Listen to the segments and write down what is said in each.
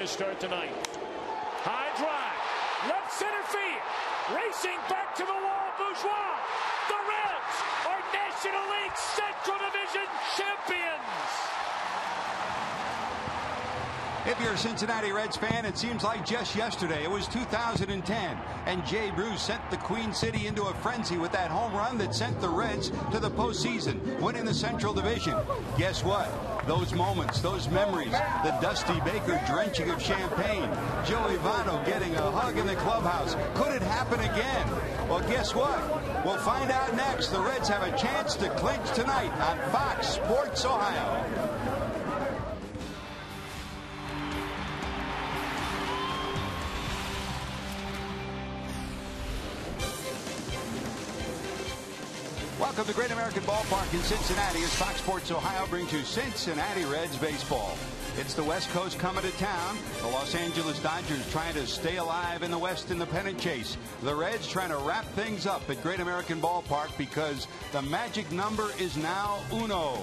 to start tonight. High drive, left center field, racing back to the wall, Bourgeois. The Reds are National League Central Division champions. If you're a Cincinnati Reds fan, it seems like just yesterday. It was 2010, and Jay Bruce sent the Queen City into a frenzy with that home run that sent the Reds to the postseason, winning the Central Division. Guess what? Those moments, those memories, the Dusty Baker drenching of champagne, Joey Votto getting a hug in the clubhouse. Could it happen again? Well, guess what? We'll find out next. The Reds have a chance to clinch tonight on Fox Sports Ohio. Welcome to Great American Ballpark in Cincinnati as Fox Sports Ohio brings you Cincinnati Reds baseball. It's the West Coast coming to town. The Los Angeles Dodgers trying to stay alive in the West in the pennant chase. The Reds trying to wrap things up at Great American Ballpark because the magic number is now uno.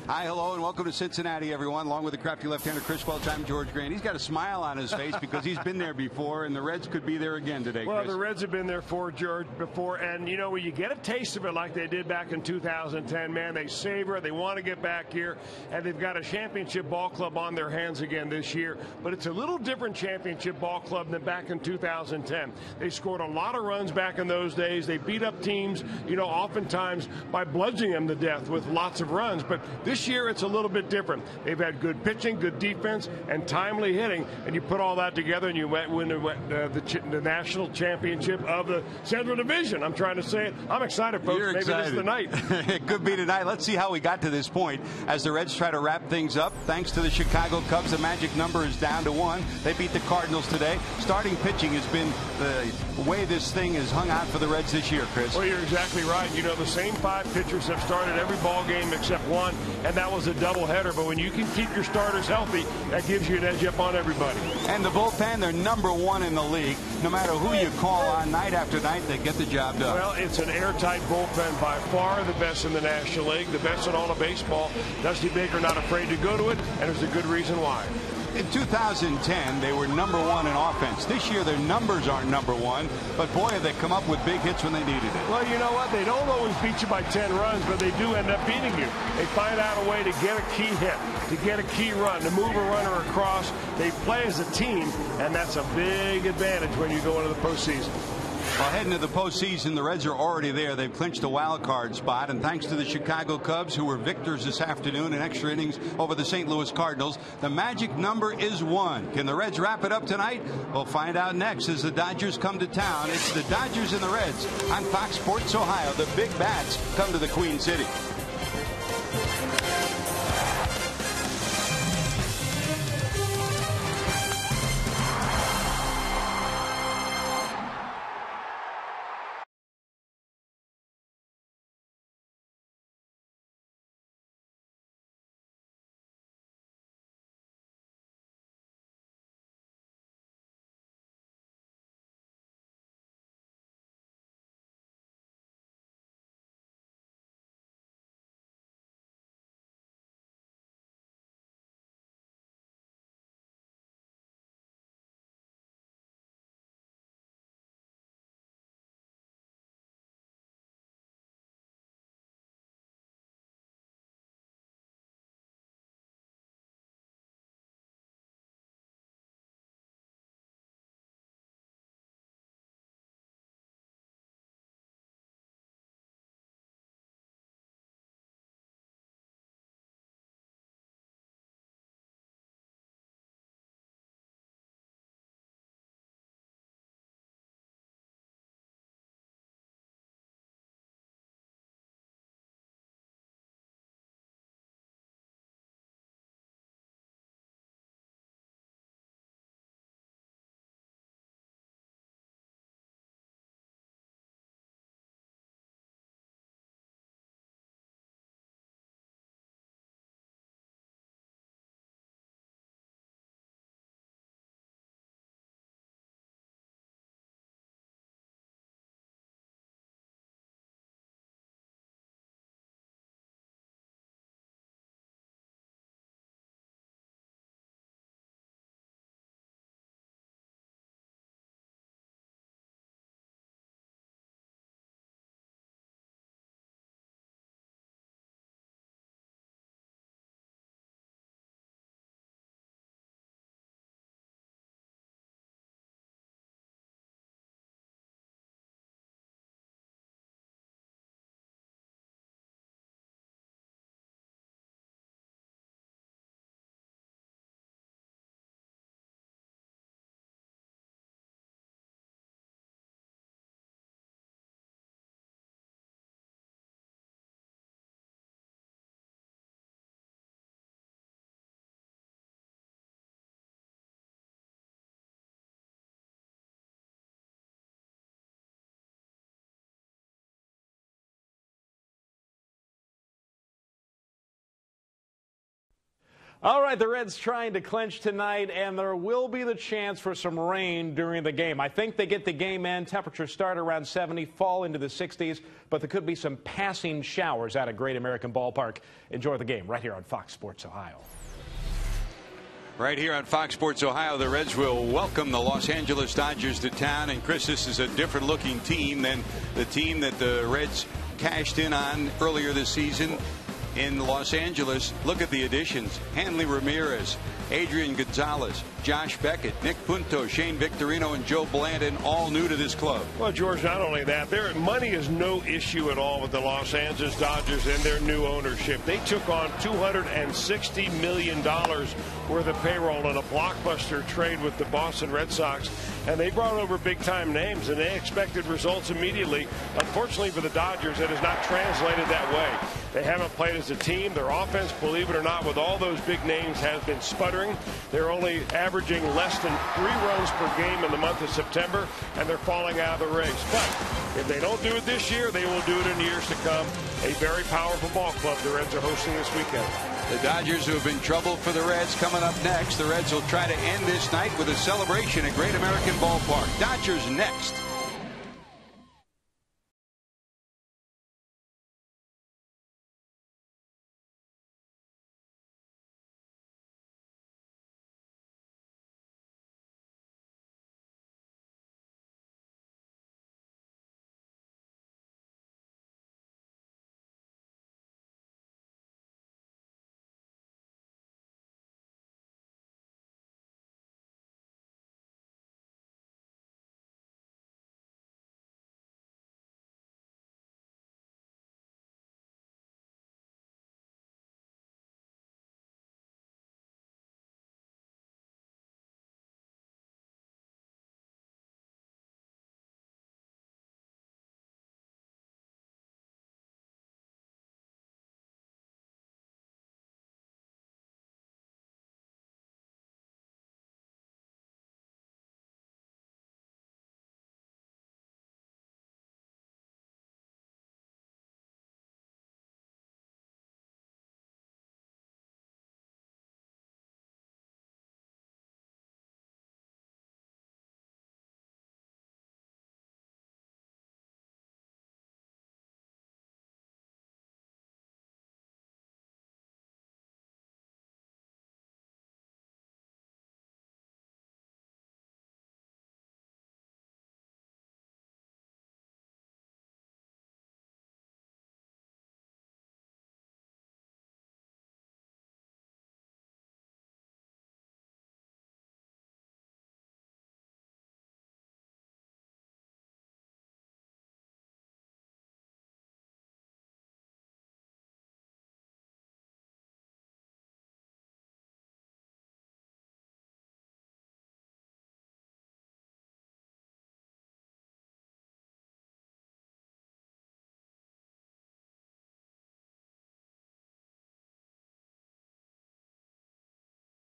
Hi, hello, and welcome to Cincinnati, everyone. Along with the crafty left-hander Chris Welch, I'm George Grant. He's got a smile on his face because he's been there before, and the Reds could be there again today, Well, Chris. the Reds have been there before, and, you know, when you get a taste of it like they did back in 2010, man, they savor it. They want to get back here, and they've got a championship ball club on their hands again this year. But it's a little different championship ball club than back in 2010. They scored a lot of runs back in those days. They beat up teams, you know, oftentimes by bludgeoning them to death with lots of runs. But this year, it's a little bit different. They've had good pitching, good defense, and timely hitting, and you put all that together and you win the national championship of the Central Division. I'm trying to say it. I'm excited, folks. You're Maybe excited. This is the night. It could be tonight. Let's see how we got to this point as the Reds try to wrap things up. Thanks to the Chicago Cubs, the magic number is down to 1. They beat the Cardinals today. Starting pitching has been the way this thing is hung out for the Reds this year, Chris. Well, you're exactly right. You know, the same 5 pitchers have started every ball game except one, and that was a doubleheader. But when you can keep your starters healthy, that gives you an edge up on everybody. And the bullpen, they're number 1 in the league. No matter who you call on night after night, they get the job done. Well, it's an airtight bullpen, by far the best in the National League, the best in all of baseball. Dusty Baker not afraid to go to it, and there's a good reason why. In 2010, they were number 1 in offense. This year, their numbers aren't number 1, but boy, have they come up with big hits when they needed it. Well, you know what? They don't always beat you by 10 runs, but they do end up beating you. They find out a way to get a key hit, to get a key run, to move a runner across. They play as a team, and that's a big advantage when you go into the postseason. Well, heading to the postseason, the Reds are already there. They've clinched a wild card spot, and thanks to the Chicago Cubs, who were victors this afternoon in extra innings over the St. Louis Cardinals, the magic number is 1. Can the Reds wrap it up tonight? We'll find out next as the Dodgers come to town. It's the Dodgers and the Reds on Fox Sports Ohio. The Big Bats come to the Queen City. All right, the Reds trying to clinch tonight, and there will be the chance for some rain during the game. I think they get the game in. Temperatures start around 70, fall into the 60s, but there could be some passing showers out at Great American Ballpark. Enjoy the game right here on Fox Sports Ohio. Right here on Fox Sports Ohio, the Reds will welcome the Los Angeles Dodgers to town. And Chris, this is a different looking team than the team that the Reds cashed in on earlier this season in Los Angeles. Look at the additions. Hanley Ramirez, Adrian Gonzalez, Josh Beckett, Nick Punto, Shane Victorino, and Joe Blandon, all new to this club. Well, George, not only that, their money is no issue at all with the Los Angeles Dodgers and their new ownership. They took on $260 million worth of payroll in a blockbuster trade with the Boston Red Sox, and they brought over big-time names, and they expected results immediately. Unfortunately for the Dodgers, it has not translated that way. They haven't played as a team. Their offense, believe it or not, with all those big names, has been sputtering. They're only averaging less than 3 runs per game in the month of September, and they're falling out of the race. But if they don't do it this year, they will do it in years to come. A very powerful ball club the Reds are hosting this weekend. The Dodgers, who have been trouble for the Reds, coming up next. The Reds will try to end this night with a celebration at Great American Ballpark. Dodgers next.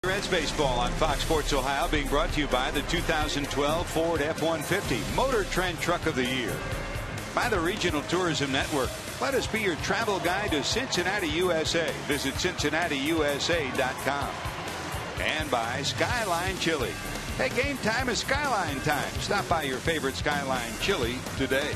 Reds baseball on Fox Sports Ohio, being brought to you by the 2012 Ford F-150 Motor Trend Truck of the Year, by the Regional Tourism Network. Let us be your travel guide to Cincinnati, USA. Visit CincinnatiUSA.com. And by Skyline Chili. Hey, game time is Skyline time. Stop by your favorite Skyline Chili today.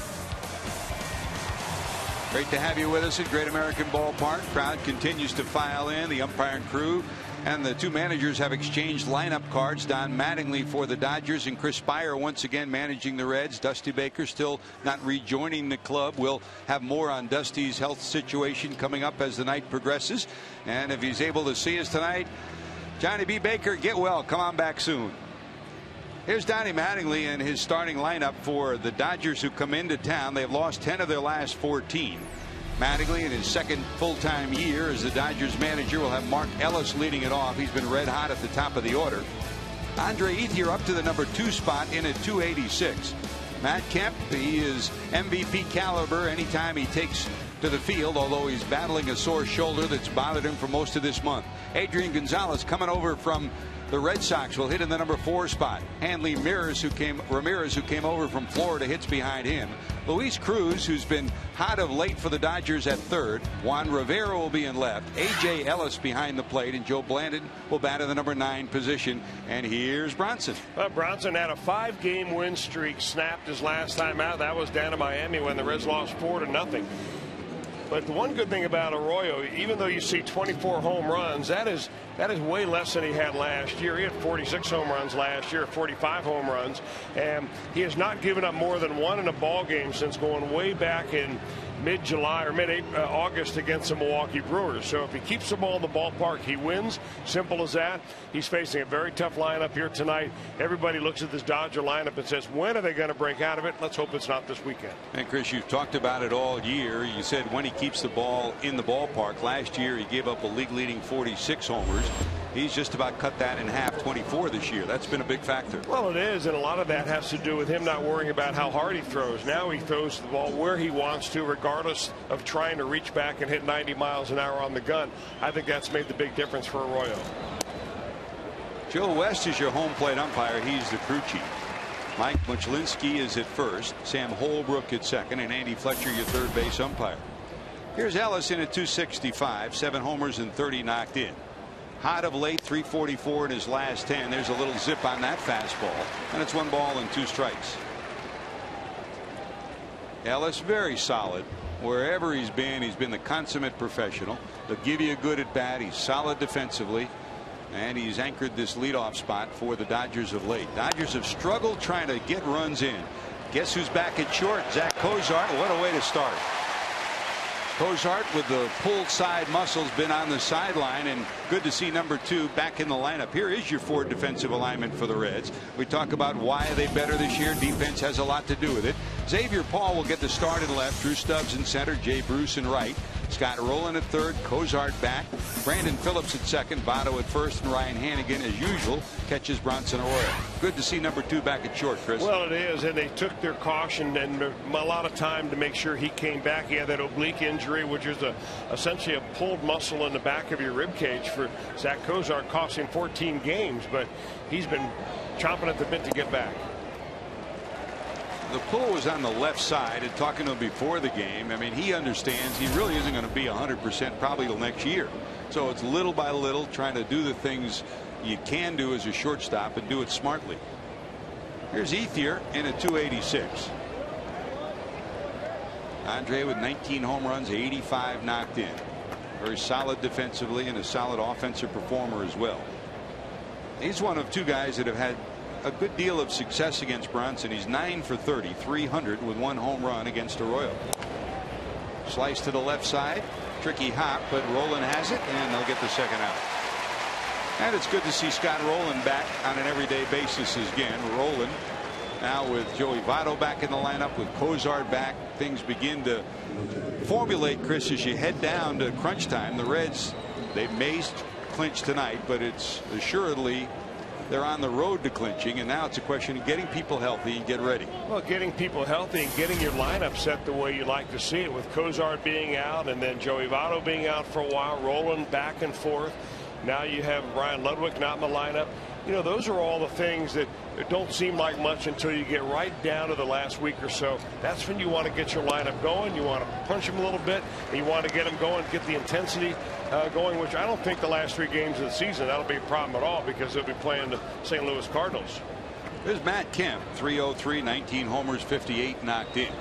Great to have you with us at Great American Ballpark. Crowd continues to file in. The umpire crew and the two managers have exchanged lineup cards. Don Mattingly for the Dodgers and Chris Spire once again managing the Reds. Dusty Baker still not rejoining the club. We'll have more on Dusty's health situation coming up as the night progresses. And if he's able to see us tonight, Johnny B. Baker, get well. Come on back soon. Here's Donnie Mattingly and his starting lineup for the Dodgers, who come into town. They've lost 10 of their last 14. Mattingly, in his second full-time year as the Dodgers manager, will have Mark Ellis leading it off. He's been red hot at the top of the order. Andre Ethier up to the number 2 spot in at 286. Matt Kemp, he is MVP caliber anytime he takes to the field, although he's battling a sore shoulder that's bothered him for most of this month. Adrian Gonzalez coming over from The Red Sox will hit in the number 4 spot. Hanley Ramirez, who came over from Florida, hits behind him. Luis Cruz, who's been hot of late for the Dodgers, at third. Juan Rivera will be in left. A.J. Ellis behind the plate, and Joe Blandon will bat in the number 9 position. And here's Bronson. Well, Bronson had a 5-game win streak, snapped his last time out. That was down in Miami when the Reds lost 4-0. But the one good thing about Arroyo, even though you see 24 home runs, that is way less than he had last year. He had 46 home runs last year, 45 home runs, and he has not given up more than one in a ball game since going way back in mid-July or mid-August against the Milwaukee Brewers. So if he keeps the ball in the ballpark, he wins. Simple as that. He's facing a very tough lineup here tonight. Everybody looks at this Dodger lineup and says, when are they going to break out of it? Let's hope it's not this weekend. And Chris, you've talked about it all year. You said when he keeps the ball in the ballpark. Last year he gave up a league-leading 46 homers. He's just about cut that in half, 24 this year. That's been a big factor. Well, it is, and a lot of that has to do with him not worrying about how hard he throws. Now he throws the ball where he wants to, regardless of trying to reach back and hit 90 miles an hour on the gun. I think that's made the big difference for Arroyo. Joe West is your home plate umpire. He's the crew chief. Mike Muchlinski is at first. Sam Holbrook at second, and Andy Fletcher your third base umpire. Here's Ellis in at 265, 7 homers and 30 knocked in. Hot of late, 344 in his last 10. There's a little zip on that fastball, and it's 1 ball and 2 strikes. Ellis very solid. Wherever he's been the consummate professional. They'll give you a good at bat. He's solid defensively, and he's anchored this leadoff spot for the Dodgers of late. Dodgers have struggled trying to get runs in. Guess who's back at short? Zach Cozart. What a way to start. Cozart with the pulled side muscles, been on the sideline, and good to see number 2 back in the lineup. Here is your 4 defensive alignment for the Reds. We talk about why are they better this year. Defense has a lot to do with it. Xavier Paul will get the start in left. Drew Stubbs in center. Jay Bruce in right. Scott Rowland at third. Cozart back. Brandon Phillips at second. Votto at first, and Ryan Hannigan, as usual, catches Bronson Arroyo. Good to see number 2 back at short, Chris. Well, it is, and they took their caution and a lot of time to make sure he came back. He had that oblique injury, which is essentially a pulled muscle in the back of your rib cage for Zach Cozart, cost him 14 games, but he's been chomping at the bit to get back. The pull was on the left side, and talking to him before the game, I mean, he understands he really isn't going to be 100% probably till next year. So it's little by little trying to do the things you can do as a shortstop and do it smartly. Here's Ethier in at 286. Andre with 19 home runs, 85 knocked in. Very solid defensively and a solid offensive performer as well. He's one of 2 guys that have had a good deal of success against Bronson. He's 9 for 30, 300 with 1 home run against Arroyo. Slice to the left side. Tricky hop, but Rowland has it, and they'll get the second out. And it's good to see Scott Rowland back on an everyday basis again. Rowland now with Joey Votto back in the lineup, with Cozart back. Things begin to formulate, Chris, as you head down to crunch time. The Reds, they may clinch tonight, but it's assuredly they're on the road to clinching, and now it's a question of getting people healthy and get ready. Well, getting people healthy and getting your lineup set the way you like to see it, with Cozart being out and then Joey Votto being out for a while, rolling back and forth. Now you have Ryan Ludwig not in the lineup. You know, those are all the things that don't seem like much until you get right down to the last week or so. That's when you want to get your lineup going. You want to punch them a little bit, and you want to get them going, get the intensity going, which I don't think the last 3 games of the season that'll be a problem at all, because they'll be playing the St. Louis Cardinals. There's Matt Kemp, 303, 19 homers, 58 knocked in.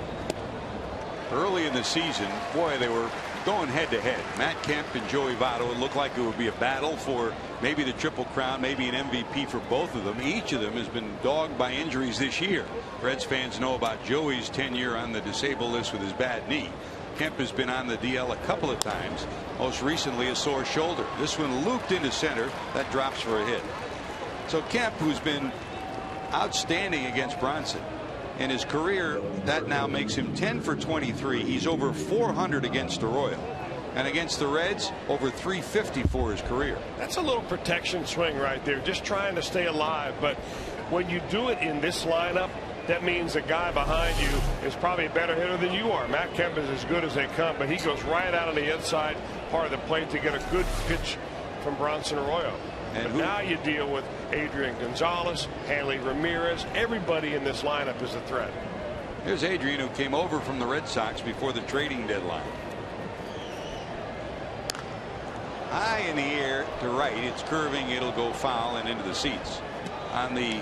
Early in the season, boy, they were going head to head. Matt Kemp and Joey Votto. It looked like it would be a battle for maybe the Triple Crown, maybe an MVP for both of them. Each of them has been dogged by injuries this year. Reds fans know about Joey's tenure on the disabled list with his bad knee. Kemp has been on the DL a couple of times, most recently a sore shoulder. This one looped into center. That drops for a hit. So Kemp, who's been outstanding against Bronson in his career, that now makes him 10 for 23. He's over 400 against Arroyo, and against the Reds over 350 for his career. That's a little protection swing right there, just trying to stay alive. But when you do it in this lineup, that means the guy behind you is probably a better hitter than you are. Matt Kemp is as good as they come, but he goes right out on the inside part of the plate to get a good pitch from Bronson Arroyo. But now you deal with Adrian Gonzalez, Hanley Ramirez. Everybody in this lineup is a threat. Here's Adrian, who came over from the Red Sox before the trading deadline. High in the air to right. It's curving. It'll go foul and into the seats. On the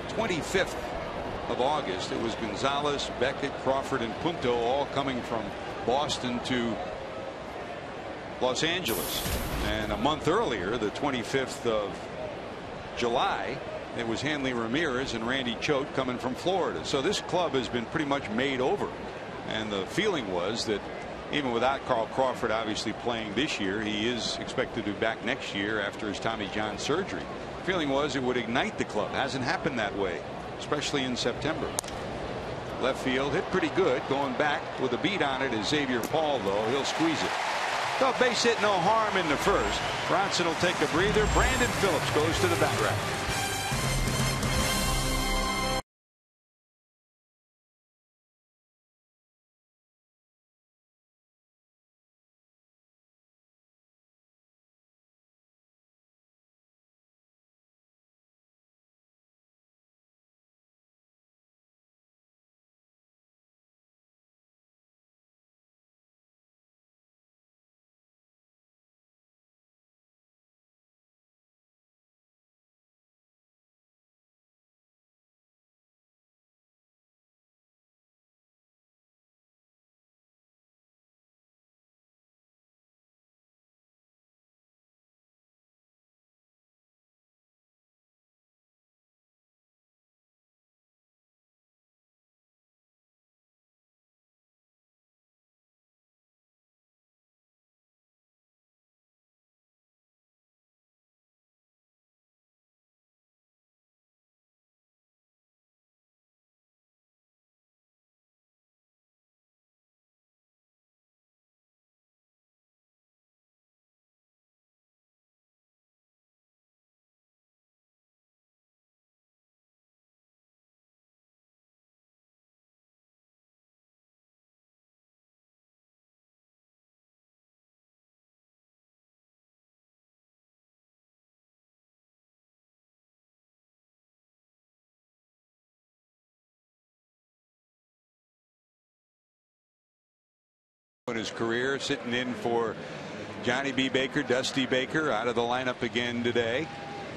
25th of August, it was Gonzalez, Beckett, Crawford, and Punto all coming from Boston to Los Angeles. And a month earlier, the 25th of July, it was Hanley Ramirez and Randy Choate coming from Florida. So this club has been pretty much made over. And the feeling was that even without Carl Crawford obviously playing this year, he is expected to be back next year after his Tommy John surgery. Feeling was it would ignite the club. Hasn't happened that way, especially in September. Left field hit pretty good. Going back with a beat on it is Xavier Paul, though. He'll squeeze it. So base hit, no harm in the first. Bronson will take a breather. Brandon Phillips goes to the bat rack. In his career, sitting in for Johnny B. Baker, Dusty Baker, out of the lineup again today.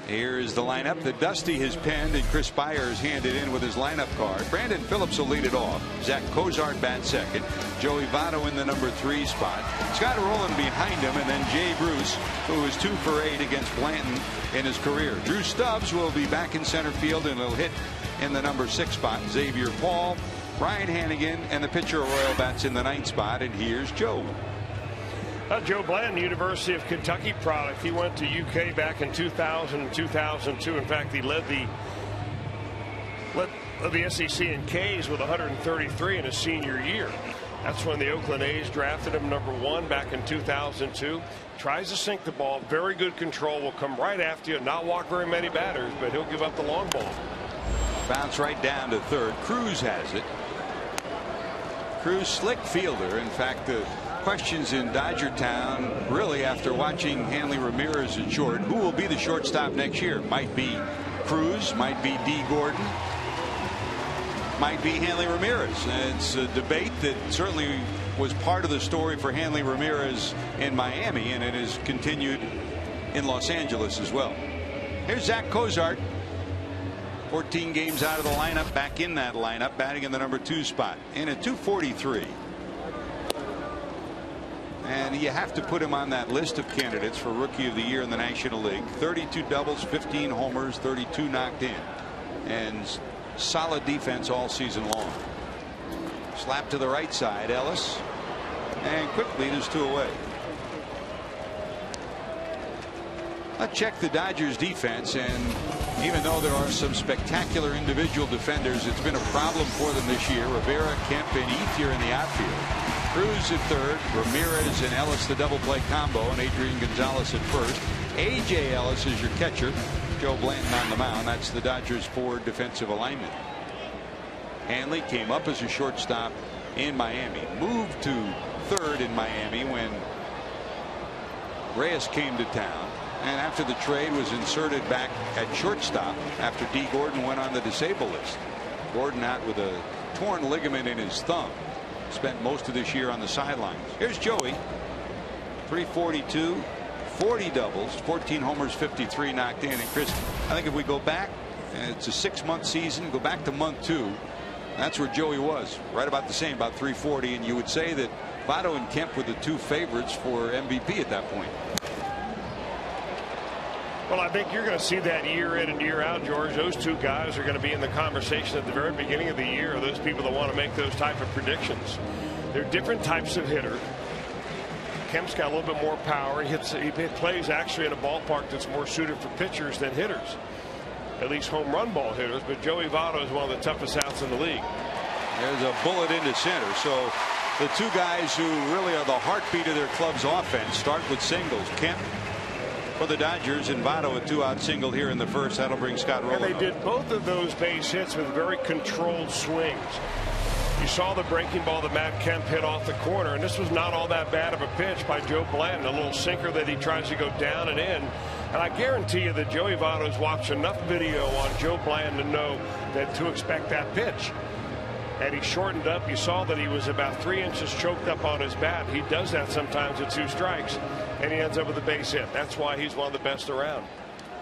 Here is the lineup that Dusty has penned and Chris Byers handed in with his lineup card. Brandon Phillips will lead it off. Zach Cozart bats second. Joey Votto in the number 3 spot. Scott Rowland behind him, and then Jay Bruce, who is 2 for 8 against Blanton in his career. Drew Stubbs will be back in center field, and he'll hit in the number 6 spot. Xavier Paul, Brian Hannigan, and the pitcher Royal bats in the 9th spot. And here's Joe. Joe Blanton, University of Kentucky product. He went to UK back in 2000 and 2002. In fact, he led the SEC in Ks with 133 in his senior year. That's when the Oakland A's drafted him number 1 back in 2002. Tries to sink the ball. Very good control. Will come right after you. Not walk very many batters, but he'll give up the long ball. Bounce right down to third. Cruz has it. Cruz, slick fielder. In fact, the questions in Dodger Town, really, after watching Hanley Ramirez at short, who will be the shortstop next year? Might be Cruz, might be D. Gordon, might be Hanley Ramirez. And it's a debate that certainly was part of the story for Hanley Ramirez in Miami, and it has continued in Los Angeles as well. Here's Zach Cozart. 14 games out of the lineup, back in that lineup, batting in the number 2 spot in at 243. And you have to put him on that list of candidates for Rookie of the Year in the National League. 32 doubles, 15 homers, 32 knocked in, and solid defense all season long. Slap to the right side, Ellis, and quickly there's 2 away. Let's check the Dodgers defense, and even though there are some spectacular individual defenders, it's been a problem for them this year. Rivera, Kemp, and Ethier in the outfield. Cruz at third, Ramirez and Ellis the double play combo, and Adrian Gonzalez at first. A.J. Ellis is your catcher. Joe Blanton on the mound. That's the Dodgers' forward defensive alignment. Hanley came up as a shortstop in Miami, moved to third in Miami when Reyes came to town, And after the trade, was inserted back at shortstop after D. Gordon went on the disabled list. Gordon out with a torn ligament in his thumb. Spent most of this year on the sidelines. Here's Joey. 342, 40 doubles, 14 homers, 53 knocked in. And Chris, I think if we go back, and it's a 6-month season, go back to month 2. That's where Joey was, right about the same, about 340. And you would say that Votto and Kemp were the 2 favorites for MVP at that point. Well, I think you're going to see that year in and year out, George. Those 2 guys are going to be in the conversation at the very beginning of the year. Those people that want to make those type of predictions. They're different types of hitter. Kemp's got a little bit more power. He plays actually in a ballpark that's more suited for pitchers than hitters, at least home run ball hitters. But Joey Votto is one of the toughest outs in the league. There's a bullet into center. So the 2 guys who really are the heartbeat of their club's offense start with singles. Kemp for the Dodgers, and Votto a 2-out single here in the first. That'll bring Scott Rowland. And they did both of those base hits with very controlled swings. You saw the breaking ball that Matt Kemp hit off the corner, and this was not all that bad of a pitch by Joe Blanton, a little sinker that he tries to go down and in. And I guarantee you that Joey Votto's watched enough video on Joe Blanton to know that to expect that pitch. And he shortened up. You saw that he was about 3 inches choked up on his bat. He does that sometimes at 2 strikes, and he ends up with a base hit. That's why he's one of the best around.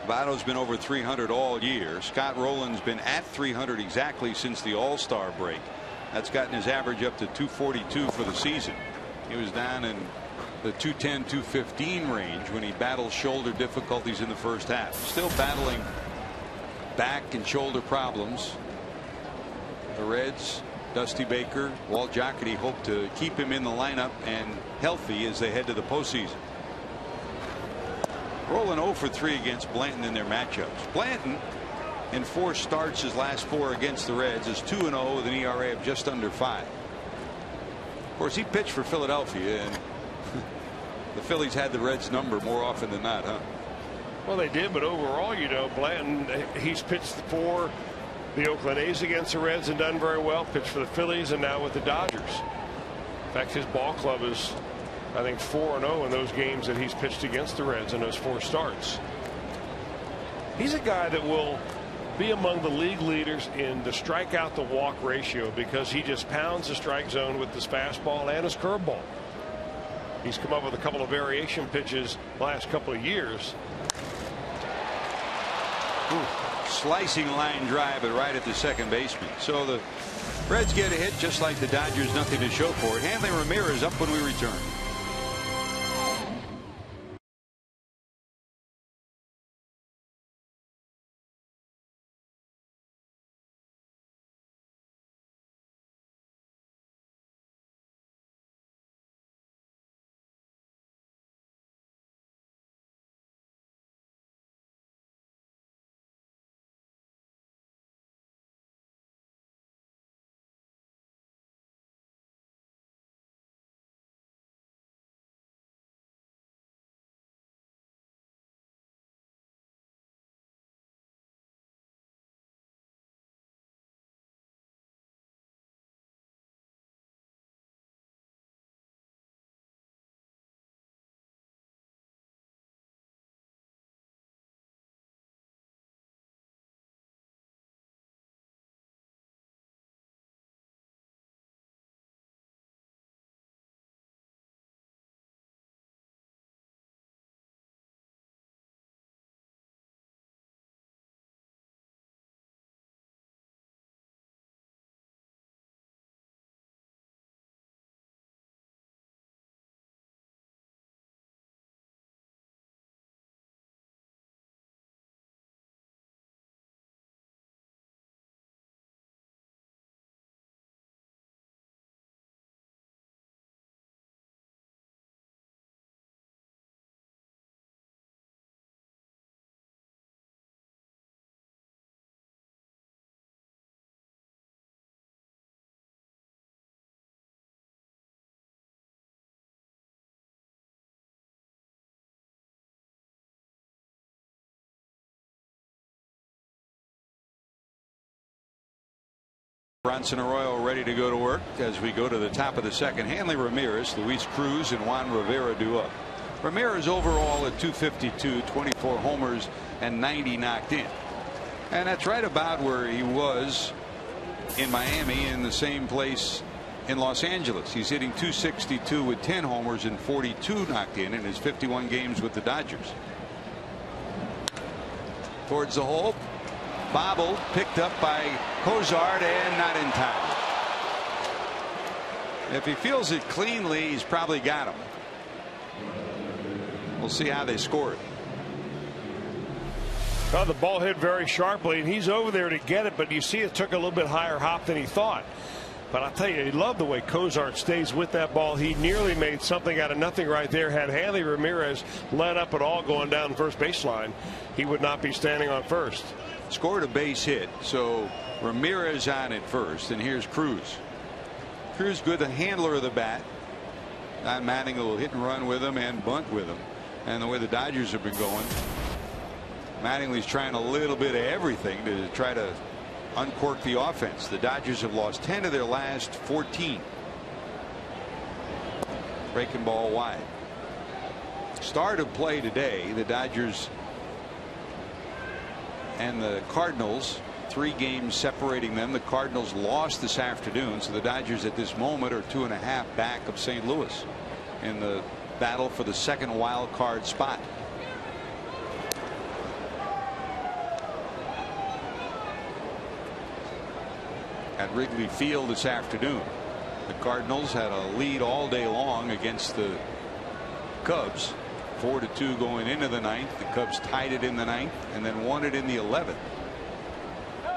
Votto's been over 300 all year. Scott Rowland's been at 300 exactly since the All-Star break. That's gotten his average up to 242 for the season. He was down in the 210, 215 range when he battled shoulder difficulties in the first half. Still battling back and shoulder problems. The Reds, Dusty Baker, Walt Jocketty hope to keep him in the lineup and healthy as they head to the postseason. Rolling 0 for 3 against Blanton in their matchups. Blanton in 4 starts his last 4 against the Reds is 2-0 with an ERA of just under 5. Of course, he pitched for Philadelphia, and the Phillies had the Reds number more often than not, huh? Well, they did, but overall, you know, Blanton, he's pitched for the Oakland A's against the Reds and done very well. Pitched for the Phillies and now with the Dodgers. In fact, his ball club is, I think, 4-0 in those games that he's pitched against the Reds in those 4 starts. He's a guy that will be among the league leaders in the strikeout to walk ratio because he just pounds the strike zone with his fastball and his curveball. He's come up with a couple of variation pitches the last couple of years. Ooh, slicing line drive right at the second baseman. So the Reds get a hit just like the Dodgers. Nothing to show for it. Hanley Ramirez up when we return. Bronson Arroyo ready to go to work as we go to the top of the second. Hanley Ramirez, Luis Cruz, and Juan Rivera do up. Ramirez overall at 252, 24 homers and 90 knocked in. And that's right about where he was in Miami, in the same place in Los Angeles. He's hitting 262 with 10 homers and 42 knocked in his 51 games with the Dodgers. Towards the hole. Bobble picked up by Cozart and not in time. If he feels it cleanly, he's probably got him. We'll see how they score it. Well, the ball hit very sharply, and he's over there to get it, but you see it took a little bit higher hop than he thought. But I'll tell you, he loved the way Cozart stays with that ball. He nearly made something out of nothing right there. Had Hanley Ramirez let up at all going down first baseline, he would not be standing on first. Scored a base hit, so Ramirez on at first, and here's Cruz. Cruz good, the handler of the bat. Don Mattingly will hit and run with him and bunt with him. And the way the Dodgers have been going, Mattingly's trying a little bit of everything to try to uncork the offense. The Dodgers have lost 10 of their last 14. Breaking ball wide. Start of play today, the Dodgers and the Cardinals, 3 games separating them. The Cardinals lost this afternoon, so the Dodgers at this moment are 2.5 back of St. Louis in the battle for the second wild card spot. At Wrigley Field this afternoon, the Cardinals had a lead all day long against the Cubs, 4-2 going into the 9th. The Cubs tied it in the 9th and then won it in the 11th.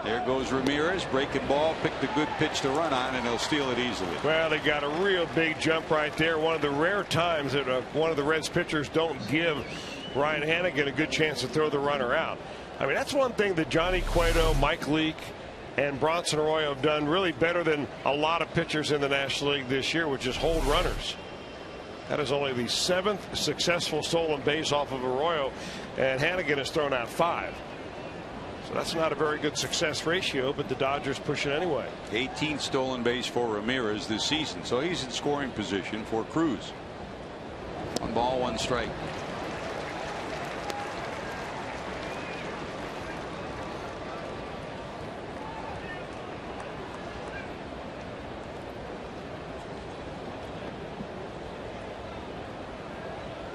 There goes Ramirez, breaking ball, picked a good pitch to run on, and he'll steal it easily. Well, they got a real big jump right there. One of the rare times that one of the Reds pitchers don't give Ryan Hanigan a good chance to throw the runner out. I mean, that's one thing that Johnny Cueto, Mike Leake, and Bronson Arroyo have done really better than a lot of pitchers in the National League this year, which is hold runners. That is only the 7th successful stolen base off of Arroyo, and Hanigan has thrown out 5. So that's not a very good success ratio, but the Dodgers push it anyway. 18th stolen base for Ramirez this season, so he's in scoring position for Cruz. 1 ball, 1 strike.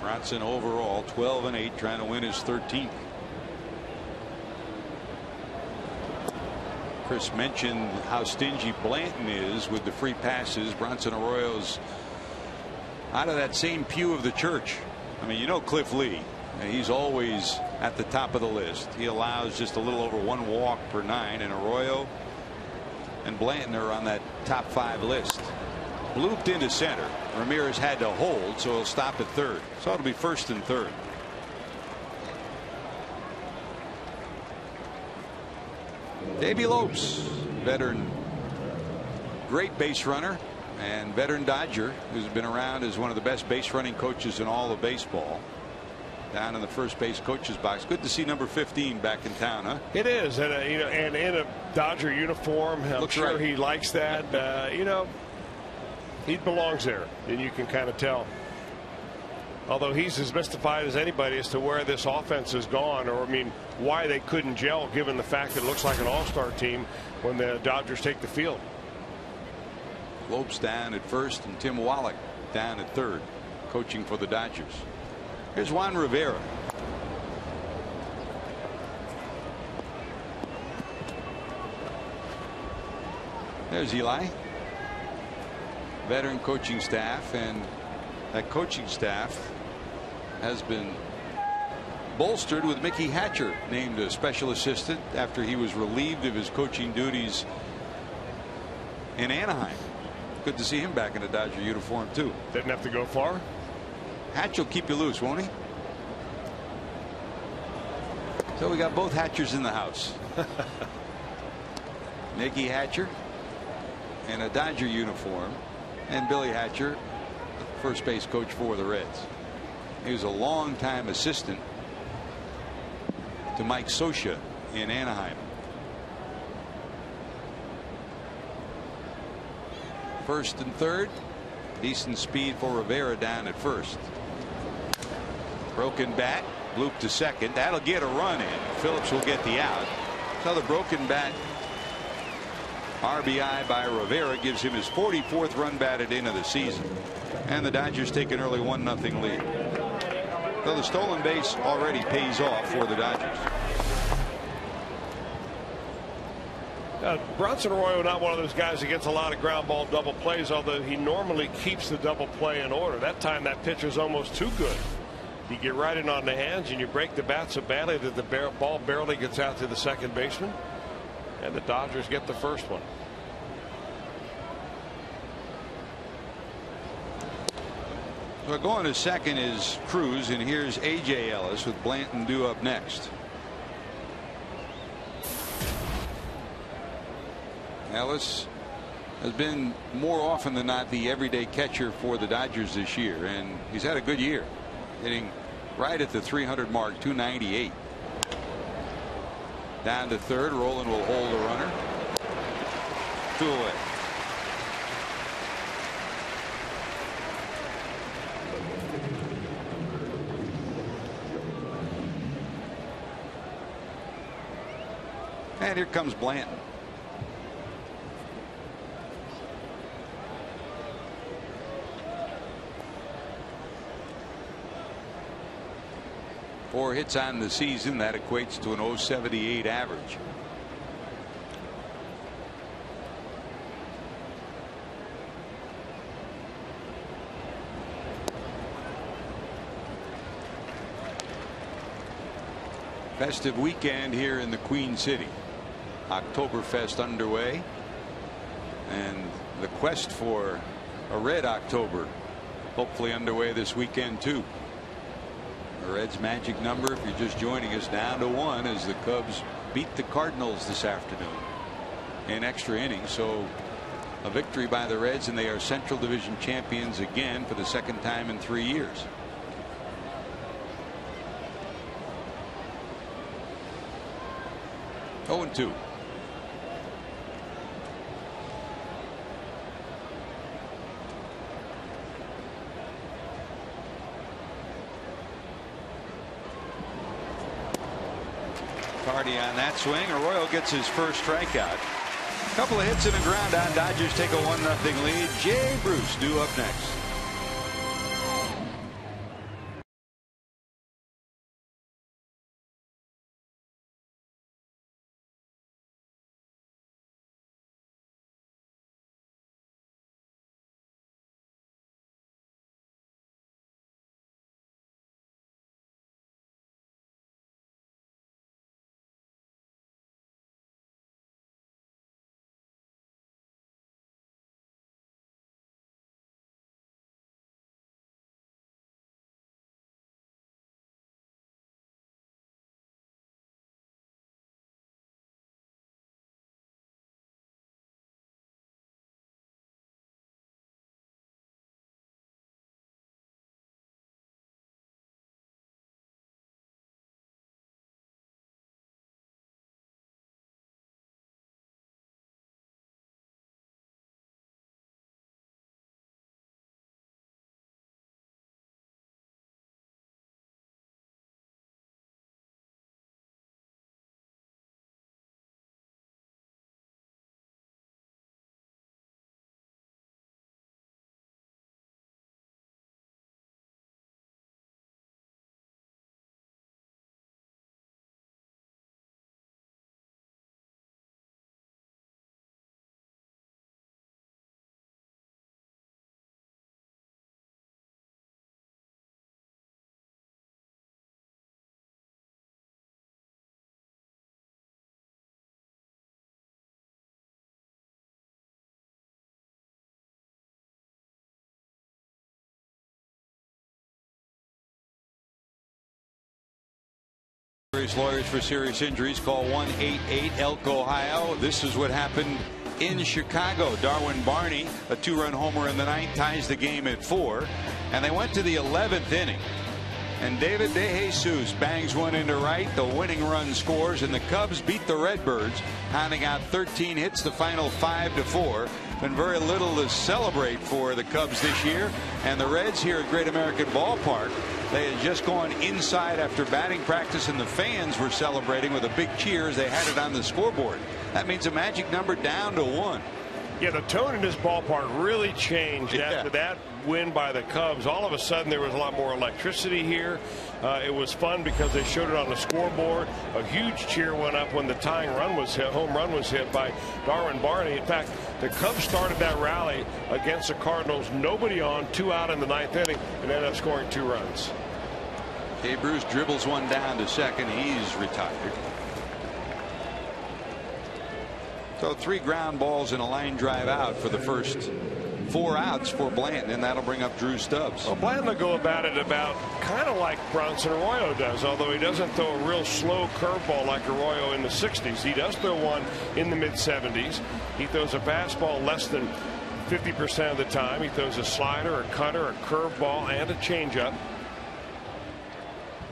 Bronson overall 12-8, trying to win his 13th. Chris mentioned how stingy Blanton is with the free passes. Bronson Arroyo's out of that same pew of the church. I mean, you know Cliff Lee, he's always at the top of the list. He allows just a little over 1 walk per 9, and Arroyo and Blanton are on that top 5 list. Blooped into center. Ramirez had to hold, so he'll stop at third. So it'll be first and third. Davey Lopes, veteran, great base runner, and veteran Dodger, who's been around as one of the best base running coaches in all of baseball. Down in the first base coach's box. Good to see number 15 back in town, huh? It is, and you know, and in a Dodger uniform. I'm sure he likes that. You know, he belongs there, and you can kind of tell. Although he's as mystified as anybody as to where this offense has gone, or I mean, why they couldn't gel, given the fact that it looks like an all-star team when the Dodgers take the field. Lopes down at first, and Tim Wallach down at third, coaching for the Dodgers. Here's Juan Rivera. There's Eli. Veteran coaching staff, and that coaching staff has been bolstered with Mickey Hatcher named a special assistant after he was relieved of his coaching duties in Anaheim. Good to see him back in a Dodger uniform too. Didn't have to go far. Hatch will keep you loose, won't he? So we got both Hatchers in the house. Mickey Hatcher in a Dodger uniform, and Billy Hatcher, first base coach for the Reds. He was a longtime assistant to Mike Scioscia in Anaheim. First and third. Decent speed for Rivera down at first. Broken bat, loop to second. That'll get a run in. Phillips will get the out. So the broken bat RBI by Rivera gives him his 44th run batted in of the season. And the Dodgers take an early 1-0 lead. So the stolen base already pays off for the Dodgers. Bronson Arroyo not one of those guys that gets a lot of ground ball double plays, although he normally keeps the double play in order. That time that pitcher's almost too good. You get right in on the hands and you break the bat so badly that the ball barely gets out to the second baseman, and the Dodgers get the first one. Well, going to second is Cruz, and here's A.J. Ellis with Blanton due up next. Ellis has been more often than not the everyday catcher for the Dodgers this year, and he's had a good year, hitting right at the 300 mark, 298. Down to third. Rolen will hold the runner. 2 away. And here comes Blanton. Four hits on the season. That equates to an .078 average. Festive weekend here in the Queen City. Oktoberfest underway, and the quest for a red October hopefully underway this weekend too. The Reds' magic number, if you're just joining us, down to 1 as the Cubs beat the Cardinals this afternoon in extra innings. So a victory by the Reds, and they are Central Division champions again for the second time in 3 years. Oh, 0-2. Cardi on that swing. Arroyo gets his first strikeout. A couple of hits and a ground out. Dodgers take a 1-0 lead. Jay Bruce due up next. Lawyers for serious injuries. Call 1-888-ELK Ohio. This is what happened in Chicago. Darwin Barney, a 2-run homer in the ninth, ties the game at 4, and they went to the 11th inning, And David DeJesus bangs one into right. The winning run scores, and the Cubs beat the Redbirds, pounding out 13 hits, the final 5-4. Been very little to celebrate for the Cubs this year. And the Reds here at Great American Ballpark, they had just gone inside after batting practice, and the fans were celebrating with a big cheer as they had it on the scoreboard. That means a magic number down to 1. Yeah, the tone in this ballpark really changed after that win by the Cubs. All of a sudden, there was a lot more electricity here. It was fun because they showed it on the scoreboard. A huge cheer went up when the tying run was hit, home run was hit by Darwin Barney. In fact, the Cubs started that rally against the Cardinals, nobody on, 2 out in the 9th inning, and ended up scoring 2 runs. Dave Bruce dribbles one down to second. He's retired. So 3 ground balls and a line drive out for the first 4 outs for Blanton, and that'll bring up Drew Stubbs. Well, Blanton will go about it about kind of like Bronson Arroyo does, although he doesn't throw a real slow curveball like Arroyo in the 60s. He does throw one in the mid-70s. He throws a fastball less than 50% of the time. He throws a slider, a cutter, a curveball, and a changeup.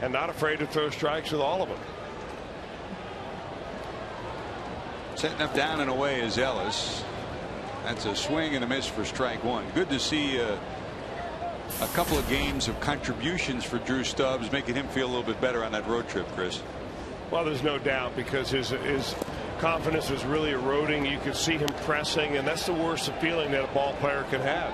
And not afraid to throw strikes with all of them. Setting up down and away is Ellis. That's a swing and a miss for strike 1. Good to see a couple of games of contributions for Drew Stubbs, making him feel a little bit better on that road trip, Chris. Well, there's no doubt, because his confidence was really eroding. You could see him pressing, and that's the worst feeling that a ball player can have.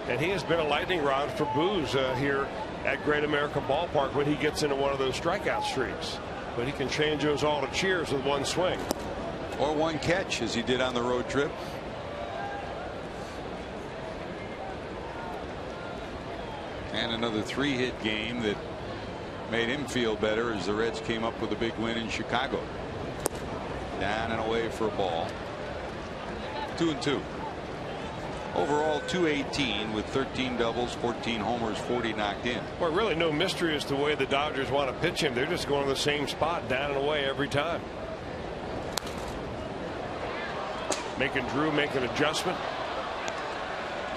And he has been a lightning rod for Booz here at Great American Ballpark when he gets into one of those strikeout streaks. But he can change those all to cheers with one swing. Or one catch, as he did on the road trip. And another 3-hit game that made him feel better as the Reds came up with a big win in Chicago. Down and away for a ball. 2-2. Overall 218 with 13 doubles, 14 homers, 40 knocked in. Well, really no mystery as to the way the Dodgers want to pitch him. They're just going to the same spot, down and away every time. Drew make an adjustment.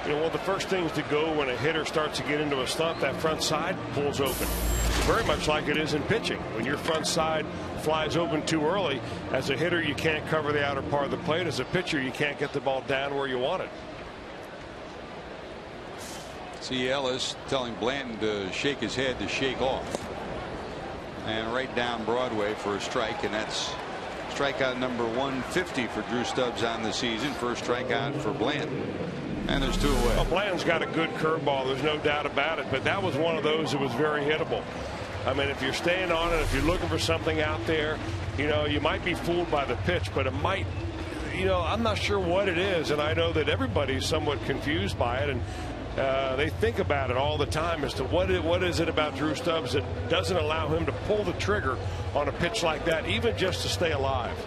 You know, one of the first things to go when a hitter starts to get into a slump, that front side pulls open. Very much like it is in pitching. When your front side flies open too early, as a hitter you can't cover the outer part of the plate. As a pitcher you can't get the ball down where you want it. See Ellis telling Blanton to shake his head to shake off. And right down Broadway for a strike, and that's strikeout number 150 for Drew Stubbs on the season. First strikeout for Blanton. And there's 2 away. Well, Blanton's got a good curveball, there's no doubt about it, but that was one of those that was very hittable. I mean, if you're staying on it, if you're looking for something out there, you know, you might be fooled by the pitch, but it might, you know, I'm not sure what it is, and I know that everybody's somewhat confused by it, and they think about it all the time as to what is it about Drew Stubbs that doesn't allow him to pull the trigger on a pitch like that, even just to stay alive.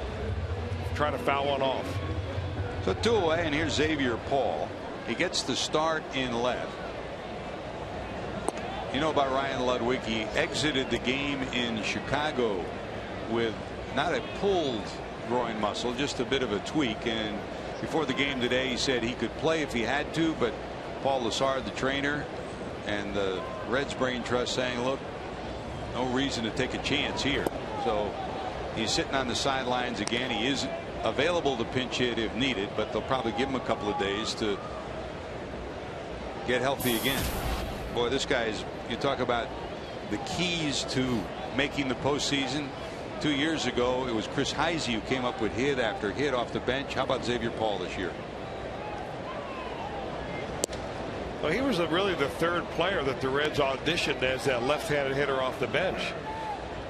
Try to foul one off. So 2 away, and here's Xavier Paul. He gets the start in left. You know about Ryan Ludwig, he exited the game in Chicago with not a pulled groin muscle, just a bit of a tweak, and before the game today he said he could play if he had to, but Paul Lassard, the trainer, and the Reds Brain Trust saying, look, no reason to take a chance here. So he's sitting on the sidelines again. He is available to pinch hit if needed, but they'll probably give him a couple of days to get healthy again. Boy, this guy's, you talk about the keys to making the postseason. 2 years ago it was Chris Heisey who came up with hit after hit off the bench. How about Xavier Paul this year? Well, he was really the 3rd player that the Reds auditioned as that left-handed hitter off the bench.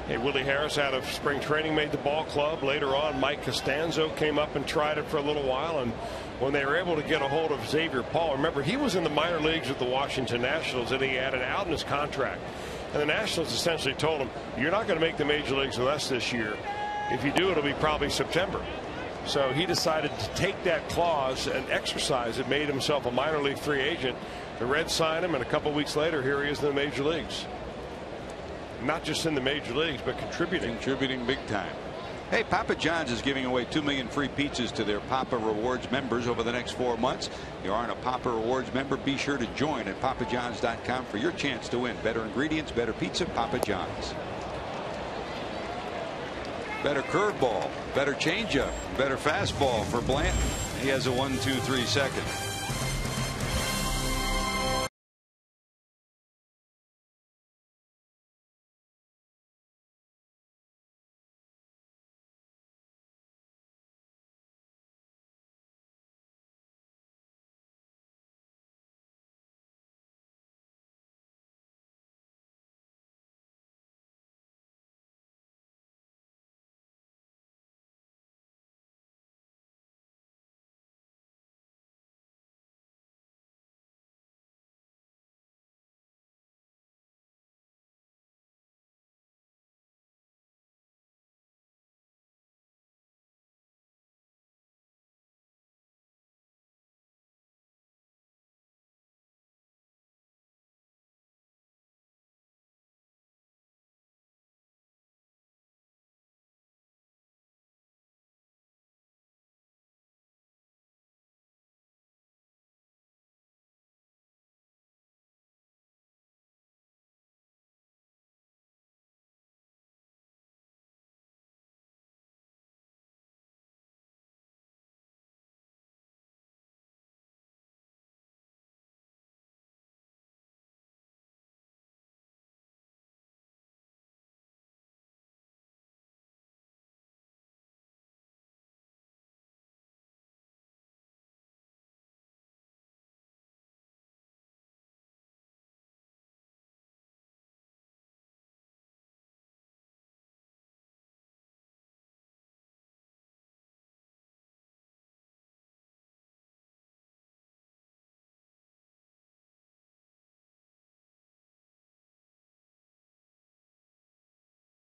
Hey, Willie Harris out of spring training made the ball club. Later on, Mike Costanzo came up and tried it for a little while, and when they were able to get a hold of Xavier Paul, remember he was in the minor leagues with the Washington Nationals, and he had an out in his contract, and the Nationals essentially told him, you're not going to make the major leagues with us this year. If you do, it'll be probably September. So he decided to take that clause and exercise it, made himself a minor league free agent. The Reds signed him, and a couple weeks later here he is in the major leagues. Not just in the major leagues, but contributing. Contributing big time. Hey, Papa John's is giving away 2 million free pizzas to their Papa Rewards members over the next 4 months. If you aren't a Papa Rewards member, be sure to join at papajohns.com for your chance to win. Better ingredients, better pizza, Papa John's. Better curveball, better changeup, better fastball for Blanton. He has a 1-2-3 second.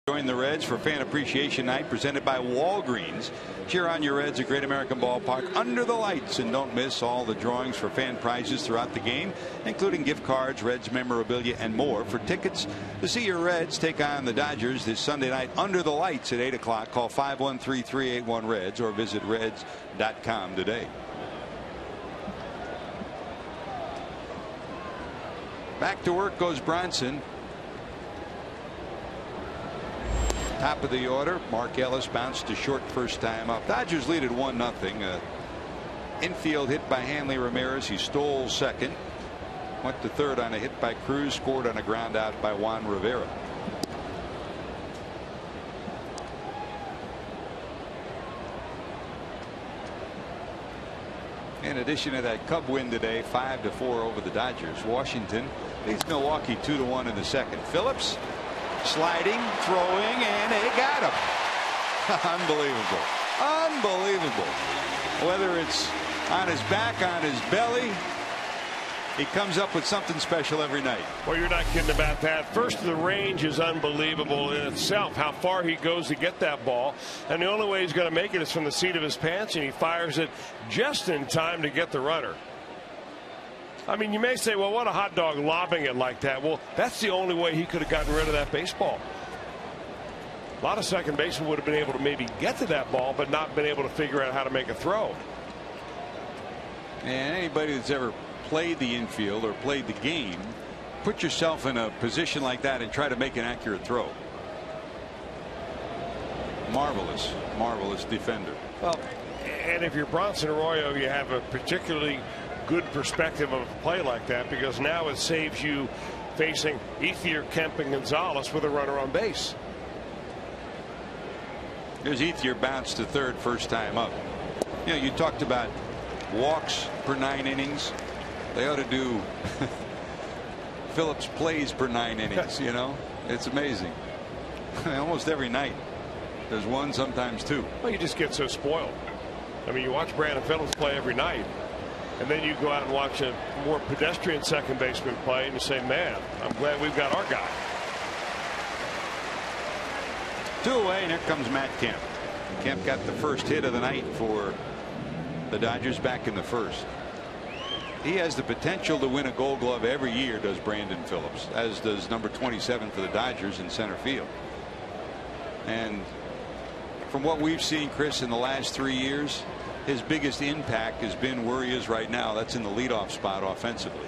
Join the Reds for Fan Appreciation Night presented by Walgreens. Cheer on your Reds at Great American Ballpark under the lights, and don't miss all the drawings for fan prizes throughout the game, including gift cards, Reds memorabilia, and more. For tickets to see your Reds take on the Dodgers this Sunday night under the lights at 8 o'clock, call 513-381-REDS or visit reds.com today. Back to work goes Bronson. Top of the order, Mark Ellis bounced to short first time up. Dodgers lead at 1-0. Infield hit by Hanley Ramirez. He stole second. Went to third on a hit by Cruz. Scored on a ground out by Juan Rivera. In addition to that Cub win today, 5-4 over the Dodgers. Washington leads Milwaukee 2-1 in the second. Phillips sliding, throwing, and they got him. Unbelievable. Unbelievable. Whether it's on his back, on his belly, he comes up with something special every night. Well, you're not kidding about that. First, the range is unbelievable in itself, how far he goes to get that ball. And the only way he's going to make it is from the seat of his pants, and he fires it just in time to get the runner. I mean, you may say, well, what a hot dog lobbing it like that. Well, that's the only way he could have gotten rid of that baseball. A lot of second basemen would have been able to maybe get to that ball, but not been able to figure out how to make a throw. And anybody that's ever played the infield or played the game, put yourself in a position like that and try to make an accurate throw. Marvelous, marvelous defender. Well, and if you're Bronson Arroyo, you have a particularly good perspective of a play like that, because now it saves you facing Ethier, Kemp, and Gonzalez with a runner on base. There's Ethier bounced to third first time up. You know, you talked about walks per 9 innings. They ought to do Phillips plays per 9 innings. You know, it's amazing. Almost every night there's one, sometimes two. Well, you just get so spoiled. I mean, you watch Brandon Phillips play every night, and then you go out and watch a more pedestrian second baseman play, and you say, man, I'm glad we've got our guy. 2 away, and here comes Matt Kemp. Kemp got the first hit of the night for the Dodgers back in the first. He has the potential to win a Gold Glove every year, does Brandon Phillips, as does number 27 for the Dodgers in center field. And from what we've seen, Chris, in the last 3 years, his biggest impact has been where he is right now. That's in the leadoff spot offensively.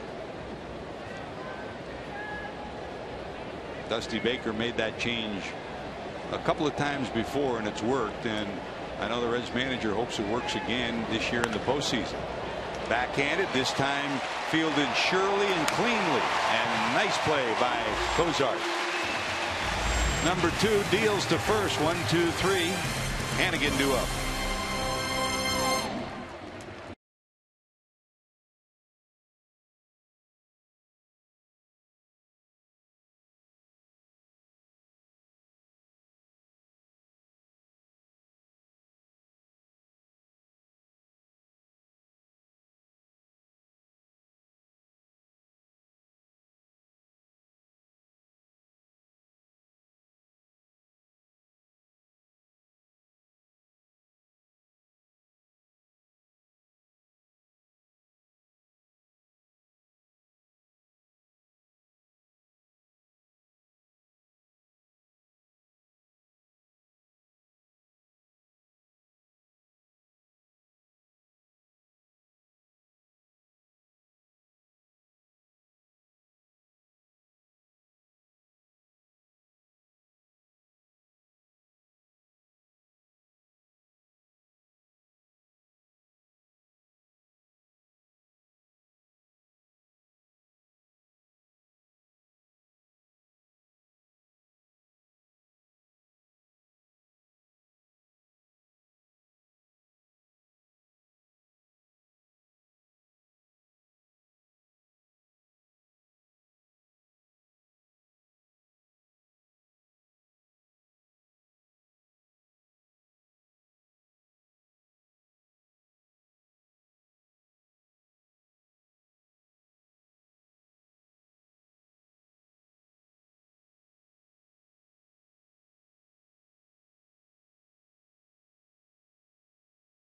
Dusty Baker made that change a couple of times before, and it's worked. And I know the Reds manager hopes it works again this year in the postseason. Backhanded, this time fielded surely and cleanly, and nice play by Cozart. Number 2 deals to first. 1, 2, 3. Hannigan due up.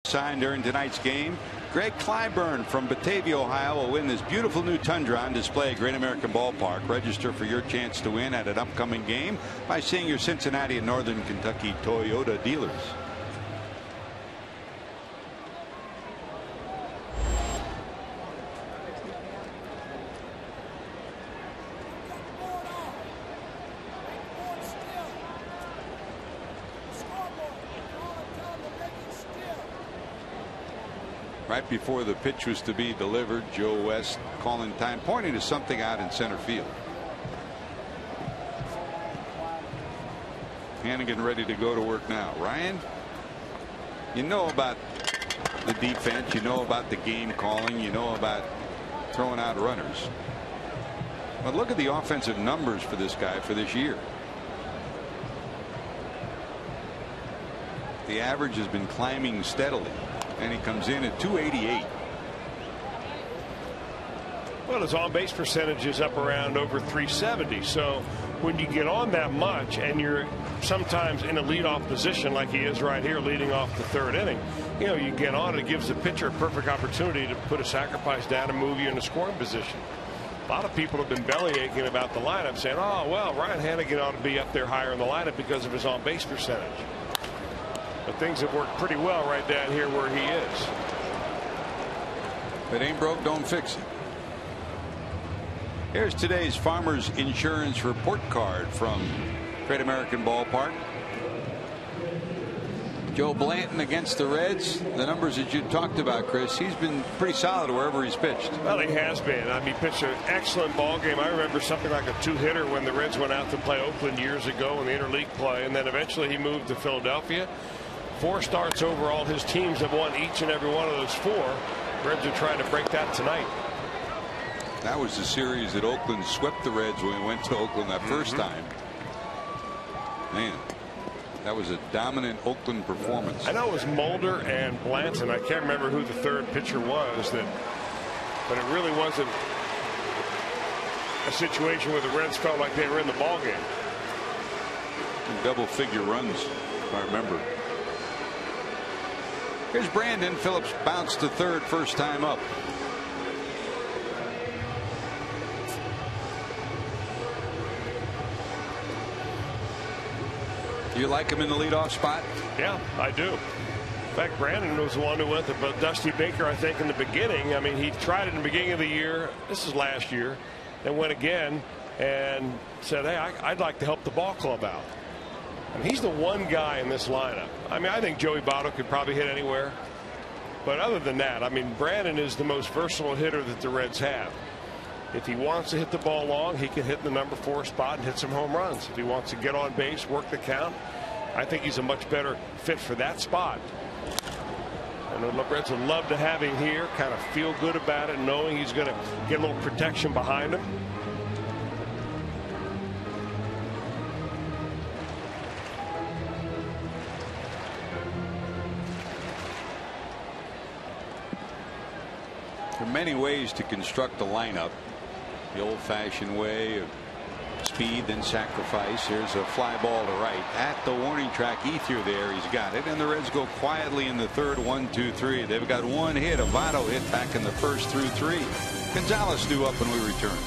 Signed during tonight's game. Greg Clyburn from Batavia, Ohio will win this beautiful new Tundra on display at Great American Ballpark. Register for your chance to win at an upcoming game by seeing your Cincinnati and Northern Kentucky Toyota dealers. Right before the pitch was to be delivered, Joe West calling time, pointing to something out in center field. Hannigan ready to go to work now. Ryan, you know about the defense, you know about the game calling, you know about throwing out runners. But look at the offensive numbers for this guy for this year. The average has been climbing steadily, and he comes in at 288. Well, his on-base percentage is up around over 370. So when you get on that much and you're sometimes in a leadoff position like he is right here leading off the third inning, you know, you get on, it gives the pitcher a perfect opportunity to put a sacrifice down and move you in a scoring position. A lot of people have been belly aching about the lineup, saying, oh, well, Ryan Hannigan ought to be up there higher in the lineup because of his on-base percentage. But things have worked pretty well right down here where he is. If it ain't broke, don't fix it. Here's today's Farmers Insurance report card from Great American Ballpark. Joe Blanton against the Reds. The numbers that you talked about, Chris, he's been pretty solid wherever he's pitched. Well, he has been. I mean, he pitched an excellent ball game. I remember something like a 2-hitter when the Reds went out to play Oakland years ago in the interleague play, and then eventually he moved to Philadelphia. 4 starts overall. His teams have won each and every one of those 4. Reds are trying to break that tonight. That was the series that Oakland swept the Reds when we went to Oakland that first time. Man, that was a dominant Oakland performance. I know it was Mulder and Blanton. I can't remember who the third pitcher was, but it really wasn't a situation where the Reds felt like they were in the ball game. Double-figure runs, if I remember. Here's Brandon Phillips, bounced to third first time up. You like him in the leadoff spot? Yeah, I do. In fact, Brandon was the one who went to Dusty Baker, I think, in the beginning. I mean, he tried it in the beginning of the year. This is last year. And went again and said, hey, I'd like to help the ball club out. And he's the one guy in this lineup. I mean, I think Joey Votto could probably hit anywhere. But other than that, I mean, Brandon is the most versatile hitter that the Reds have. If he wants to hit the ball long, he can hit the number 4 spot and hit some home runs. If he wants to get on base, work the count, I think he's a much better fit for that spot. And the Reds would love to have him here, kind of feel good about it, knowing he's going to get a little protection behind him. There are many ways to construct a lineup. The old-fashioned way of speed, then sacrifice. Here's a fly ball to right at the warning track. Ethier there. He's got it. And the Reds go quietly in the third. 1, 2, 3. They've got one hit. A Votto hit back in the first through 3. Gonzalez due up when we return.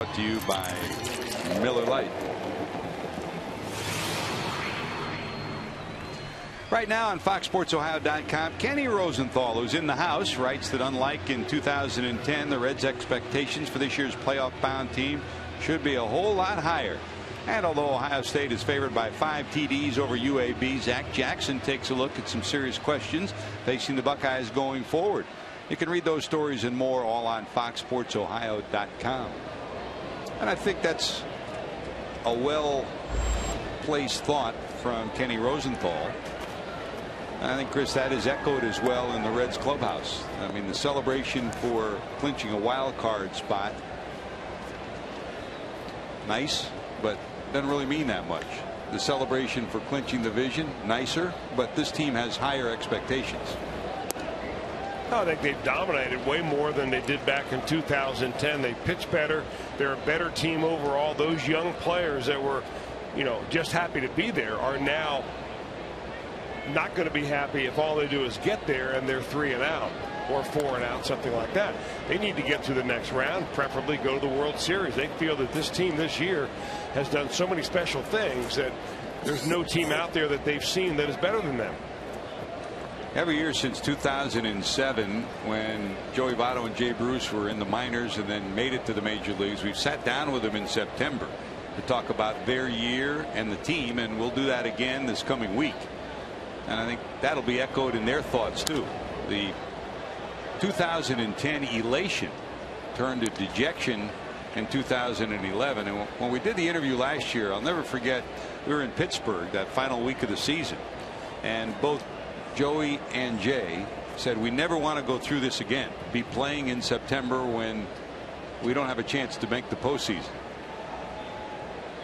Brought to you by Miller Lite. Right now on FoxSportsOhio.com, Kenny Rosenthal, who's in the house, writes that unlike in 2010, the Reds' expectations for this year's playoff-bound team should be a whole lot higher. And although Ohio State is favored by 5 TDs over UAB, Zach Jackson takes a look at some serious questions facing the Buckeyes going forward. You can read those stories and more all on FoxSportsOhio.com. And I think that's a well-placed thought from Kenny Rosenthal. And I think, Chris, that is echoed as well in the Reds clubhouse. I mean, the celebration for clinching a wild card spot, nice, but doesn't really mean that much. The celebration for clinching the division, nicer, but this team has higher expectations. I think they've dominated way more than they did back in 2010. They pitch better. They're a better team overall. Those young players that were, just happy to be there are now not going to be happy if all they do is get there and they're 3 and out or 4 and out, something like that. They need to get to the next round, preferably go to the World Series. They feel that this team this year has done so many special things that there's no team out there that they've seen that is better than them. Every year since 2007, when Joey Votto and Jay Bruce were in the minors and then made it to the major leagues, we've sat down with them in September to talk about their year and the team, and we'll do that again this coming week. And I think that'll be echoed in their thoughts too. The 2010 elation turned to dejection in 2011. And when we did the interview last year, I'll never forget, we were in Pittsburgh that final week of the season, and both Joey and Jay said we never want to go through this again, be playing in September when we don't have a chance to make the postseason.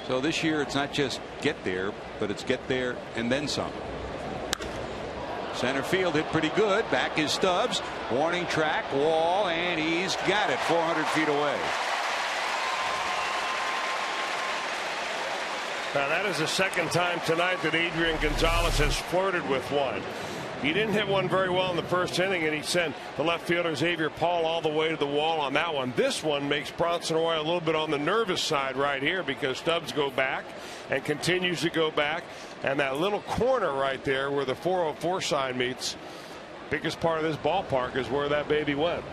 So this year it's not just get there, but it's get there and then some. Center field hit pretty good. Back is Stubbs. Warning track, wall, and he's got it 400 feet away. Now that is the second time tonight that Adrian Gonzalez has flirted with one. He didn't hit one very well in the first inning, and he sent the left fielder Xavier Paul all the way to the wall on that one. This one makes Bronson Arroyo a little bit on the nervous side right here, because Stubbs go back and continues to go back, and that little corner right there where the 404 sign meets, biggest part of this ballpark, is where that baby went.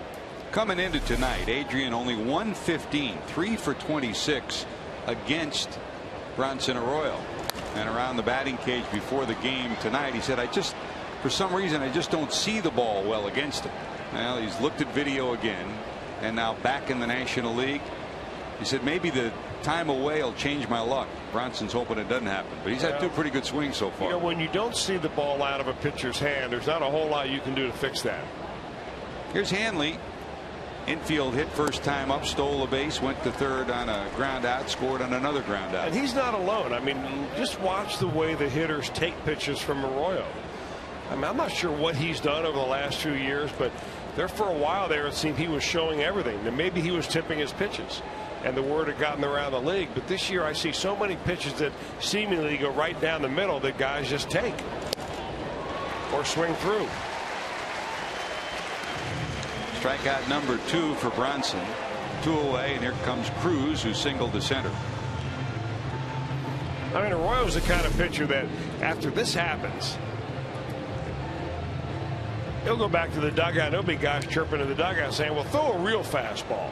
Coming into tonight, Adrian only 115, 3 for 26 against Bronson Arroyo. And around the batting cage before the game tonight, he said, for some reason, I just don't see the ball well against him. Well, he's looked at video again, and now back in the National League. He said, maybe the time away will change my luck. Bronson's hoping it doesn't happen, but he's had 2 pretty good swings so far. You know, when you don't see the ball out of a pitcher's hand, there's not a whole lot you can do to fix that. Here's Hanley. Infield hit first time up, stole a base, went to third on a ground out, scored on another ground out. And he's not alone. I mean, just watch the way the hitters take pitches from Arroyo. I mean, I'm not sure what he's done over the last few years, but there for a while there it seemed he was showing everything. And maybe he was tipping his pitches, and the word had gotten around the league. But this year I see so many pitches that seemingly go right down the middle that guys just take or swing through. Strikeout number 2 for Bronson. 2 away, and here comes Cruz, who singled to center. I mean, Arroyo's the kind of pitcher that after this happens, he'll go back to the dugout. There'll be guys chirping in the dugout saying, well, throw a real fastball.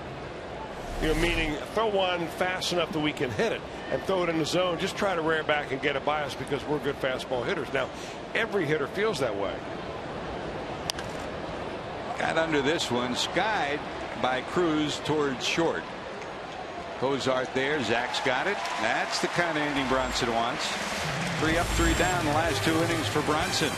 You know, meaning throw one fast enough that we can hit it, and throw it in the zone. Just try to rear it back and get it by us, because we're good fastball hitters. Now, every hitter feels that way. Got under this one, skied by Cruz towards short. Cozart there. Zach's got it. That's the kind of inning Bronson wants. 3 up, 3 down the last 2 innings for Bronson.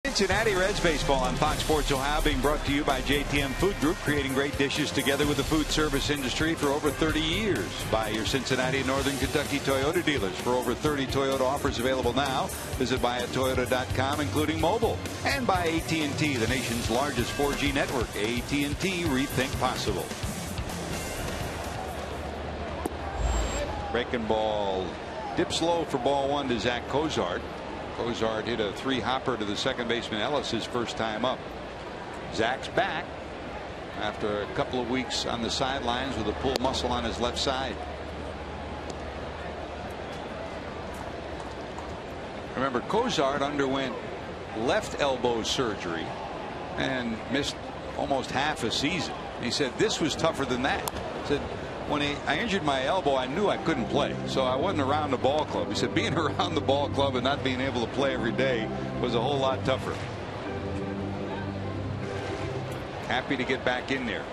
Cincinnati Reds baseball on Fox Sports Ohio, being brought to you by JTM Food Group, creating great dishes together with the food service industry for over 30 years. By your Cincinnati and Northern Kentucky Toyota dealers. For over 30 Toyota offers available now. Visit buyatoyota.com, including mobile. And by AT&T, the nation's largest 4G network. AT&T, rethink possible. Breaking ball dips low for ball 1 to Zach Cozart. Cozart hit a 3-hopper to the second baseman Ellis his first time up. Zach's back after a couple of weeks on the sidelines with a pulled muscle on his left side. Remember, Cozart underwent left elbow surgery and missed almost half a season. He said this was tougher than that. He said when I injured my elbow, I knew I couldn't play, so I wasn't around the ball club. He said being around the ball club and not being able to play every day was a whole lot tougher. Happy to get back in there.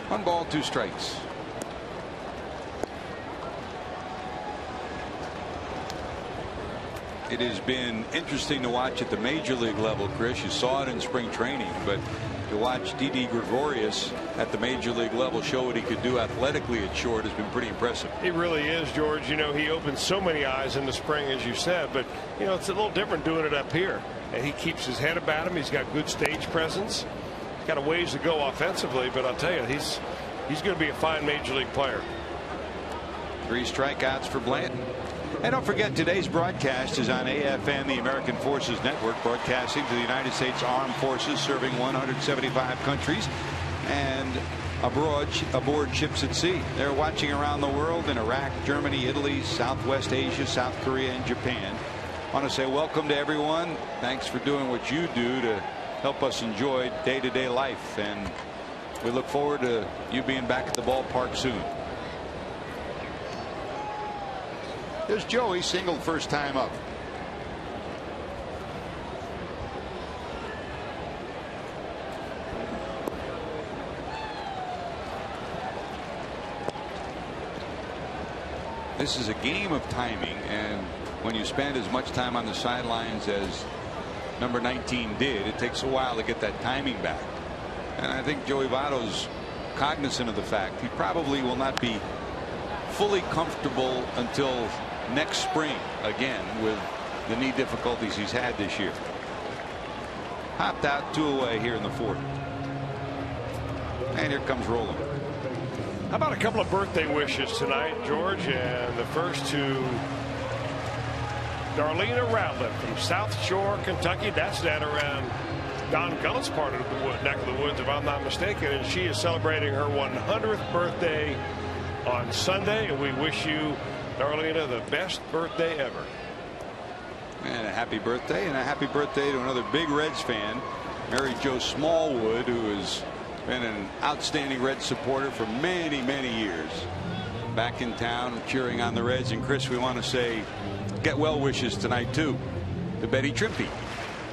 One ball, two strikes. It has been interesting to watch at the major league level, Chris. You saw it in spring training, but to watch Didi Gregorius at the major league level show what he could do athletically at short has been pretty impressive. He really is, George. You know, he opens so many eyes in the spring, as you said, but you know, it's a little different doing it up here. And he keeps his head about him. He's got good stage presence. He's got a ways to go offensively, but I'll tell you, he's going to be a fine major league player. 3 strikeouts for Blanton. And don't forget, today's broadcast is on AFN, the American Forces Network, broadcasting to the United States Armed Forces, serving 175 countries and aboard ships at sea. They're watching around the world in Iraq, Germany, Italy, Southwest Asia, South Korea, and Japan. I want to say welcome to everyone. Thanks for doing what you do to help us enjoy day-to-day life, and we look forward to you being back at the ballpark soon. There's Joey, singled first time up. This is a game of timing, and when you spend as much time on the sidelines as number 19 did, it takes a while to get that timing back. And I think Joey Votto's cognizant of the fact he probably will not be fully comfortable until next spring again with the knee difficulties he's had this year. Hopped out 2 away here in the 4th. And here comes Roland. How about a couple of birthday wishes tonight, George? And the first to Darlena Ratliff from South Shore, Kentucky. That's down around Don Gullett's part of the neck of the woods, if I'm not mistaken. And she is celebrating her 100th birthday on Sunday. And we wish you, Darlena, the best birthday ever. And a happy birthday, and a happy birthday to another big Reds fan, Mary Jo Smallwood, who has been an outstanding Reds supporter for many, many years. Back in town cheering on the Reds. And Chris, we want to say get well wishes tonight too to Betty Trimpe.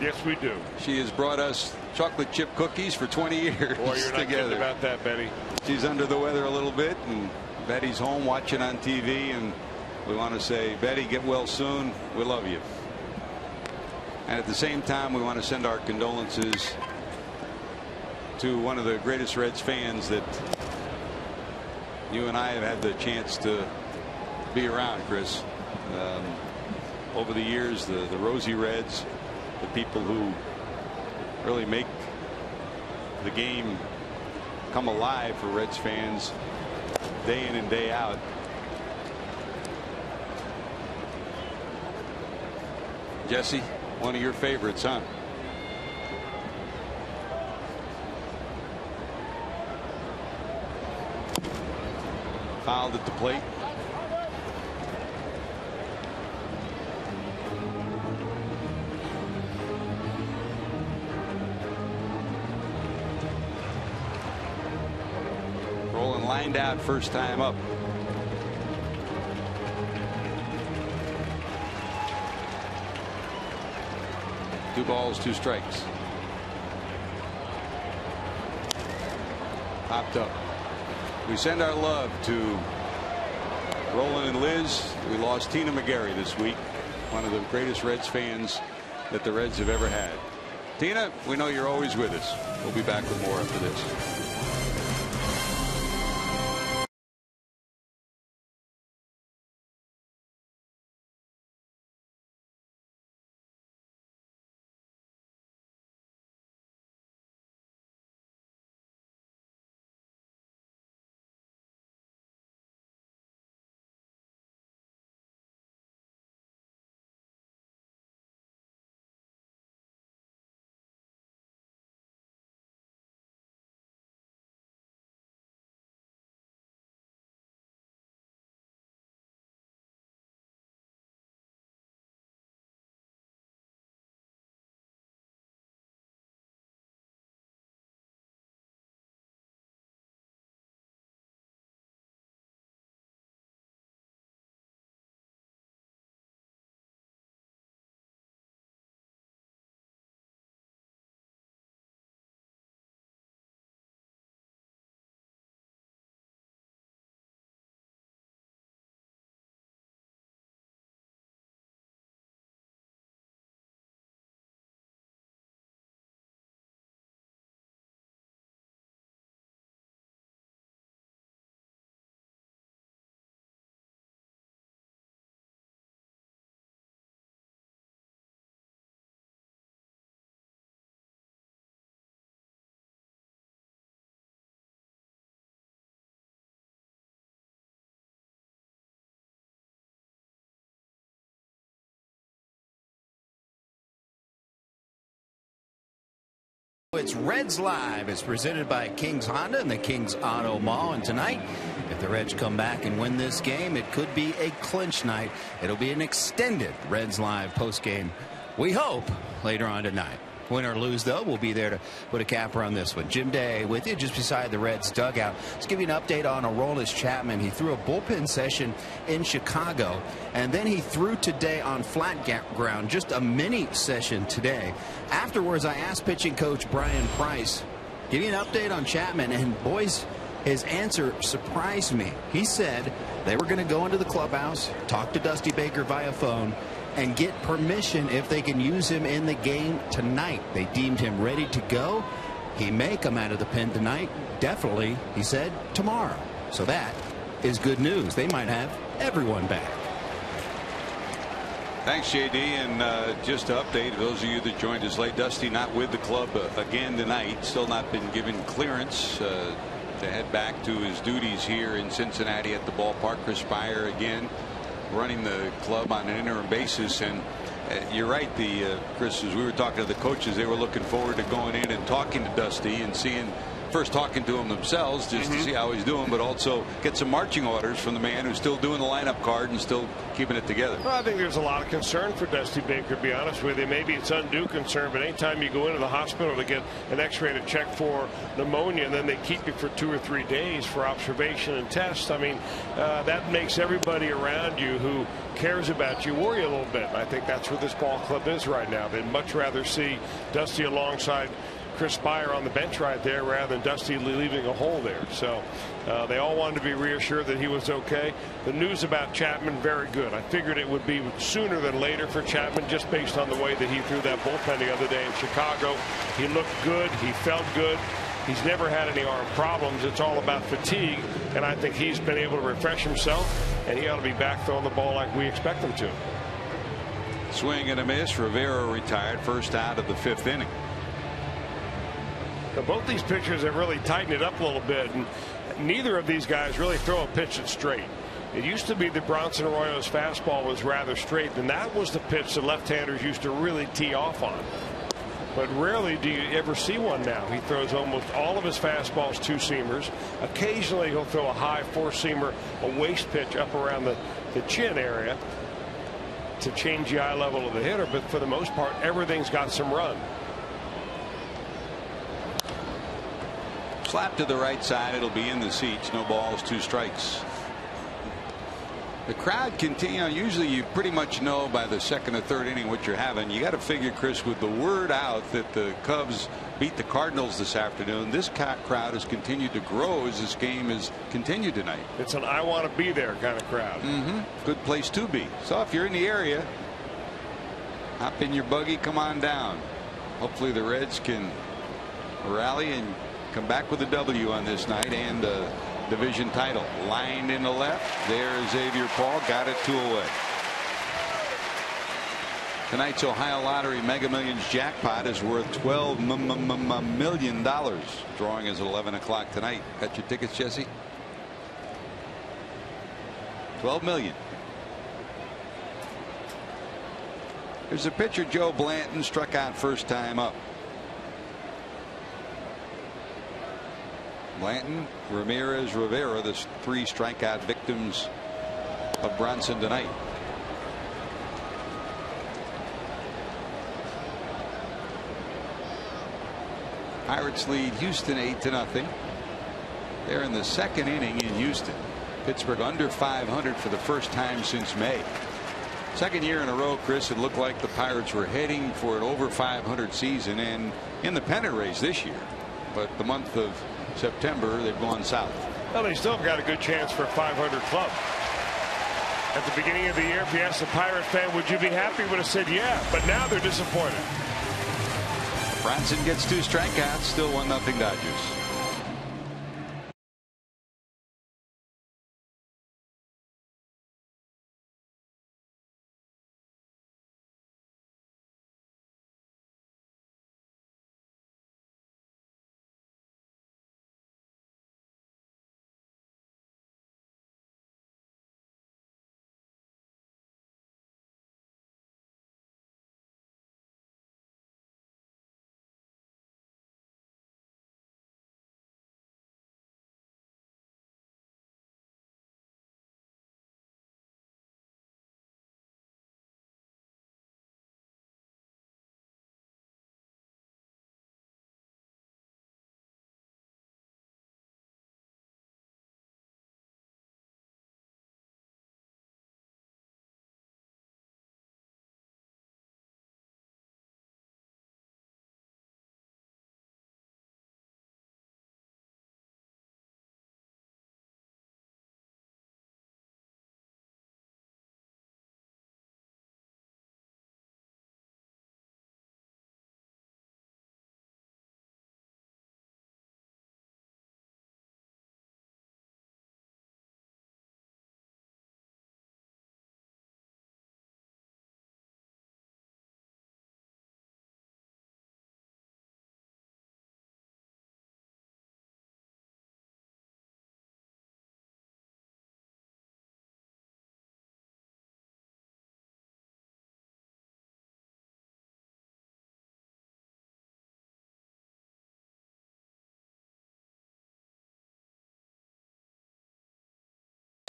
Yes, we do. She has brought us chocolate chip cookies for 20 years. Boy, you're not together. kidding about that, Betty. She's under the weather a little bit, and Betty's home watching on TV, and we want to say, Betty, get well soon. We love you. And at the same time, we want to send our condolences to one of the greatest Reds fans that you and I have had the chance to be around, Chris. Over the years, the Rosie Reds, the people who really make the game come alive for Reds fans day in and day out. Jesse, one of your favorites, huh? Fouled at the plate. Rolling lined out first time up. Two balls, two strikes. Popped up. We send our love to Roland and Liz. We lost Tina McGarry this week, one of the greatest Reds fans that the Reds have ever had. Tina, we know you're always with us. We'll be back with more after this. It's Reds Live. It's presented by King's Honda and the King's Auto Mall. And tonight, if the Reds come back and win this game, it could be a clinch night. It'll be an extended Reds Live postgame, we hope, later on tonight. Win or lose, though, we'll be there to put a capper on this one. Jim Day with you just beside the Reds dugout. Let's give you an update on Aroldis Chapman. He threw a bullpen session in Chicago, and then he threw today on flat ground, just a mini session today. Afterwards, I asked pitching coach Brian Price, give you an update on Chapman, and boys, his answer surprised me. He said they were going to go into the clubhouse, talk to Dusty Baker via phone, and get permission if they can use him in the game tonight. They deemed him ready to go. He may come out of the pen tonight. Definitely, he said, tomorrow. So that is good news. They might have everyone back. Thanks, JD. And just to update those of you that joined us late, Dusty not with the club again tonight. Still not been given clearance to head back to his duties here in Cincinnati at the ballpark. Chris Spire again running the club on an interim basis. And you're right, Chris, as we were talking to the coaches, they were looking forward to going in and talking to Dusty and seeing, first talking to him themselves just to see how he's doing, but also get some marching orders from the man who's still doing the lineup card and still keeping it together. Well, I think there's a lot of concern for Dusty Baker, to be honest with you. Maybe it's undue concern, but anytime you go into the hospital to get an x-ray to check for pneumonia, and then they keep you for 2 or 3 days for observation and tests, I mean, that makes everybody around you who cares about you worry a little bit. I think that's where this ball club is right now. They'd much rather see Dusty alongside Chris Spire on the bench right there rather than Dusty leaving a hole there. So they all wanted to be reassured that he was okay. The news about Chapman, very good. I figured it would be sooner than later for Chapman, just based on the way that he threw that bullpen the other day in Chicago. He looked good. He felt good. He's never had any arm problems. It's all about fatigue, and I think he's been able to refresh himself, and he ought to be back throwing the ball like we expect him to. Swing and a miss. Rivera retired, first out of the 5th inning. Now, both these pitchers have really tightened it up a little bit, and neither of these guys really throw a pitch that's straight. It used to be that Bronson Arroyo's fastball was rather straight, and that was the pitch that left-handers used to really tee off on. But rarely do you ever see one now. He throws almost all of his fastballs two-seamers. Occasionally he'll throw a high four-seamer, a waist pitch up around the chin area to change the eye level of the hitter, but for the most part everything's got some run. Slap to the right side. It'll be in the seats. No balls, 2 strikes. The crowd continue. Usually you pretty much know by the 2nd or 3rd inning what you're having. You got to figure, Chris, with the word out that the Cubs beat the Cardinals this afternoon, this crowd has continued to grow as this game has continued tonight. It's an I want to be there kind of crowd. Good place to be. So if you're in the area, hop in your buggy, come on down. Hopefully the Reds can rally and come back with a W on this night and a division title. Lined in the left. There's Xavier Paul. Got it 2 away. Tonight's Ohio Lottery Mega Millions jackpot is worth $12 million. Drawing is at 11 o'clock tonight. Got your tickets, Jesse? $12 million. There's a pitcher, Joe Blanton, struck out first time up. Blanton, Ramirez, Rivera, the 3 strikeout victims of Bronson tonight. Pirates lead Houston 8-0. They're in the 2nd inning in Houston. Pittsburgh under 500 for the first time since May. 2nd year in a row, Chris, it looked like the Pirates were heading for an over 500 season and in the pennant race this year. But the month of September, they've gone south. Well, they still have got a good chance for a 500 club. At the beginning of the year, if you asked a Pirate fan, would you be happy, would have said yeah. But now they're disappointed. Bronson gets 2 strikeouts, still 1-0 Dodgers.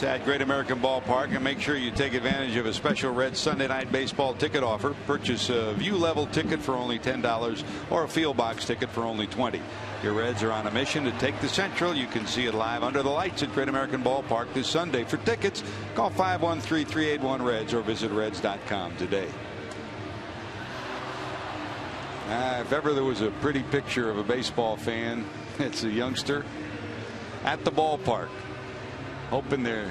At Great American Ballpark, and make sure you take advantage of a special Reds Sunday night baseball ticket offer. Purchase a view level ticket for only $10 or a field box ticket for only $20. Your Reds are on a mission to take the Central. You can see it live under the lights at Great American Ballpark this Sunday. For tickets, call 513-381-REDS or visit reds.com today. If ever there was a pretty picture of a baseball fan, it's a youngster at the ballpark, hoping their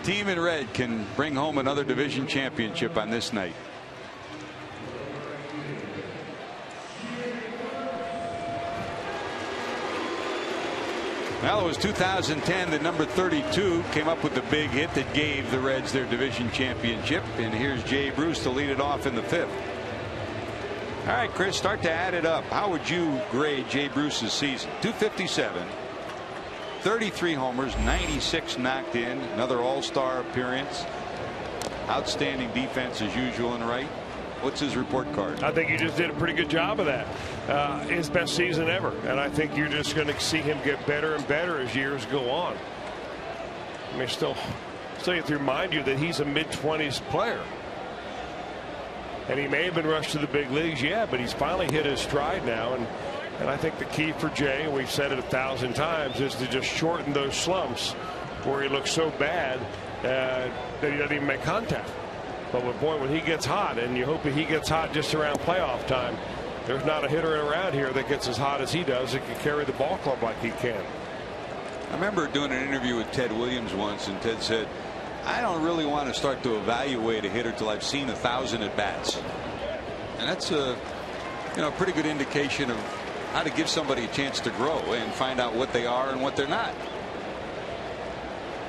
team in red can bring home another division championship on this night. Well, it was 2010 that number 32 came up with the big hit that gave the Reds their division championship. And here's Jay Bruce to lead it off in the 5th. All right, Chris, start to add it up. How would you grade Jay Bruce's season? 257. 33 homers, 96 knocked in, another all-star appearance, outstanding defense as usual in right. What's his report card? I think he just did a pretty good job of that. His best season ever, and I think you're just going to see him get better and better as years go on. I mean, still have to remind you that he's a mid-20s player, and he may have been rushed to the big leagues, yeah, but he's finally hit his stride now. And I think the key for Jay, and we've said it 1,000 times, is to just shorten those slumps where he looks so bad that he doesn't even make contact. But when he gets hot, and you hope that he gets hot just around playoff time, there's not a hitter around here that gets as hot as he does that can carry the ball club like he can. I remember doing an interview with Ted Williams once, and Ted said, I don't really want to start to evaluate a hitter till I've seen 1,000 at bats. And that's a pretty good indication of how to give somebody a chance to grow and find out what they are and what they're not.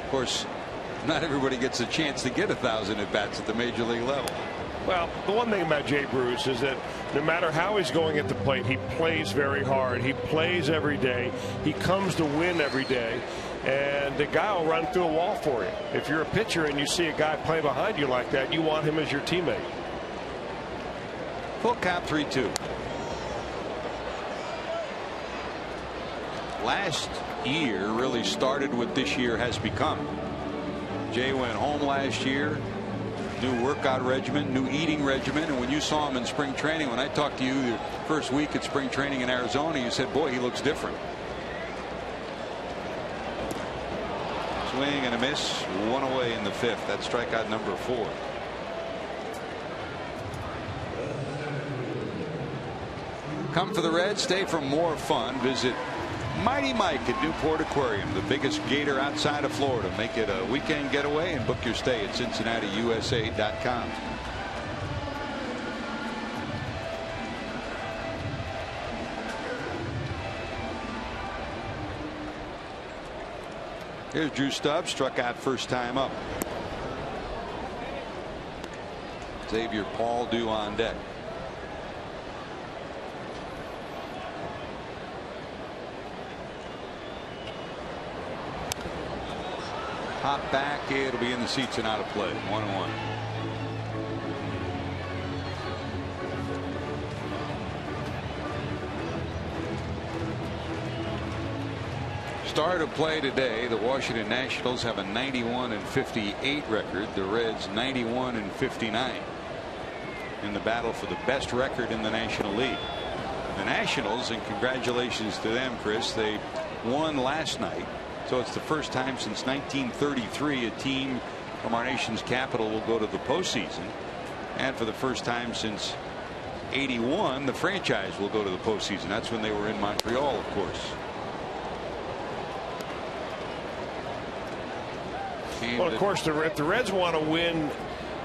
Of course, not everybody gets a chance to get 1,000 at bats at the major league level. Well, the one thing about Jay Bruce is that no matter how he's going at the plate, he plays very hard. He plays every day. He comes to win every day. And the guy will run through a wall for you. If you're a pitcher and you see a guy play behind you like that, you want him as your teammate. Full count, 3-2. Last year really started what this year has become. Jay went home last year, new workout regimen, new eating regimen, and when you saw him in spring training, when I talked to you the first week at spring training in Arizona, you said, boy, he looks different. Swing and a miss, one away in the 5th. That's strikeout number 4. Come for the Reds, stay for more fun. Visit Mighty Mike at Newport Aquarium, the biggest gator outside of Florida. Make it a weekend getaway and book your stay at CincinnatiUSA.com. Here's Drew Stubbs, struck out first time up. Xavier Paul due on deck. Hop back, it'll be in the seats and out of play. 1-1. Start of play today. The Washington Nationals have a 91-58 record. The Reds 91-59 in the battle for the best record in the National League. The Nationals, and congratulations to them, Chris, they won last night. So it's the first time since 1933 a team from our nation's capital will go to the postseason. And for the first time since '81, the franchise will go to the postseason. That's when they were in Montreal, of course. Well, of course, if the Reds want to win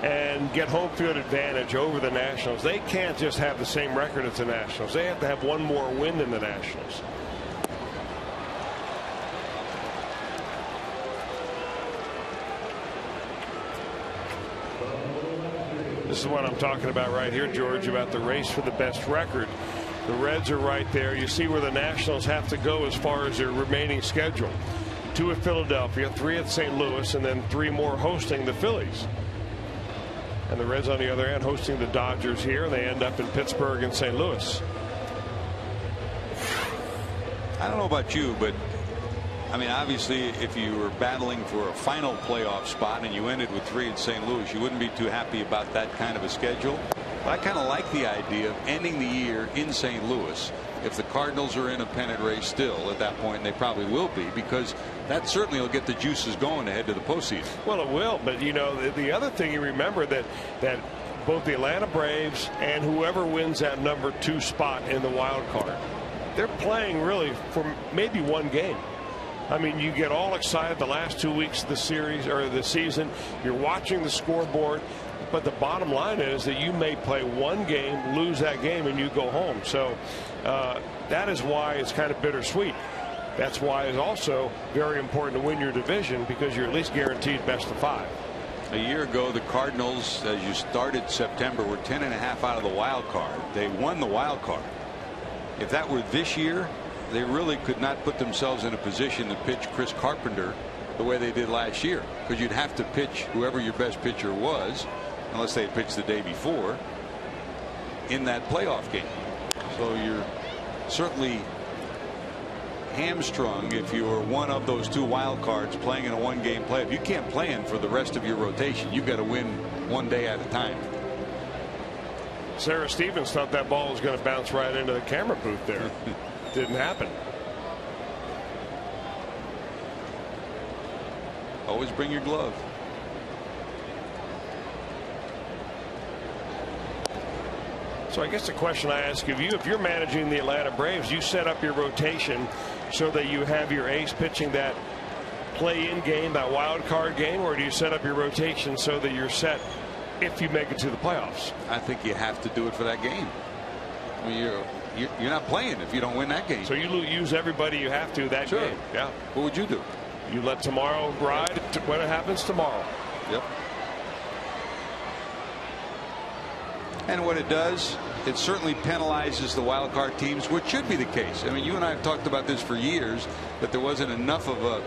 and get home field advantage over the Nationals, they can't just have the same record as the Nationals. They have to have one more win than the Nationals. This is what I'm talking about right here, George, about the race for the best record. The Reds are right there. You see where the Nationals have to go as far as their remaining schedule. 2 at Philadelphia, 3 at St. Louis, and then 3 more hosting the Phillies. And the Reds, on the other hand, hosting the Dodgers here, and they end up in Pittsburgh and St. Louis. I don't know about you, but I mean, obviously, if you were battling for a final playoff spot and you ended with 3 in St. Louis, you wouldn't be too happy about that kind of a schedule. But I kind of like the idea of ending the year in St. Louis. If the Cardinals are in a pennant race still at that point, and they probably will be, because that certainly will get the juices going ahead to the postseason. Well, it will. But, you know, the other thing you remember that both the Atlanta Braves and whoever wins that number 2 spot in the wild card, they're playing really for maybe one game. I mean, you get all excited the last 2 weeks of the series or the season. You're watching the scoreboard. But the bottom line is that you may play one game, lose that game, and you go home. So that is why it's kind of bittersweet. That's why it's also very important to win your division, because you're at least guaranteed best of 5. A year ago, the Cardinals, as you started September, were 10.5 out of the wild card. They won the wild card. If that were this year, they really could not put themselves in a position to pitch Chris Carpenter the way they did last year, because you'd have to pitch whoever your best pitcher was, unless they had pitched the day before, in that playoff game. So you're certainly hamstrung if you're one of those 2 wild cards playing in a one-game playoff. You can't plan for the rest of your rotation. You've got to win one day at a time. Sarah Stevens thought that ball was going to bounce right into the camera booth there. Didn't happen. Always bring your glove. So I guess the question I ask of you, if you're managing the Atlanta Braves, you set up your rotation so that you have your ace pitching that play-in game, that wild card game, or do you set up your rotation so that you're set if you make it to the playoffs? I think you have to do it for that game. I mean, you're not playing if you don't win that game. So you use everybody you have to that game. Yeah. What would you do? You let tomorrow ride when it happens tomorrow. Yep. And what it does, it certainly penalizes the wild card teams, which should be the case. I mean, you and I have talked about this for years, that there wasn't enough of a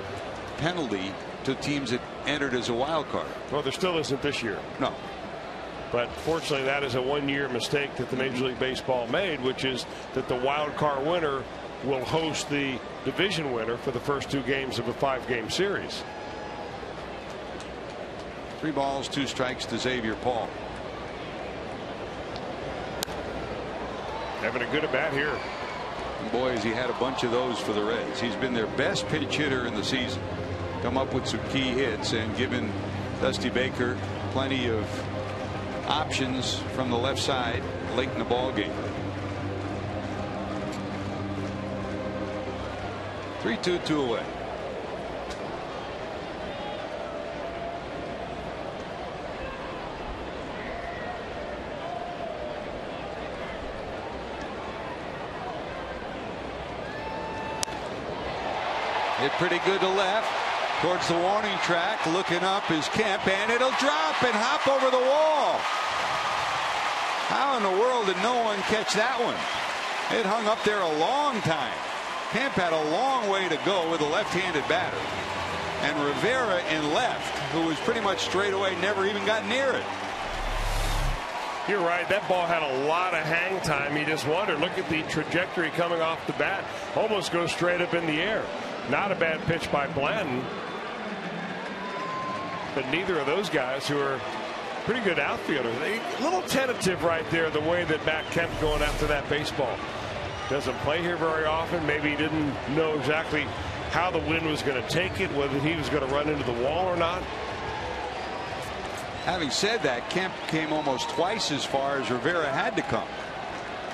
penalty to teams that entered as a wild card. Well, there still isn't this year. No. But fortunately, that is a one-year mistake that the Major League Baseball made, which is that the wild card winner will host the division winner for the first 2 games of a 5-game series. 3 balls, 2 strikes to Xavier Paul. Having a good at bat here. And boy, has he had a bunch of those for the Reds. He's been their best pinch hitter in the season. Come up with some key hits and given Dusty Baker plenty of options from the left side late in the ball game. 3-2, 2 away. Hit pretty good to left towards the warning track. Looking up is Kemp, and it'll drop and hop over the wall. How in the world did no one catch that one? It hung up there a long time. Kemp had a long way to go with a left-handed batter. And Rivera in left, who was pretty much straight away, never even got near it. You're right. That ball had a lot of hang time. You just wonder. Look at the trajectory coming off the bat. Almost goes straight up in the air. Not a bad pitch by Blanton. But neither of those guys, who are pretty good outfielders, a little tentative right there, the way that Matt Kemp going after that baseball. Doesn't play here very often. Maybe he didn't know exactly how the wind was going to take it, whether he was going to run into the wall or not. Having said that, Kemp came almost twice as far as Rivera had to come.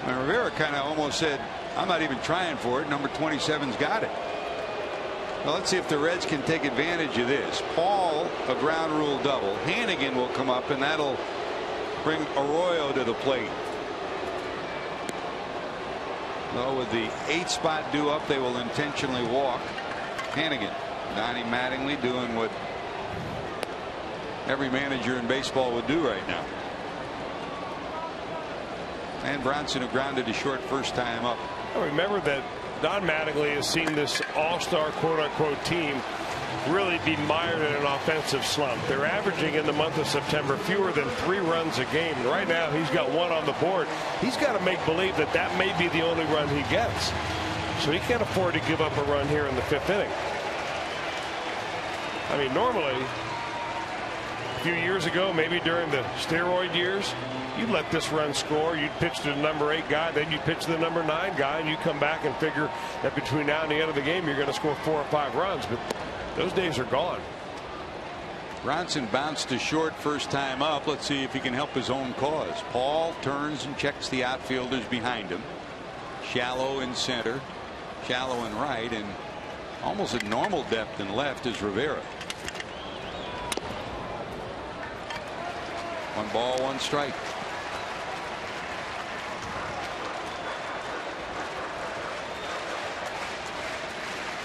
And Rivera kind of almost said, I'm not even trying for it. Number 27's got it. Well, let's see if the Reds can take advantage of this. Paul, a ground rule double. Hannigan will come up, and that'll bring Arroyo to the plate. Well, with the 8th spot due up, they will intentionally walk Hannigan. Donnie Mattingly doing what every manager in baseball would do right now. And Bronson, who grounded to short first time up. Remember that Don Mattingly has seen this all-star quote-unquote team really be mired in an offensive slump. They're averaging in the month of September fewer than 3 runs a game. And right now he's got 1 on the board. He's got to make believe that that may be the only run he gets. So he can't afford to give up a run here in the 5th inning. I mean, normally, a few years ago, maybe during the steroid years, you'd let this run score. You'd pitch to the number 8 guy, then you pitch to the number 9 guy, and you come back and figure that between now and the end of the game, you're going to score 4 or 5 runs. But those days are gone. Bronson bounced to short first time up. Let's see if he can help his own cause. Paul turns and checks the outfielders behind him. Shallow in center, shallow in right, and almost at normal depth in left is Rivera. 1 ball, 1 strike.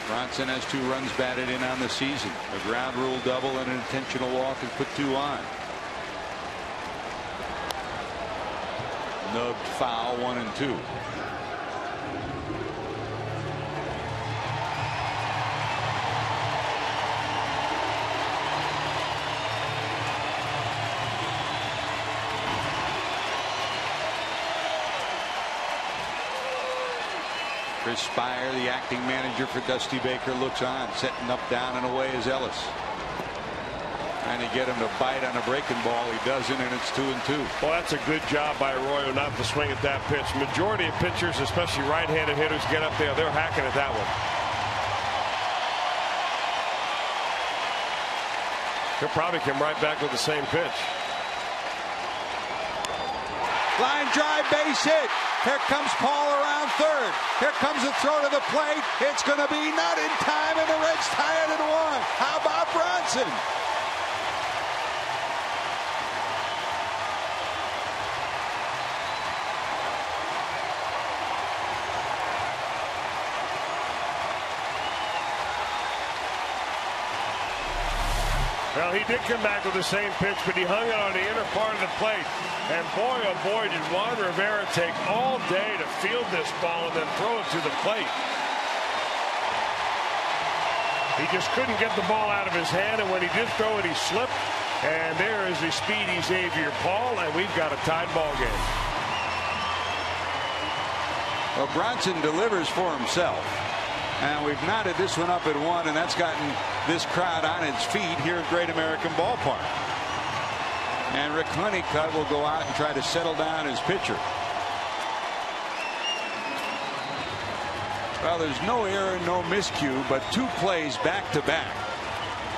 Bronson has 2 runs batted in on the season. A ground rule double and an intentional walk and put 2 on. Nubbed foul, 1 and 2. Chris Spire, the acting manager for Dusty Baker, looks on. Setting up, down, and away is Ellis. Trying to get him to bite on a breaking ball. He doesn't, and it's 2 and 2. Well, that's a good job by Arroyo not to swing at that pitch. Majority of pitchers, especially right-handed hitters, get up there. They're hacking at that one. He'll probably come right back with the same pitch. Line drive, base hit. Here comes Paul around third. Here comes the throw to the plate. It's going to be not in time, and the Reds tie it at 1. How about Bronson? Well, he did come back with the same pitch, but he hung it on the inner part of the plate. And boy, oh boy, did Juan Rivera take all day to field this ball and then throw it to the plate. He just couldn't get the ball out of his hand, and when he did throw it, he slipped. And there is the speedy Xavier Paul, and we've got a tied ball game. Well, Bronson delivers for himself. And we've knotted this one up at 1, and that's gotten this crowd on its feet here at Great American Ballpark. And Rick Honeycutt will go out and try to settle down his pitcher. Well, there's no error, no miscue, but 2 plays back to back.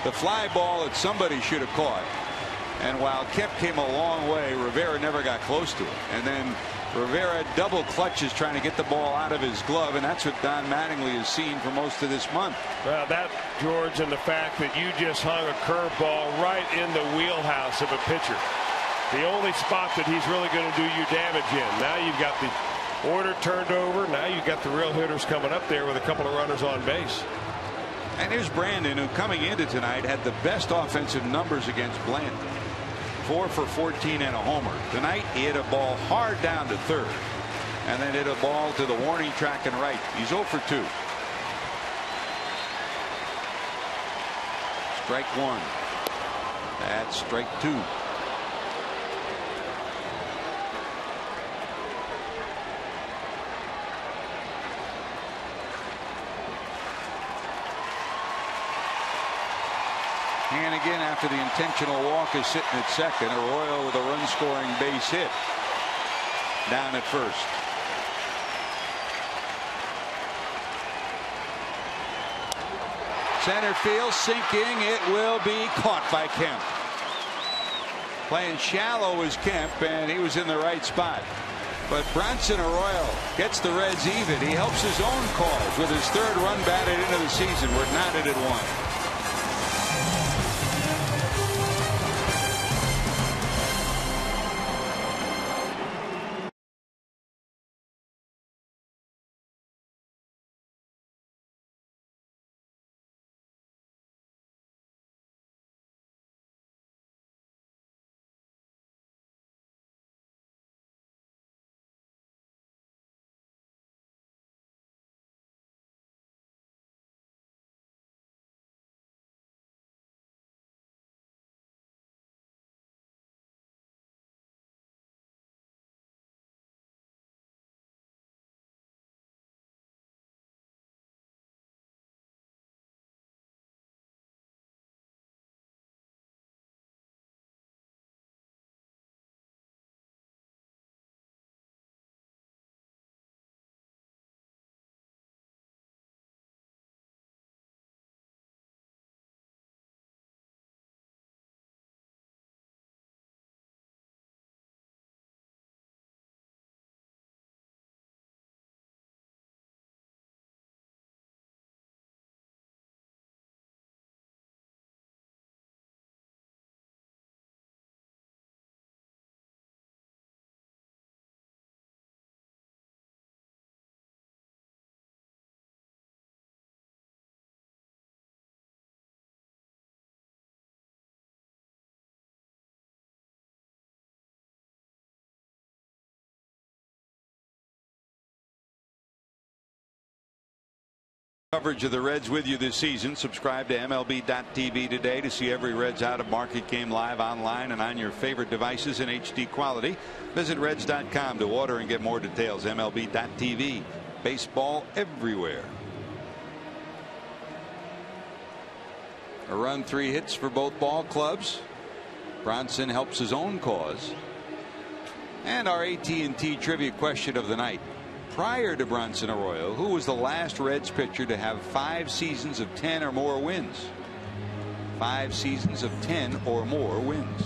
The fly ball that somebody should have caught. And while Kemp came a long way, Rivera never got close to it. And then Rivera double clutches trying to get the ball out of his glove, and that's what Don Mattingly has seen for most of this month. Well, that, George, and the fact that you just hung a curveball right in the wheelhouse of a pitcher. The only spot that he's really going to do you damage in. Now you've got the order turned over. Now you've got the real hitters coming up there with a couple of runners on base. And here's Brandon, who coming into tonight had the best offensive numbers against Blanton. 4 for 14 and a homer. Tonight he hit a ball hard down to third, and then hit a ball to the warning track and right. He's 0 for 2. Strike 1. That's strike 2. And again, after the intentional walk, is sitting at second. Arroyo with a run-scoring base hit down at first. Center field sinking. It will be caught by Kemp. Playing shallow is Kemp, and he was in the right spot. But Bronson Arroyo gets the Reds even. He helps his own cause with his 3rd run batted into the season. We're knotted at 1. Coverage of the Reds with you this season. Subscribe to MLB.tv today to see every Reds out of market game live online and on your favorite devices in HD quality. Visit Reds.com to order and get more details. MLB.tv. Baseball everywhere. A run, 3 hits for both ball clubs. Bronson helps his own cause. And our AT&T trivia question of the night. Prior to Bronson Arroyo, who was the last Reds pitcher to have 5 seasons of 10 or more wins? 5 seasons of 10 or more wins.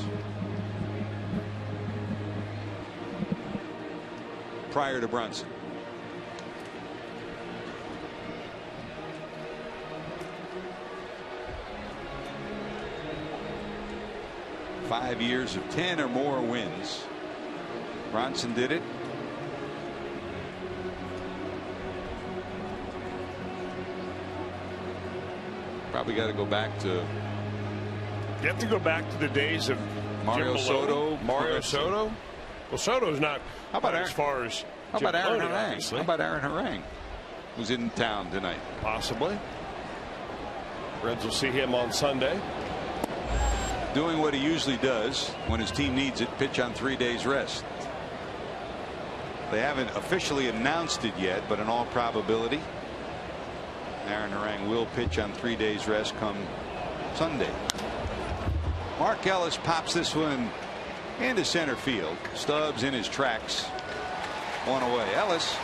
Prior to Bronson. Five years of 10 or more wins. Bronson did it. Probably got to go back to. You have to go back to the days of Mario Soto. Mario Soto. Well, Soto's not. How about as far as how about Aaron Maloney, Harang? obviously. How about Aaron Harang, who's in town tonight? Possibly. Reds will see him on Sunday. Doing what he usually does when his team needs it, pitch on 3 days rest. They haven't officially announced it yet, but in all probability, Aaron Harang will pitch on 3 days rest come Sunday. Mark Ellis pops this one into center field. Stubbs in his tracks. One away. Ellis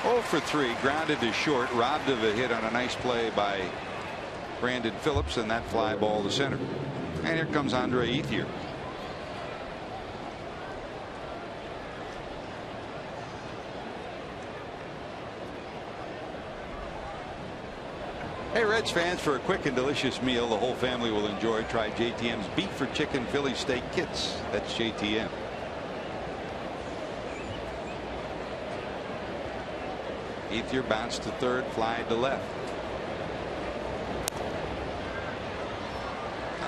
0 for 3, grounded to short, robbed of a hit on a nice play by Brandon Phillips, and that fly ball to center. And here comes Andre Ethier. Hey, Reds fans, for a quick and delicious meal the whole family will enjoy, try JTM's Beef for Chicken Philly Steak Kits. That's JTM. Ethier bounced to third, fly to left.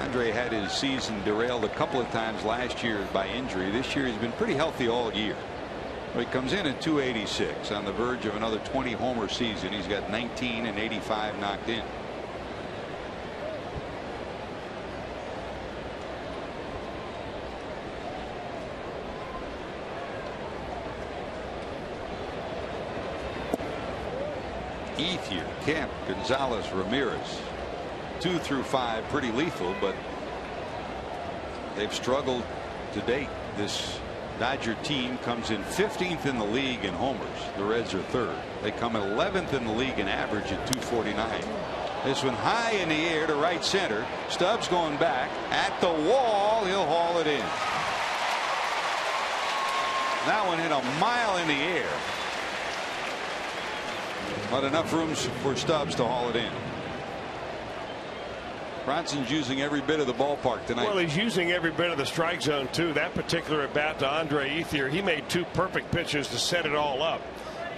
Andre had his season derailed a couple of times last year by injury. This year he's been pretty healthy all year. He comes in at 286 on the verge of another 20 homer season. He's got 19 and 85 knocked in. Ethier, Kemp, Gonzalez, Ramirez. 2 through 5 pretty lethal, but they've struggled to date. This Dodger team comes in 15th in the league in homers. The Reds are third. They come in 11th in the league in average at 249. This one high in the air to right center. Stubbs going back at the wall. He'll haul it in. That one hit a mile in the air, but enough room for Stubbs to haul it in. Bronson's using every bit of the ballpark tonight. Well, he's using every bit of the strike zone too. That particular at bat to Andre Ethier, he made 2 perfect pitches to set it all up.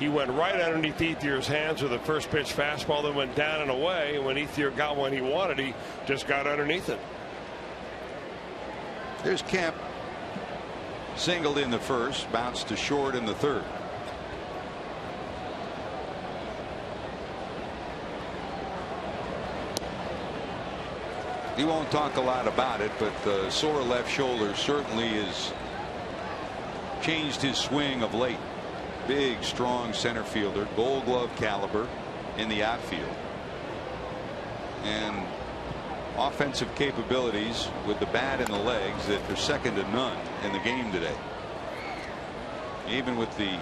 He went right underneath Ethier's hands with the first pitch fastball, then went down and away. And when Ethier got one he wanted, he just got underneath it. There's Kemp, singled in the first, bounced to short in the third. He won't talk a lot about it, but the sore left shoulder certainly has changed his swing of late. Big, strong center fielder, Gold Glove caliber in the outfield, and offensive capabilities with the bat and the legs that are second to none in the game today. Even with the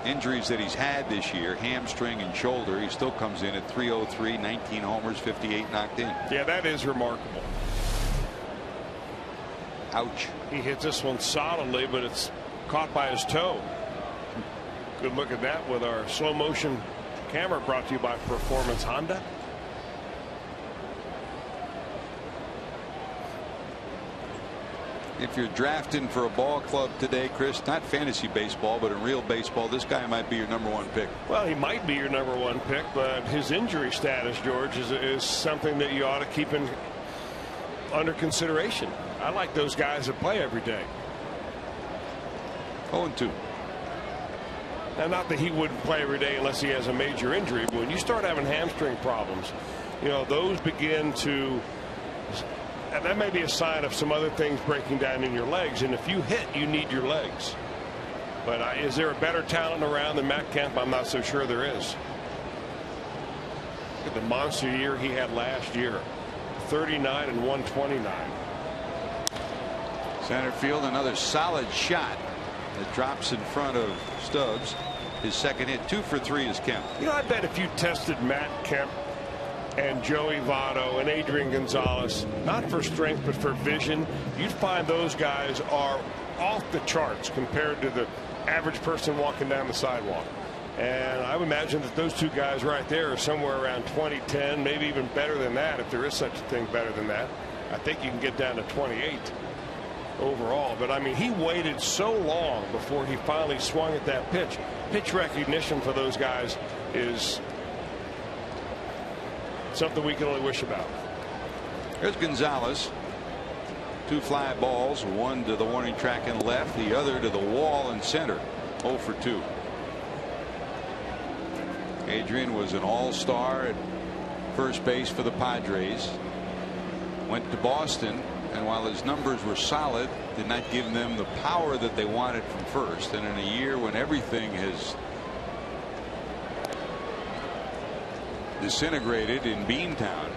injuries that he's had this year, hamstring and shoulder, he still comes in at 303, 19 homers, 58 knocked in. Yeah, that is remarkable. Ouch. He hit this one solidly, but it's caught by his toe. Good look at that with our slow motion camera, brought to you by Performance Honda. If you're drafting for a ball club today, Chris, not fantasy baseball, but in real baseball, this guy might be your #1 pick. Well, he might be your #1 pick, but his injury status, George, is something that you ought to keep under consideration. I like those guys that play every day. 0-2. Now, not that he wouldn't play every day unless he has a major injury, but when you start having hamstring problems, you know, those begin to, and that may be a sign of some other things breaking down in your legs. And if you hit, you need your legs. But is there a better talent around than Matt Kemp? I'm not so sure there is. Look at the monster year he had last year. 39 and 129. Center field, another solid shot that drops in front of Stubbs. His second hit. 2 for 3 is Kemp. You know, I bet if you tested Matt Kemp and Joey Votto and Adrian Gonzalez, not for strength but for vision, you'd find those guys are off the charts compared to the average person walking down the sidewalk. And I would imagine that those two guys right there are somewhere around 2010, maybe even better than that, if there is such a thing better than that. I think you can get down to 28 overall. But I mean, he waited so long before he finally swung at that pitch. Pitch recognition for those guys is something we can only wish about. Here's Gonzalez. 2 fly balls, one to the warning track in left, the other to the wall in center. 0 for 2. Adrian was an all-star at first base for the Padres. Went to Boston, and while his numbers were solid, did not give them the power that they wanted from first. And in a year when everything has disintegrated in Beantown,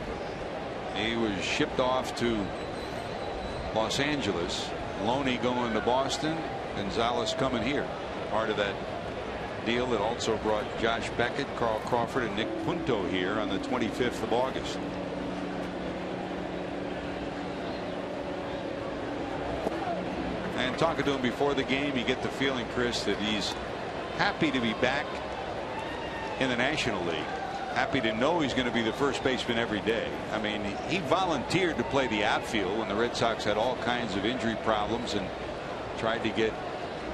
he was shipped off to Los Angeles. Loney going to Boston, Gonzalez coming here. Part of that deal that also brought Josh Beckett, Carl Crawford, and Nick Punto here on the 25th of August. And talking to him before the game, you get the feeling, Chris, that he's happy to be back in the National League. Happy to know he's going to be the first baseman every day. I mean, he volunteered to play the outfield when the Red Sox had all kinds of injury problems and tried to get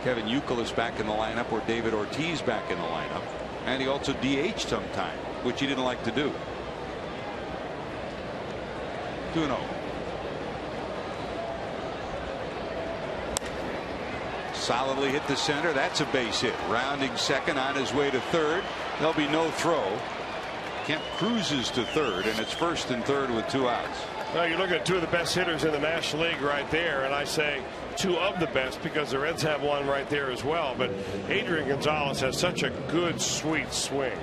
Kevin Youkilis back in the lineup or David Ortiz back in the lineup. And he also DH'd sometime, which he didn't like to do. 2-0. Solidly hit the center. That's a base hit. Rounding second, on his way to third. There'll be no throw. Kemp cruises to third, and it's first and third with 2 outs. Well, you're looking at 2 of the best hitters in the National League right there, and I say 2 of the best because the Reds have one right there as well. But Adrian Gonzalez has such a good, sweet swing.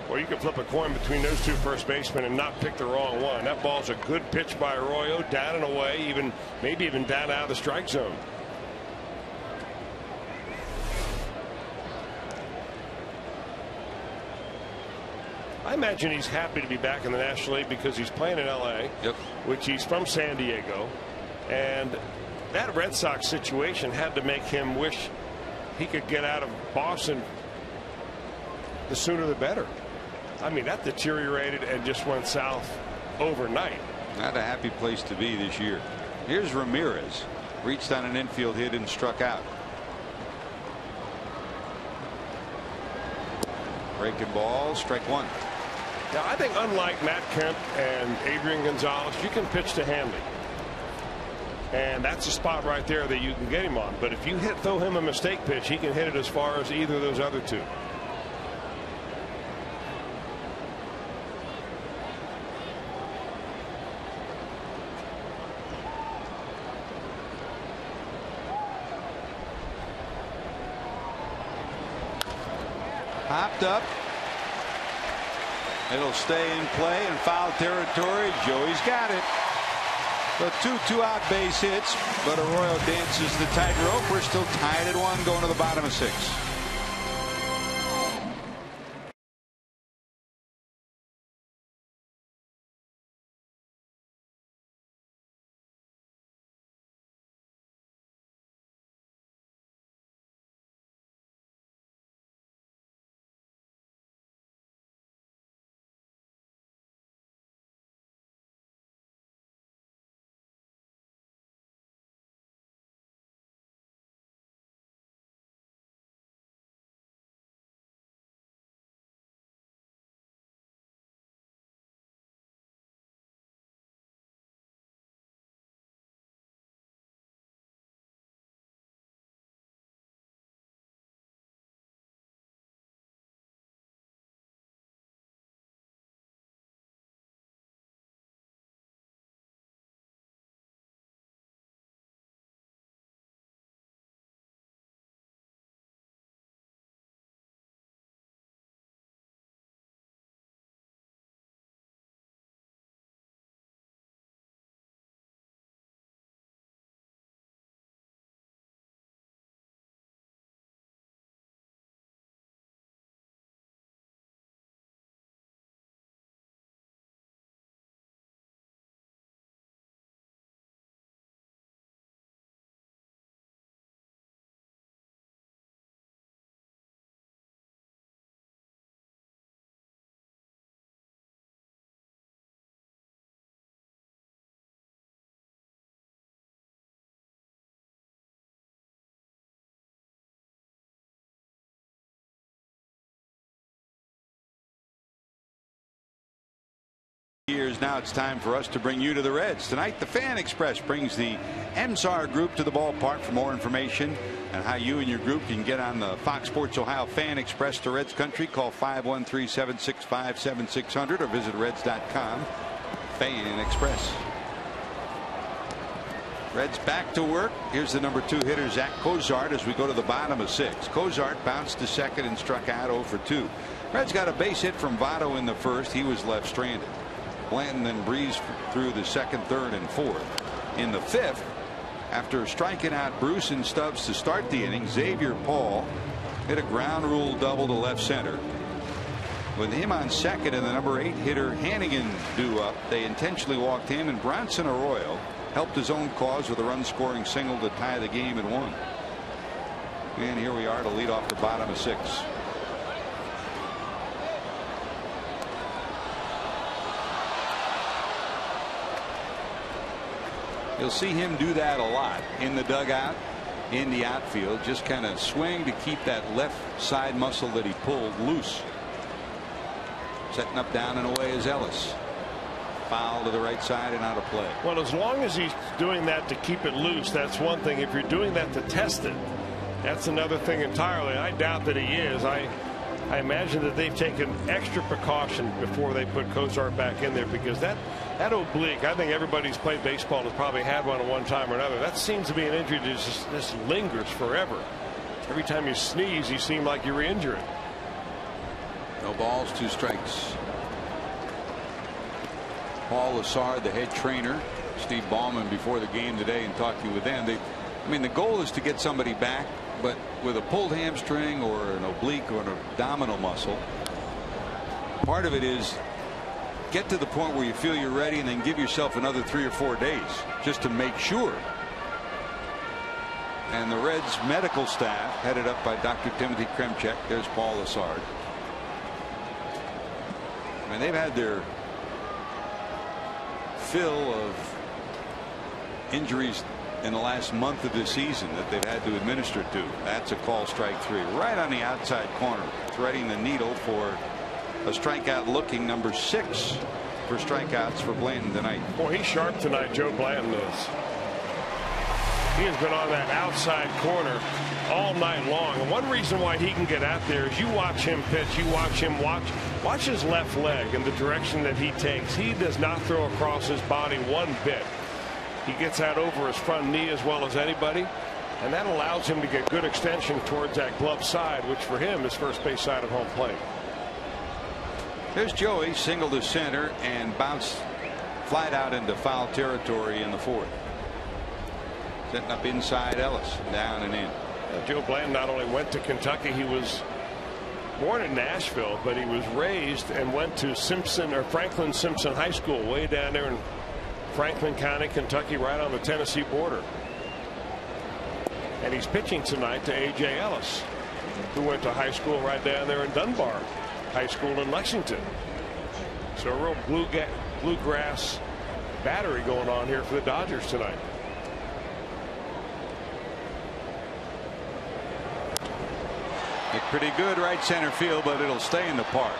Well, you can flip a coin between those 2 first basemen and not pick the wrong one. That ball's a good pitch by Arroyo, down and away, maybe even down out of the strike zone. I imagine he's happy to be back in the National League because he's playing in L.A., which he's from San Diego. And that Red Sox situation had to make him wish he could get out of Boston the sooner the better. I mean, that deteriorated and just went south overnight. Not a happy place to be this year. Here's Ramirez. Reached on an infield hit and struck out. Breaking ball, strike 1. Now, I think unlike Matt Kemp and Adrian Gonzalez, you can pitch to Hanley. And that's a spot right there that you can get him on. But if you throw him a mistake pitch, he can hit it as far as either of those other 2. Popped up. It'll stay in play in foul territory. Joey's got it. The 2 out base hits, but Arroyo dances the tightrope. We're still tied at 1 going to the bottom of 6. Years now, it's time for us to bring you to the Reds. Tonight, the Fan Express brings the MSAR Group to the ballpark. For more information on how you and your group can get on the Fox Sports Ohio Fan Express to Reds Country, call 513-765-7600 or visit Reds.com. Fan Express. Reds back to work. Here's the number 2 hitter, Zach Cozart, as we go to the bottom of 6. Cozart bounced to second and struck out 0 for 2. Reds got a base hit from Votto in the first. He was left stranded. Blanton then breezed through the second, third, and fourth. In the fifth, after striking out Bruce and Stubbs to start the inning, Xavier Paul hit a ground rule double to left center. With him on second and the number 8 hitter Hannigan due up, they intentionally walked him, and Bronson Arroyo helped his own cause with a run scoring single to tie the game at 1. And here we are to lead off the bottom of 6. You'll see him do that a lot in the dugout, in the outfield, just kind of swing to keep that left side muscle that he pulled loose. Setting up down and away is Ellis. Foul to the right side and out of play. Well, as long as he's doing that to keep it loose, that's one thing. If you're doing that to test it, that's another thing entirely. I doubt that he is. I imagine that they've taken extra precaution before they put Cozart back in there, because that oblique, I think everybody who's played baseball has probably had one at one time or another. That seems to be an injury that just lingers forever. Every time you sneeze, you seem like you re-injure it. No balls, 2 strikes. Paul Lassard, the head trainer, Steve Ballman before the game today, and talking with them. I mean, the goal is to get somebody back, but with a pulled hamstring or an oblique or an abdominal muscle, part of it is get to the point where you feel you're ready and then give yourself another 3 or 4 days just to make sure. And the Reds medical staff, headed up by Dr. Timothy Kremchek, there's Paul Lassard. I mean, they've had their fill of injuries in the last month of this season that they've had to administer to. That's a call, strike 3, right on the outside corner, threading the needle for a strikeout looking number 6 for strikeouts for Blanton tonight. Boy, he's sharp tonight, Joe Blanton is. He has been on that outside corner all night long. And one reason why he can get out there is you watch him pitch, you watch him watch his left leg and the direction that he takes. He does not throw across his body one bit. He gets out over his front knee as well as anybody, and that allows him to get good extension towards that glove side, which for him is first base side of home plate. There's Joey, single to center and bounced flat out into foul territory in the 4th. Setting up inside Ellis, down and in. Joe Blanton not only went to Kentucky, he was born in Nashville, but he was raised and went to Franklin Simpson High School way down there in Franklin County, Kentucky, right on the Tennessee border. And he's pitching tonight to A.J. Ellis, who went to high school right down there in Dunbar High School in Lexington. So a real bluegrass battery going on here for the Dodgers tonight. Hit pretty good right center field, but it'll stay in the park.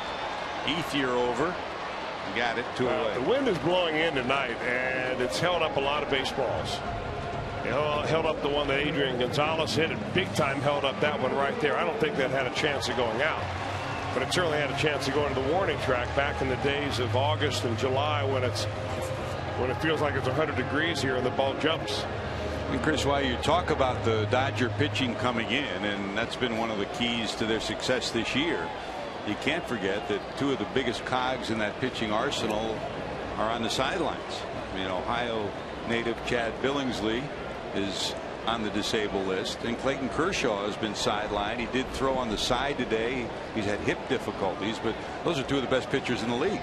Ethier over. Got it, 2 away. The wind is blowing in tonight, and it's held up a lot of baseballs. It held up the one that Adrian Gonzalez hit it big time, held up that one right there. I don't think that had a chance of going out, but it certainly had a chance of going to the warning track back in the days of August and July when it feels like it's 100 degrees here and the ball jumps. And Chris, while you talk about the Dodger pitching coming in, and that's been one of the keys to their success this year, you can't forget that 2 of the biggest cogs in that pitching arsenal are on the sidelines. I mean, Ohio native Chad Billingsley is on the disabled list, and Clayton Kershaw has been sidelined. He did throw on the side today. He's had hip difficulties, but those are 2 of the best pitchers in the league.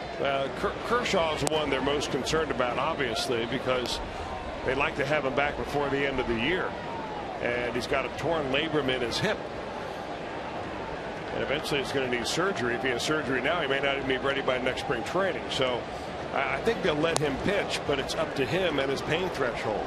Kershaw is the one they're most concerned about, obviously, because they'd like to have him back before the end of the year, and he's got a torn labrum in his hip. And eventually it's going to need surgery. If he has surgery now, he may not even be ready by next spring training. So I think they'll let him pitch, but it's up to him and his pain threshold.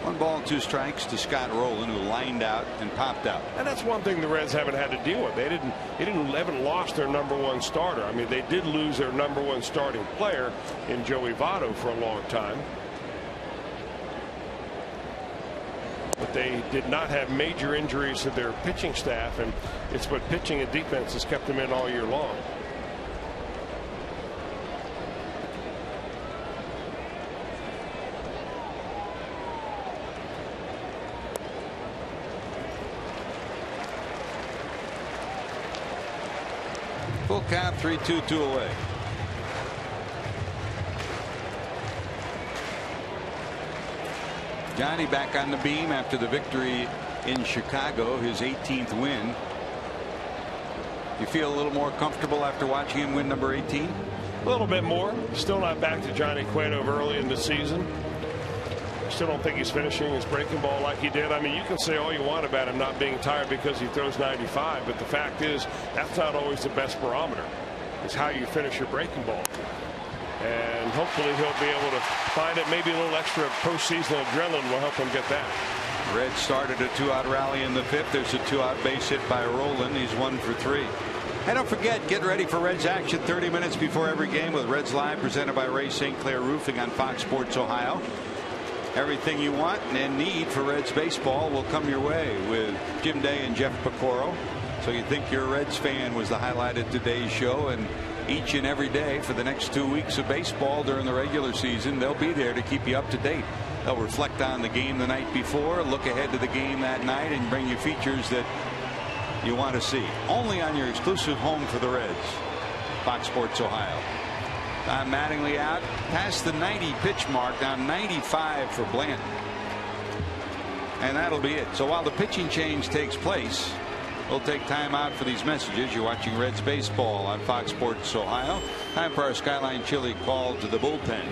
1 ball, 2 strikes to Scott Rowland, who lined out and popped out. And that's one thing the Reds haven't had to deal with. They haven't lost their #1 starter. I mean, they did lose their #1 starting player in Joey Votto for a long time. But they did not have major injuries to their pitching staff, and it's what pitching and defense has kept them in all year long. Full count, 3-2 away. Johnny back on the beam after the victory in Chicago, his 18th win. You feel a little more comfortable after watching him win number 18? A little bit more. Still not back to Johnny Cueto early in the season. Still don't think he's finishing his breaking ball like he did. I mean, you can say all you want about him not being tired because he throws 95, but the fact is that's not always the best barometer. It's how you finish your breaking ball. And hopefully he'll be able to find it. Maybe a little extra postseason adrenaline will help him get that. Reds started a 2-out rally in the 5th. There's a 2-out base hit by Rowland. He's 1 for 3. And don't forget, get ready for Reds action 30 minutes before every game with Reds Live, presented by Ray St. Clair Roofing on Fox Sports Ohio. Everything you want and need for Reds baseball will come your way with Jim Day and Jeff Pecoro. So you think you're a Reds fan was the highlight of today's show, and each and every day for the next 2 weeks of baseball during the regular season, they'll be there to keep you up to date. They'll reflect on the game the night before, look ahead to the game that night, and bring you features that you want to see. Only on your exclusive home for the Reds, Fox Sports Ohio. Don Mattingly out past the 90 pitch mark, down 95 for Blanton. And that'll be it. So while the pitching change takes place, we'll take time out for these messages. You're watching Reds baseball on Fox Sports Ohio. Time for our Skyline Chili call to the bullpen.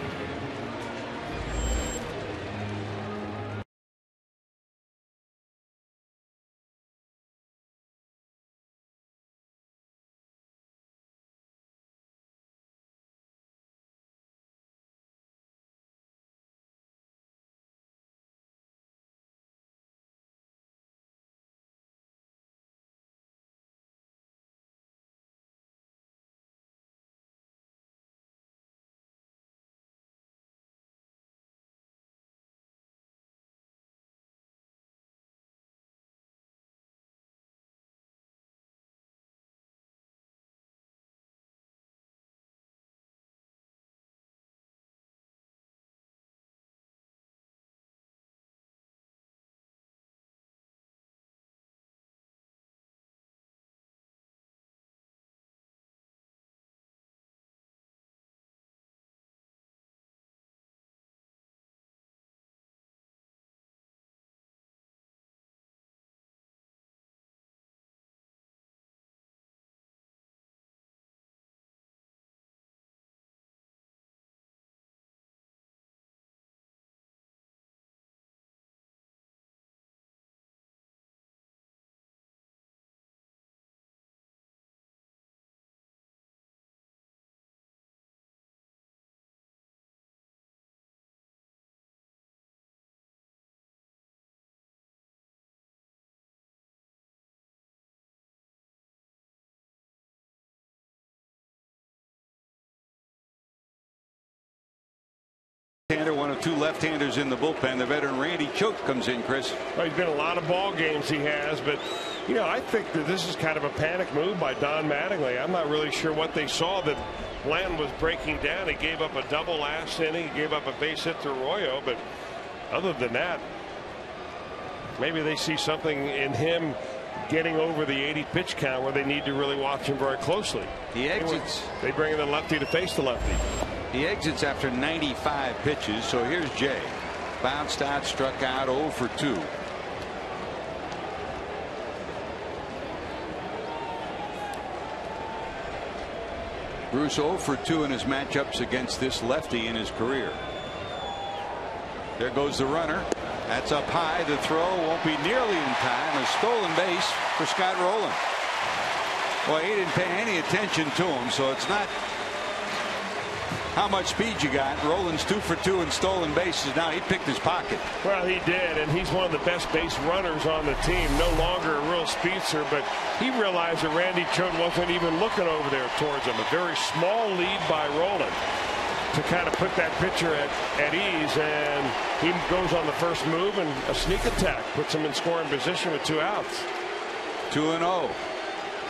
One of 2 left-handers in the bullpen. The veteran Randy Choate comes in, Chris. Well, he's been in a lot of ball games, he has, but you know, I think that this is kind of a panic move by Don Mattingly. I'm not really sure what they saw that Blanton was breaking down. He gave up a double last inning. He gave up a base hit to Arroyo, but other than that, maybe they see something in him getting over the 80 pitch count where they need to really watch him very closely. He exits. They bring in the lefty to face the lefty. He exits after 95 pitches. So here's Jay. Bounced out, struck out, 0 for 2. Bruce 0 for 2 in his matchups against this lefty in his career. There goes the runner. That's up high. The throw won't be nearly in time. A stolen base for Scott Rowland. Well, he didn't pay any attention to him, so it's not how much speed you got. Roland's 2 for 2 in stolen bases. Now he picked his pocket. Well, he did, and he's one of the best base runners on the team. No longer a real speedster, but he realized that Randy Choate wasn't even looking over there towards him. A very small lead by Roland to kind of put that pitcher at ease, and he goes on the first move, and a sneak attack puts him in scoring position with 2 outs. 2-0.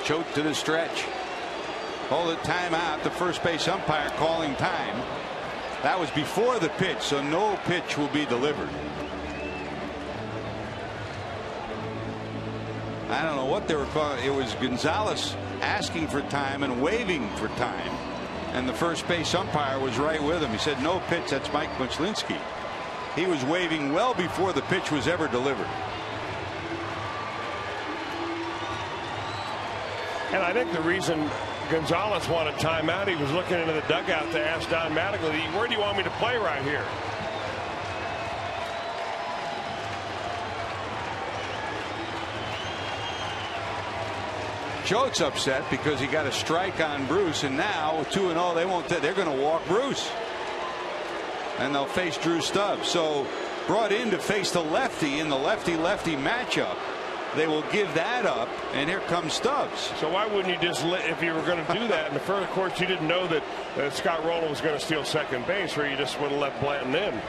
Choate to the stretch. Hold it, timeout. The first base umpire calling time. That was before the pitch, so no pitch will be delivered. I don't know what they were calling. It was Gonzalez asking for time and waving for time, and the first base umpire was right with him. He said no pitch. That's Mike Muchlinski. He was waving well before the pitch was ever delivered. And I think the reason Gonzalez wanted timeout, he was looking into the dugout to ask Don Mattingly, where do you want me to play right here? Choate's upset because he got a strike on Bruce, and now with 2-0, they won't. They're going to walk Bruce, and they'll face Drew Stubbs. So brought in to face the lefty in the lefty-lefty matchup. They will give that up, and here comes Stubbs. So why wouldn't you just let, if you were going to do that, and of course you didn't know that Scott Rowland was going to steal second base, or you just would have let Blanton in?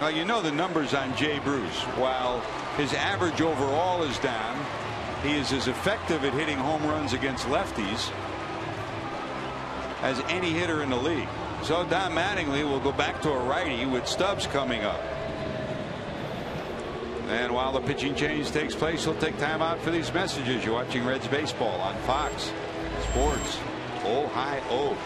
Well, you know the numbers on Jay Bruce. While his average overall is down, he is as effective at hitting home runs against lefties as any hitter in the league. So Don Mattingly will go back to a righty with Stubbs coming up. And while the pitching change takes place, he'll take time out for these messages. You're watching Reds baseball on Fox Sports. Ohio.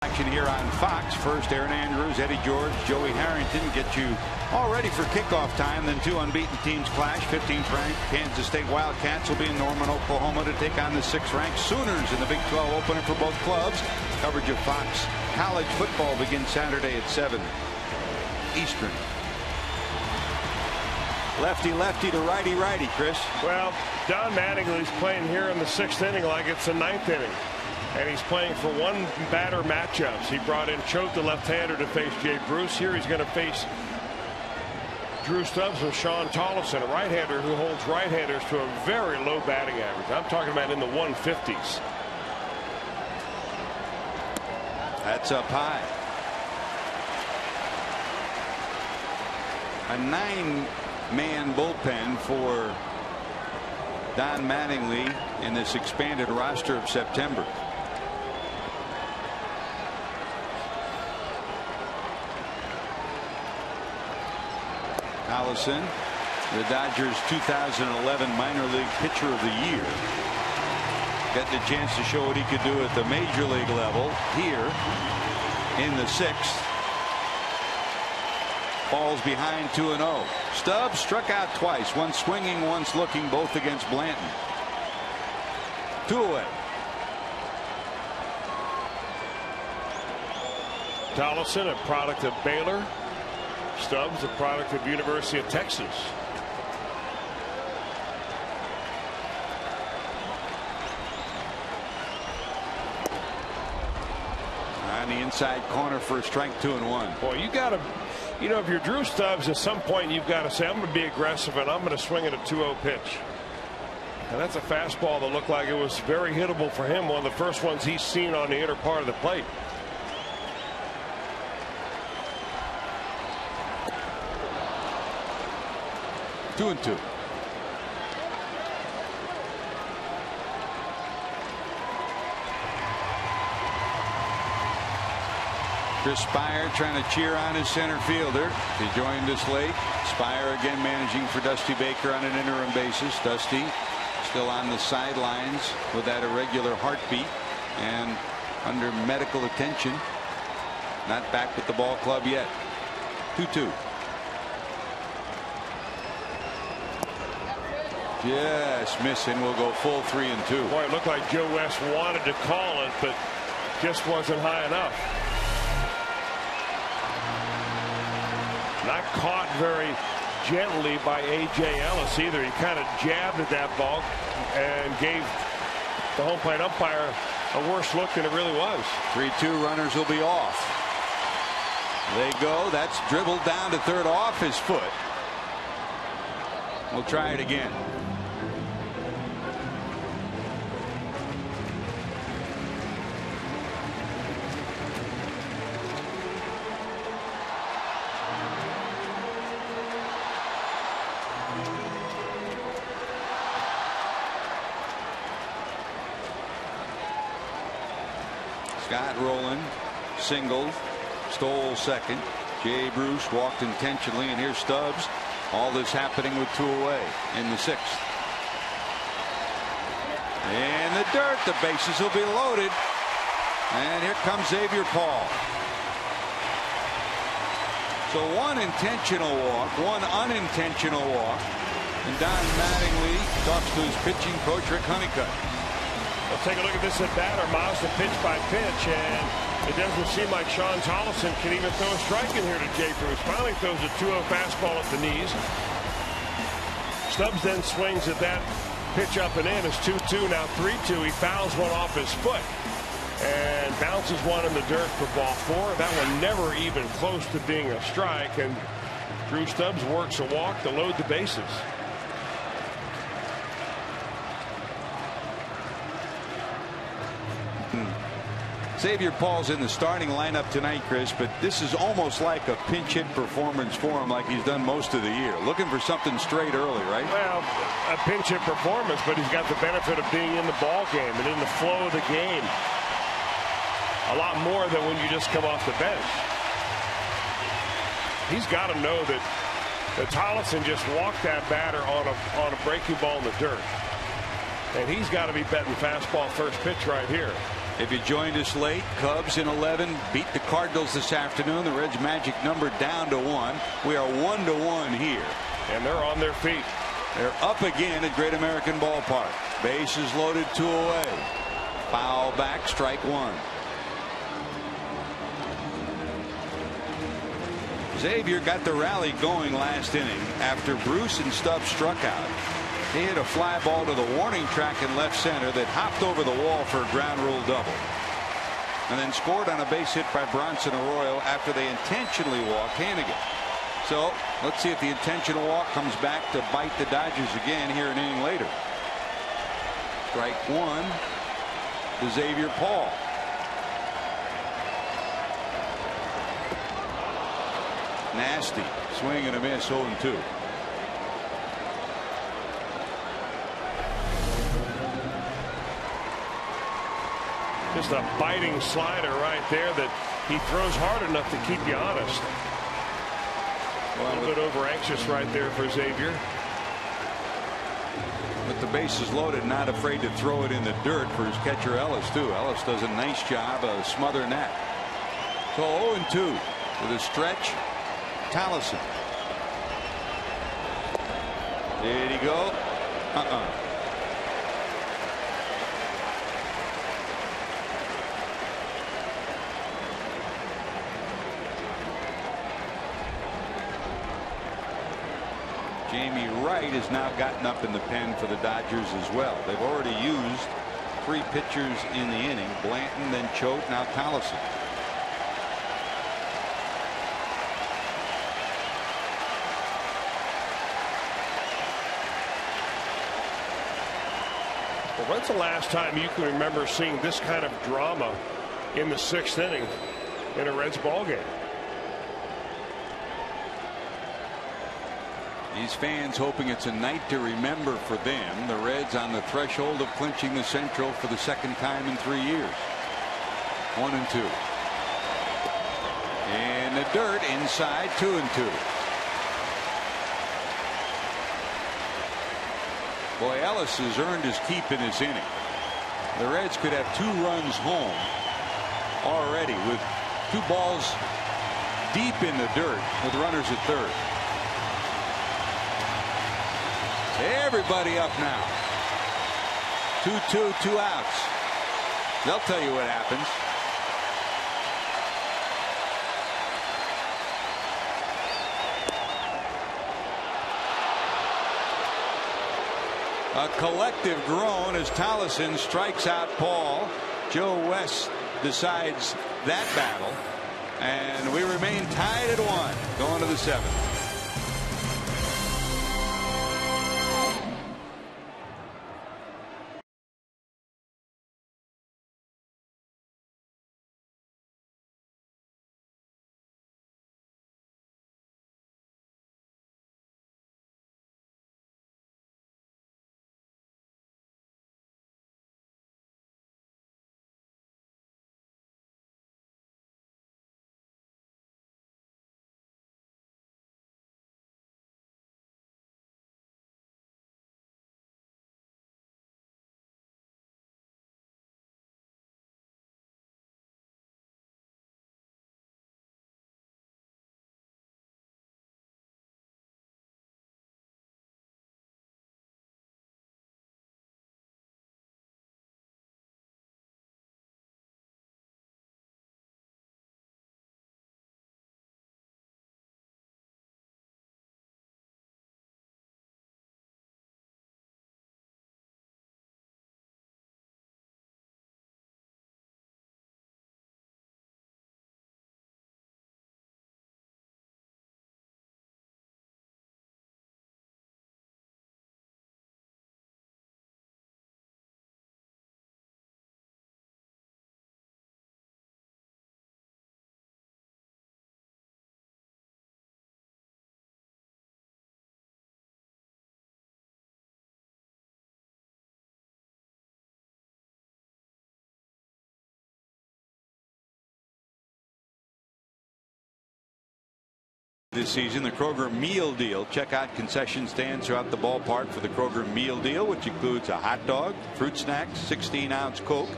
Action here on Fox. First, Aaron Andrews, Eddie George, Joey Harrington get you all ready for kickoff time. Then 2 unbeaten teams clash. 15th ranked Kansas State Wildcats will be in Norman, Oklahoma to take on the 6th ranked Sooners in the Big 12 opener for both clubs. Coverage of Fox College football begins Saturday at 7 Eastern. Lefty lefty to righty righty, Chris. Well, Don Mattingly's playing here in the 6th inning like it's the 9th inning. And he's playing for one batter matchups. He brought in Choate, the left-hander, to face Jay Bruce. Here he's going to face Drew Stubbs with Sean Tollefson, a right-hander who holds right-handers to a very low batting average. I'm talking about in the 150s. That's up high. A 9-man bullpen for Don Mattingly in this expanded roster of September. Allison, the Dodgers 2011 minor league pitcher of the year, getting a chance to show what he could do at the major league level here in the 6th. Falls behind 2-0. Stubbs struck out twice, once swinging, once looking, both against Blanton. 2 away. Tollefson, a product of Baylor. Stubbs, a product of University of Texas. On the inside corner for a strike, 2-1. Boy, you got to, you know, if you're Drew Stubbs, at some point you've got to say, I'm going to be aggressive and I'm going to swing at a 2-0 pitch. And that's a fastball that looked like it was very hittable for him. One of the first ones he's seen on the inner part of the plate. Two and two. Chris Spire trying to cheer on his center fielder. He joined us late. Spire again managing for Dusty Baker on an interim basis. Dusty still on the sidelines with that irregular heartbeat and under medical attention. Not back with the ball club yet. 2-2. Yes, missing. Will go full 3-2. Boy, it looked like Joe West wanted to call it, but just wasn't high enough. Not caught very gently by A.J. Ellis either. He kind of jabbed at that ball and gave the home plate umpire a worse look than it really was. 3-2 runners will be off. They go. That's dribbled down to third off his foot. We'll try it again. Scott Rowland singled, stole second. Jay Bruce walked intentionally, and here's Stubbs. All this happening with 2 away in the 6th. In the dirt, the bases will be loaded. And here comes Xavier Paul. So one intentional walk, one unintentional walk. And Don Mattingly talks to his pitching coach, Rick Honeycutt. Let's take a look at this at bat. Mazda pitch by pitch, and it doesn't seem like Sean Tollefson can even throw a strike in here to Jay Bruce. Finally throws a 2-0 fastball at the knees. Stubbs then swings at that pitch up and in. It's 2-2, now 3-2. He fouls one off his foot and bounces one in the dirt for ball 4. That one never even close to being a strike, and Drew Stubbs works a walk to load the bases. Xavier Paul's in the starting lineup tonight, Chris, but this is almost like a pinch hit performance for him, like he's done most of the year. Looking for something straight early, right? Well, a pinch hit performance, but he's got the benefit of being in the ball game and in the flow of the game. A lot more than when you just come off the bench. He's got to know that Tollefson just walked that batter on a breaking ball in the dirt. And he's got to be betting fastball first pitch right here. If you joined us late, Cubs in 11 beat the Cardinals this afternoon. The Reds' magic number down to 1. We are 1-1 here. And they're on their feet. They're up again at Great American Ballpark. Bases loaded, 2 away. Foul back, strike 1. Xavier got the rally going last inning after Bruce and Stubbs struck out. He hit a fly ball to the warning track in left center that hopped over the wall for a ground rule double. And then scored on a base hit by Bronson Arroyo after they intentionally walked Hannigan. So let's see if the intentional walk comes back to bite the Dodgers again here an inning later. Strike 1 to Xavier Paul. Nasty swing and a miss, 0-2. Just a biting slider right there that he throws hard enough to keep you honest. A little bit over anxious right there for Xavier. With the bases loaded, not afraid to throw it in the dirt for his catcher Ellis too. Ellis does a nice job of smothering that. So 0-2 with a stretch. Tallison. Did he go? Jamie Wright has now gotten up in the pen for the Dodgers as well. They've already used 3 pitchers in the inning. Blanton, then Choate, now Tallison. Well, when's the last time you can remember seeing this kind of drama in the 6th inning in a Reds ball game? These fans hoping it's a night to remember for them. The Reds on the threshold of clinching the Central for the 2nd time in 3 years. 1-2. In the dirt inside. 2-2. Boy, Ellis has earned his keep in this inning. The Reds could have 2 runs home already with 2 balls deep in the dirt with runners at third. Everybody up now. 2-2, 2 outs. They'll tell you what happens. A collective groan as Tallison strikes out Paul. Joe West decides that battle, and we remain tied at 1 going to the 7th. This season, the Kroger meal deal. Check out concession stands throughout the ballpark for the Kroger meal deal, which includes a hot dog, fruit snacks, 16-ounce Coke,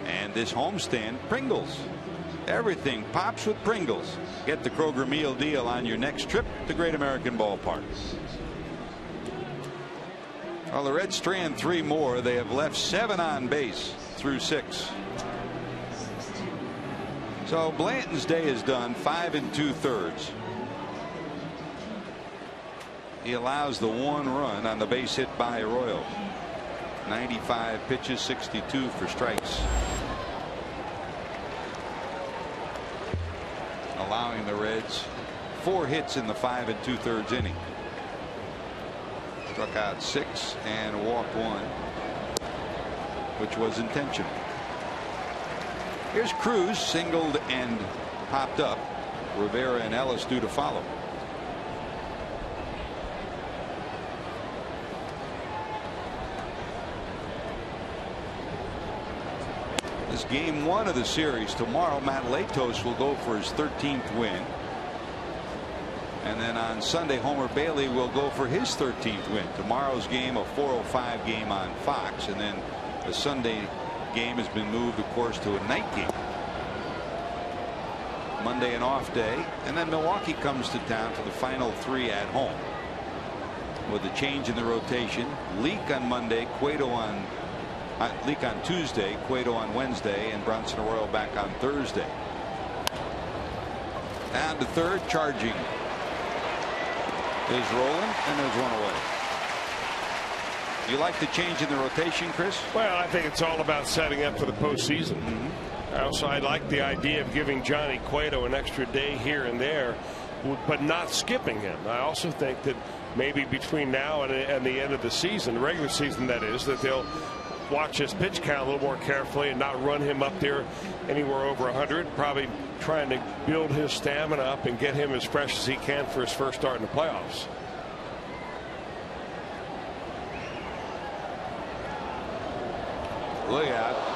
and this homestand, Pringles. Everything pops with Pringles. Get the Kroger meal deal on your next trip to Great American Ballpark. Well, the Reds strand 3 more. They have left 7 on base through 6. So Blanton's day is done. 5 2/3. He allows the 1 run on the base hit by Arroyo. 95 pitches, 62 for strikes. Allowing the Reds 4 hits in the 5 2/3 inning. Struck out 6 and walked 1, which was intentional. Here's Cruz, singled and popped up. Rivera and Ellis due to follow. This game 1 of the series. Tomorrow, Matt Latos will go for his 13th win. And then on Sunday, Homer Bailey will go for his 13th win. Tomorrow's game, a 4:05 game on Fox. And then the Sunday game has been moved, of course, to a night game. Monday an off day, and then Milwaukee comes to town for the final 3 at home. With a change in the rotation, Leak on Monday, Leak on Tuesday, Cueto on Wednesday, and Bronson Arroyo back on Thursday. Down to third, charging is rolling, and there's one away. You like the change in the rotation, Chris? Well, I think it's all about setting up for the postseason. Also, I like the idea of giving Johnny Cueto an extra day here and there, but not skipping him. I also think that maybe between now and the end of the season, the regular season that is, that they'll watch his pitch count a little more carefully and not run him up there anywhere over 100. Probably trying to build his stamina up and get him as fresh as he can for his first start in the playoffs. Look out.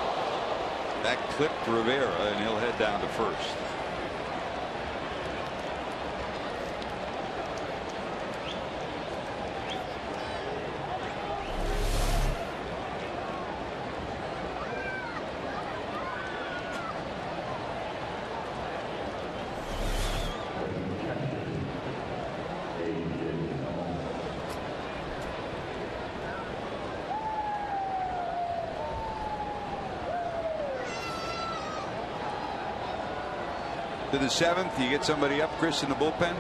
That clipped Rivera, and he'll head down to first. To the 7th, you get somebody up, Chris, in the bullpen.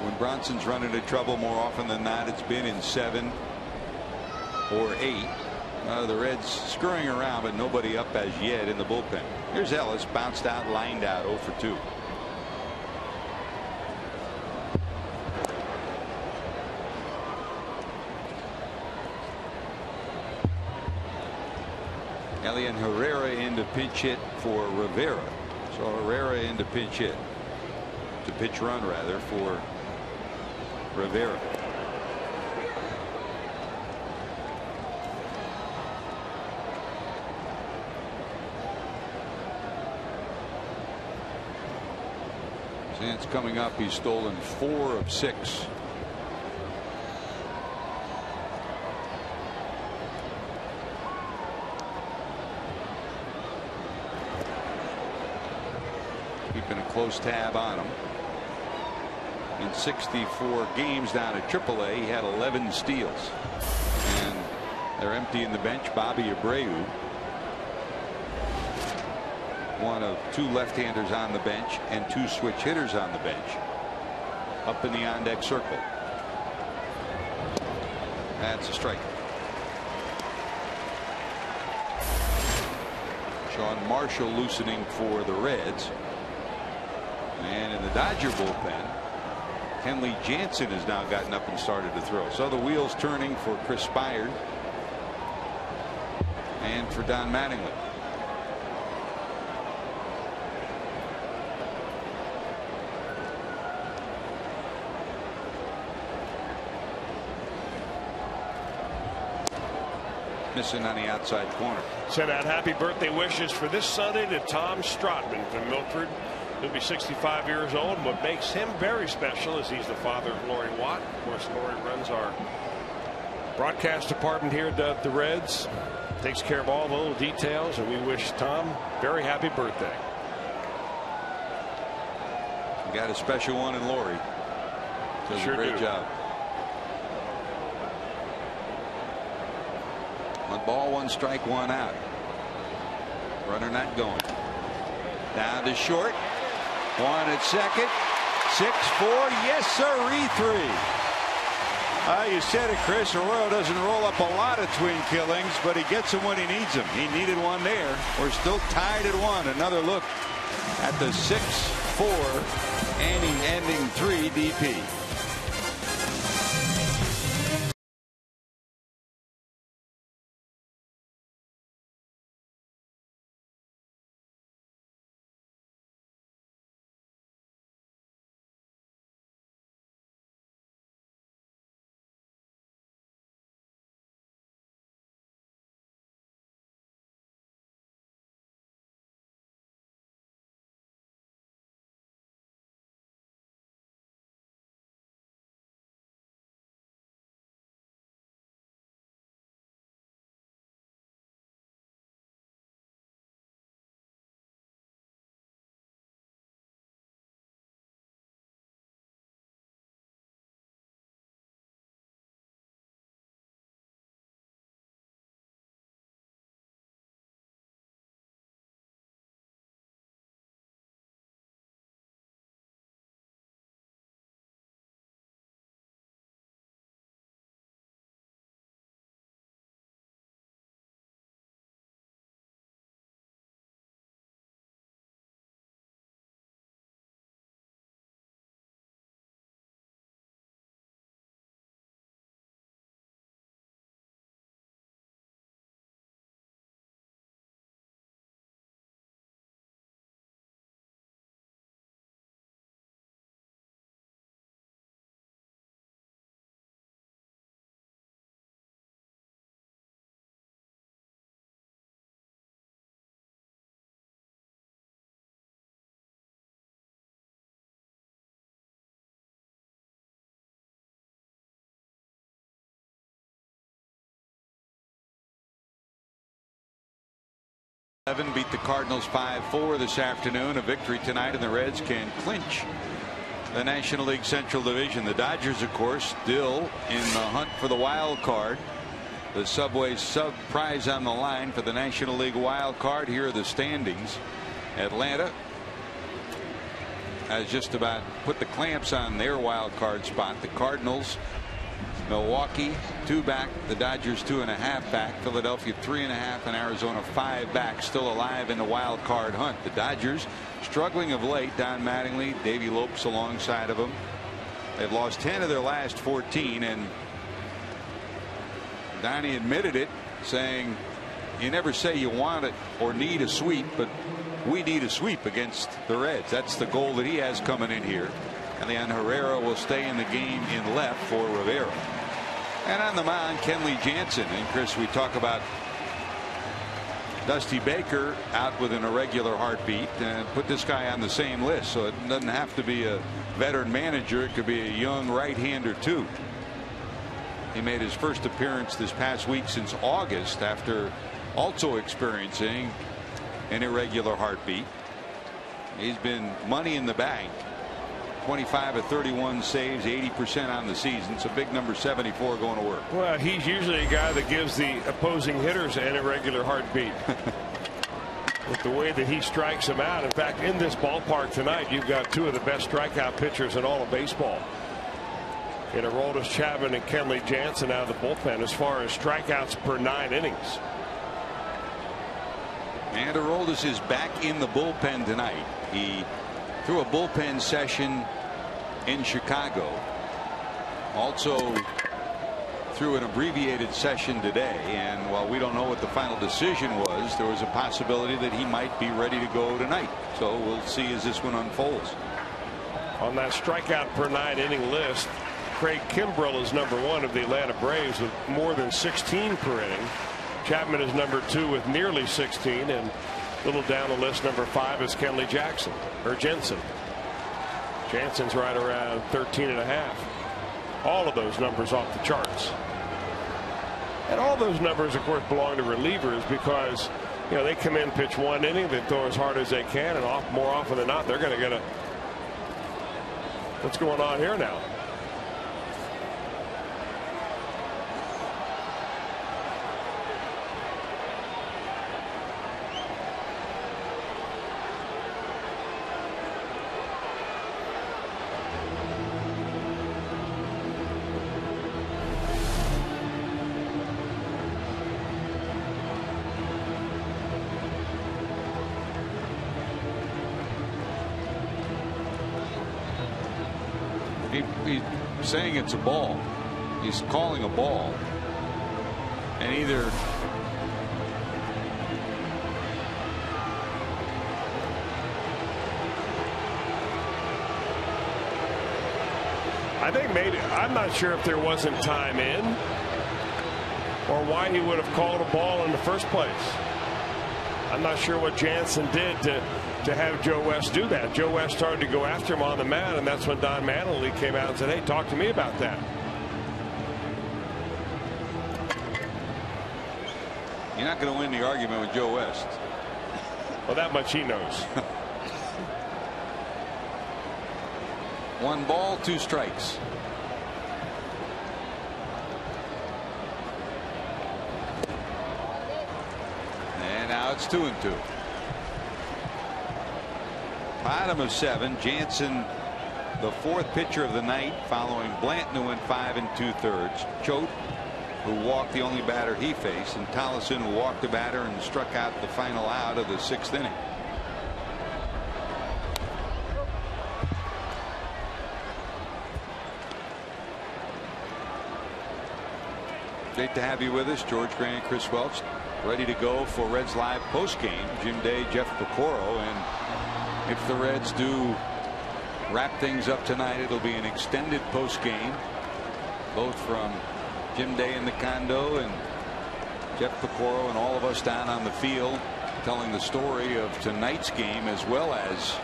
When Bronson's run into trouble, more often than not, it's been in 7 or 8. The Reds scurrying around, but nobody up as yet in the bullpen. Here's Ellis, bounced out, lined out, 0 for 2. Elian Herrera into pinch hit for Rivera. So Herrera into pinch hit. To pitch run, rather, for Rivera. Since coming up, he's stolen 4 of 6. Keeping a close tab on him. In 64 games down at AAA, he had 11 steals. And they're emptying the bench. Bobby Abreu, one of 2 left-handers on the bench and 2 switch hitters on the bench, up in the on-deck circle. That's a strike. Sean Marshall loosening for the Reds. And in the Dodger bullpen, Kenley Jansen has now gotten up and started to throw. So the wheels turning for Chris Spire and for Don Mattingly. Missing on the outside corner. Sent out happy birthday wishes for this Sunday to Tom Stratman from Milford. He'll be 65 years old, and what makes him very special is he's the father of Lori Watt. Of course, Lori runs our broadcast department here at the Reds, takes care of all the little details, and we wish Tom very happy birthday. We got a special one in Lori. Does a great job. 1 ball, 1 strike, 1 out. Runner not going. Down to short. 1 at second. 6-4. Yes, sir. 3. You said it, Chris. Arroyo doesn't roll up a lot of twin killings, but he gets them when he needs them. He needed one there. We're still tied at 1. Another look at the 6-4 ending 3 DP. Beat the Cardinals 5-4 this afternoon. A victory tonight, and the Reds can clinch the National League Central Division. The Dodgers, of course, still in the hunt for the wild card. The Subway sub prize on the line for the National League wild card. Here are the standings. Atlanta has just about put the clamps on their wild card spot. The Cardinals, Milwaukee 2 back, the Dodgers 2.5 back, Philadelphia 3.5, and Arizona 5 back, still alive in the wild card hunt. The Dodgers struggling of late. Don Mattingly, Davey Lopes alongside of them. They've lost 10 of their last 14, and Donnie admitted it, saying you never say you want it or need a sweep, but we need a sweep against the Reds. That's the goal that he has coming in here. And then Herrera will stay in the game in left for Rivera. And on the mound, Kenley Jansen. And Chris, we talk about Dusty Baker out with an irregular heartbeat, and put this guy on the same list. So it doesn't have to be a veteran manager. It could be a young right-hander too. He made his first appearance this past week since August, after also experiencing an irregular heartbeat. He's been money in the bank. 25 of 31 saves, 80% on the season. So big number 74 going to work. Well, he's usually a guy that gives the opposing hitters an irregular heartbeat. With the way that he strikes them out. In fact, in this ballpark tonight, you've got 2 of the best strikeout pitchers in all of baseball. In Aroldis Chapman and Kenley Jansen out of the bullpen as far as strikeouts per 9 innings. And Aroldis is back in the bullpen tonight. He threw a bullpen session in Chicago. Also threw an abbreviated session today, and while we don't know what the final decision was, there was a possibility that he might be ready to go tonight. So we'll see as this one unfolds. On that strikeout per 9 inning list, Craig Kimbrell is number 1 of the Atlanta Braves with more than 16 per inning. Chapman is number 2 with nearly 16, and a little down the list, number 5 is Kenley Jansen. Jansen's right around 13.5. All of those numbers off the charts. And all those numbers, of course, belong to relievers, because they come in, pitch 1 inning, they throw as hard as they can, and more often than not, they're going to get a. What's going on here now? He's saying it's a ball. He's calling a ball. And either I think maybe, I'm not sure if there wasn't time in or why he would have called a ball in the first place. I'm not sure what Jansen did to have Joe West do that. Joe West started to go after him on the mound, and that's when Don Mattingly came out and said, hey, talk to me about that. You're not going to win the argument with Joe West. Well, that much he knows. 1 ball, 2 strikes. And now it's 2-2. Bottom of 7. Jansen, the 4th pitcher of the night, following Blanton, who went 5 2/3. Choate, who walked the only batter he faced, and Tollison, who walked the batter and struck out the final out of the 6th inning. Great to have you with us, George Grant, Chris Welch, ready to go for Reds Live postgame. Jim Day, Jeff Picoro, and if the Reds do wrap things up tonight, it'll be an extended postgame, both from Jim Day in the condo and Jeff Picoro and all of us down on the field, telling the story of tonight's game as well as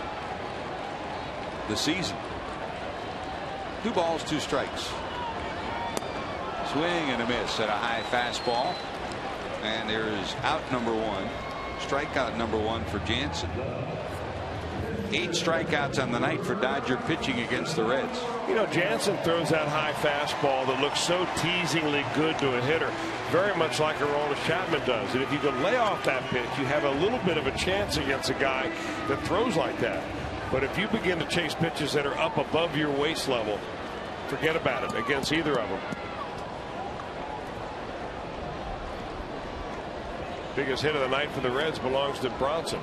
the season. 2 balls, 2 strikes. Swing and a miss at a high fastball, and there's out number 1. Strikeout number 1 for Jansen. 8 strikeouts on the night for Dodger pitching against the Reds. You know, Jansen throws that high fastball that looks so teasingly good to a hitter, very much like Aroldis Chapman does. And if you can lay off that pitch, you have a little bit of a chance against a guy that throws like that. But if you begin to chase pitches that are up above your waist level, forget about it against either of them. Biggest hit of the night for the Reds belongs to Bronson.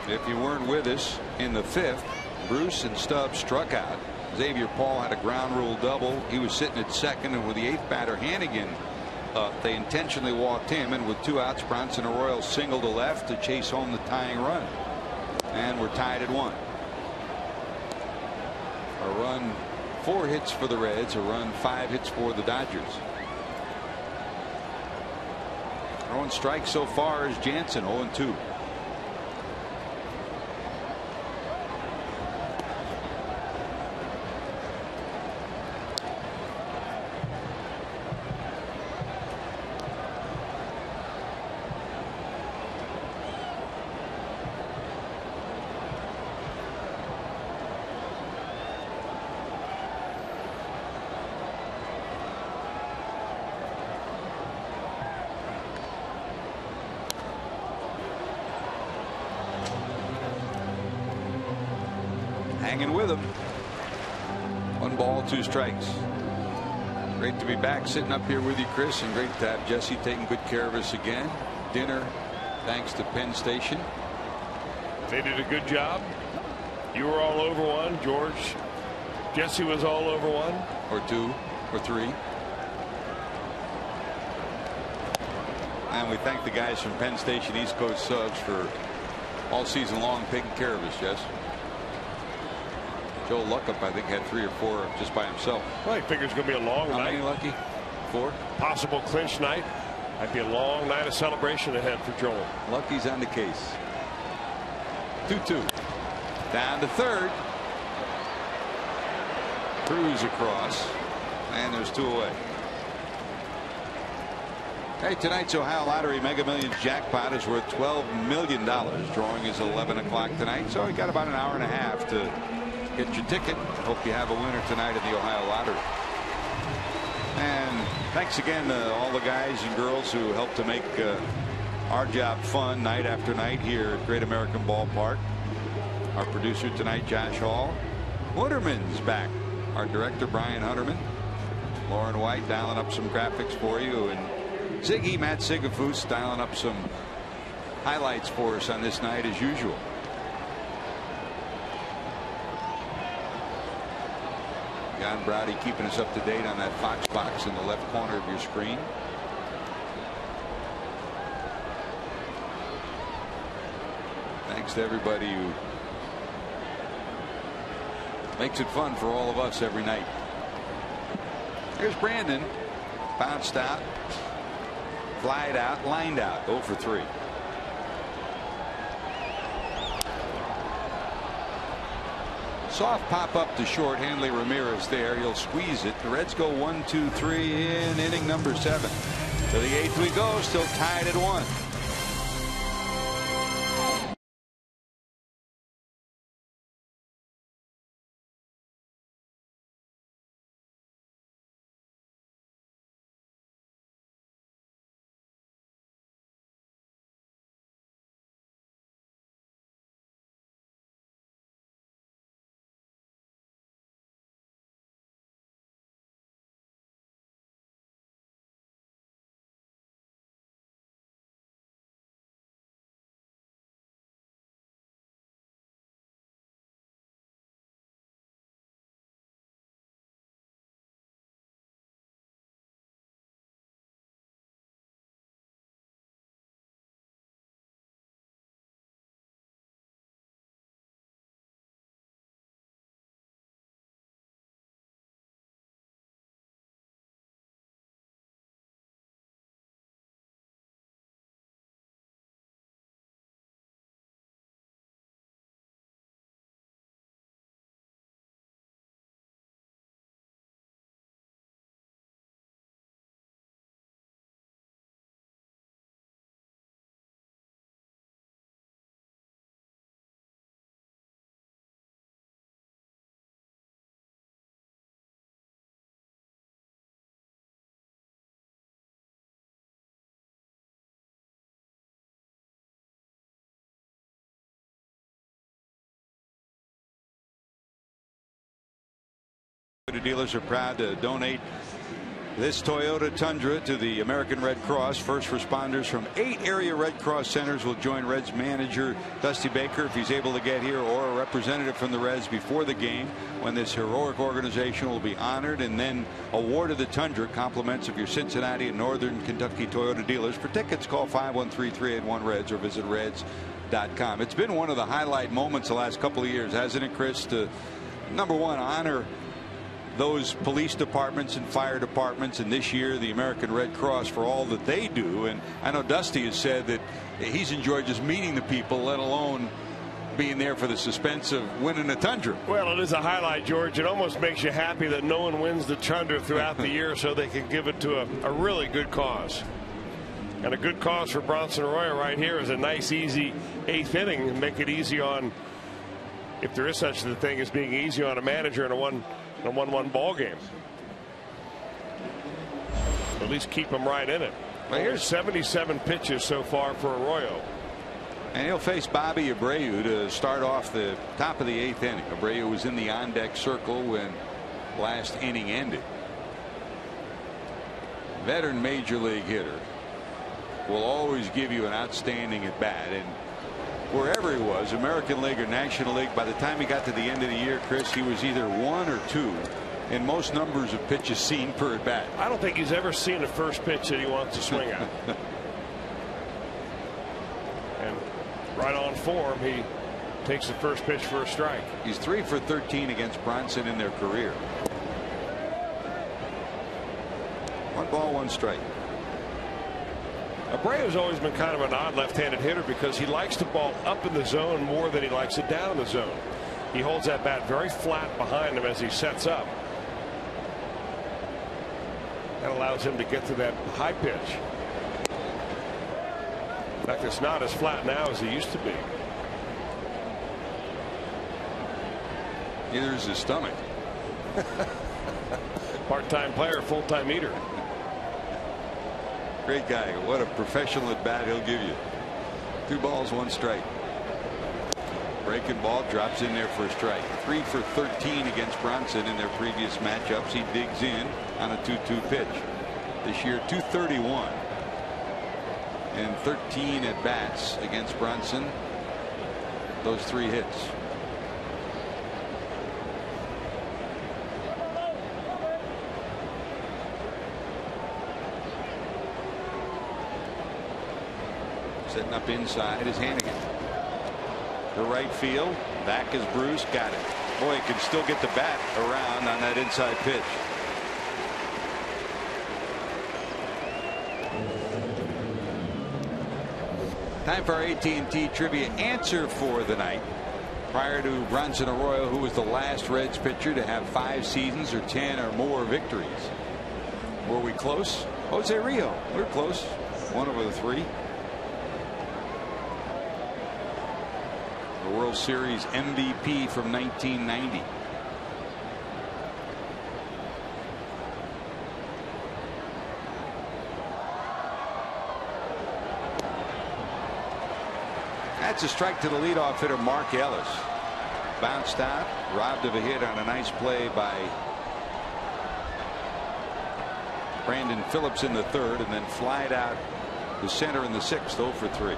If you weren't with us in the 5th, Bruce and Stubbs struck out. Xavier Paul had a ground rule double. He was sitting at second, and with the 8th batter Hannigan up, they intentionally walked him, and with 2 outs, Bronson Arroyo singled to left to chase home the tying run. And we're tied at 1. A run, 4 hits for the Reds, a run, 5 hits for the Dodgers. Throwing strikes so far is Jansen, 0-2. Hanging with him. 1 ball, 2 strikes. Great to be back sitting up here with you, Chris, and great to have Jesse taking good care of us again. Dinner thanks to Penn Station. They did a good job. You were all over one, George. Jesse was all over one. Or 2 or 3. And we thank the guys from Penn Station East Coast Subs for all season long taking care of us, Jess. Joe Luckup, I think, had 3 or 4 just by himself. Well, he figures it's going to be a long night. night. How many, Lucky? 4? Possible clinch night. Might be a long night of celebration ahead for Joel. Lucky's on the case. 2-2. Down to third. Cruz across. And there's 2 away. Hey, tonight's Ohio Lottery Mega Millions jackpot is worth $12 million. Drawing is 11 o'clock tonight, so you got about an hour and a half to get your ticket. Hope you have a winner tonight in the Ohio Lottery. And thanks again to all the guys and girls who helped to make our job fun night after night here at Great American Ballpark. Our producer tonight, Josh Hall. Hunterman's back. Our director, Brian Hunterman. Lauren White dialing up some graphics for you, and Ziggy, Matt Sigafus, dialing up some highlights for us on this night as usual. John Browdy keeping us up to date on that Fox box in the left corner of your screen. Thanks to everybody who makes it fun for all of us every night. Here's Brandon. Bounced out. Flied out. Lined out. 0 for 3. Soft pop up to short. Hanley Ramirez there. He'll squeeze it. The Reds go 1-2-3 in inning number 7. To the 8th we go. Still tied at 1. The dealers are proud to donate this Toyota Tundra to the American Red Cross. First responders from 8 area Red Cross centers will join Reds manager Dusty Baker if he's able to get here, or a representative from the Reds before the game, when this heroic organization will be honored and then awarded the Tundra. Compliments of your Cincinnati and Northern Kentucky Toyota dealers. For tickets, call 513-381-REDS or visit reds.com. It's been one of the highlight moments the last couple of years, hasn't it, Chris, to number one, honor those police departments and fire departments, and this year the American Red Cross for all that they do. And I know Dusty has said that he's enjoyed just meeting the people, let alone being there for the suspense of winning a Tundra. Well, it is a highlight, George. It almost makes you happy that no one wins the Tundra throughout the year, so they can give it to a really good cause. And a good cause for Bronson Arroyo right here is a nice, easy 8th inning, and make it easy on, if there is such a thing as being easy on a manager in a 1-1 ball game. At least keep them right in it. Well, here's 77 pitches so far for Arroyo. And he'll face Bobby Abreu to start off the top of the 8th inning. Abreu was in the on-deck circle when last inning ended. Veteran major league hitter will always give you an outstanding at bat, and wherever he was, American League or National League, by the time he got to the end of the year, Chris, he was either 1 or 2 in most numbers of pitches seen per at bat. I don't think he's ever seen a first pitch that he wants to swing at. And right on form, he takes the first pitch for a strike. He's 3 for 13 against Bronson in their career. 1 ball, 1 strike. Abreu's always been kind of an odd left-handed hitter because he likes the ball up in the zone more than he likes it down in the zone. He holds that bat very flat behind him as he sets up. That allows him to get to that high pitch. In fact, it's not as flat now as it used to be. Neither is his stomach. Part-time player, full-time eater. Great guy. What a professional at bat he'll give you. 2 balls, 1 strike. Breaking ball, drops in there for a strike. 3 for 13 against Bronson in their previous matchups. He digs in on a 2-2 pitch. This year, 231 and 13 at bats against Bronson. Those 3 hits. Setting up inside is Hannigan. The right field. Back is Bruce. Got it. Boy, he can still get the bat around on that inside pitch. Time for our AT&T trivia answer for the night. Prior to Bronson Arroyo, who was the last Reds pitcher to have 5 seasons or 10 or more victories. Were we close? Jose Rio. We're close. 1 over the 3. The World Series MVP from 1990. That's a strike to the leadoff hitter Mark Ellis. Bounced out, robbed of a hit on a nice play by Brandon Phillips in the 3rd, and then flied out to center in the 6th. 0 for 3.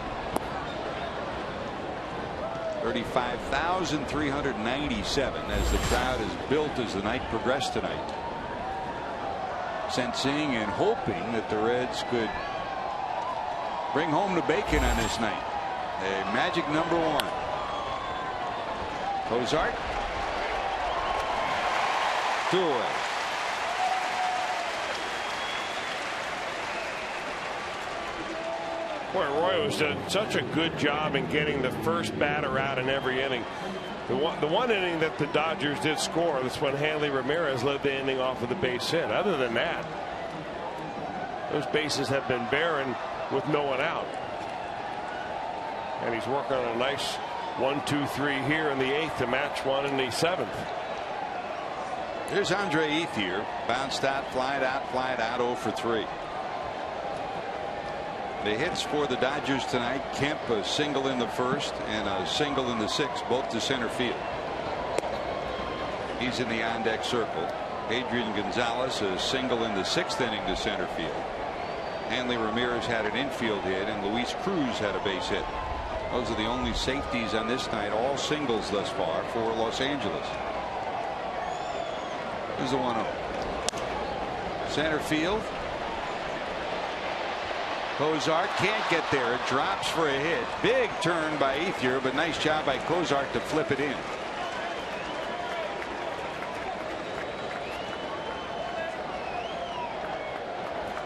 35,397 as the crowd is built as the night progressed tonight. Sensing and hoping that the Reds could bring home the bacon on this night. A magic number 1. Cozart. 2 away. Boy, Arroyo has done such a good job in getting the first batter out in every inning. The one inning that the Dodgers did score, that's when Hanley Ramirez led the inning off of the base hit. Other than that, those bases have been barren with no one out. And he's working on a nice 1-2-3 here in the 8th to match one in the 7th. Here's Andre Ethier. Bounced out, flied out, 0 for 3. The hits for the Dodgers tonight: Kemp a single in the 1st and a single in the 6th, both to center field. He's in the on-deck circle. Adrian Gonzalez a single in the 6th inning to center field. Hanley Ramirez had an infield hit, and Luis Cruz had a base hit. Those are the only safeties on this night, all singles thus far for Los Angeles. Here's the 1-0. Center field. Cozart can't get there. It drops for a hit. Big turn by Ethier, but nice job by Cozart to flip it in.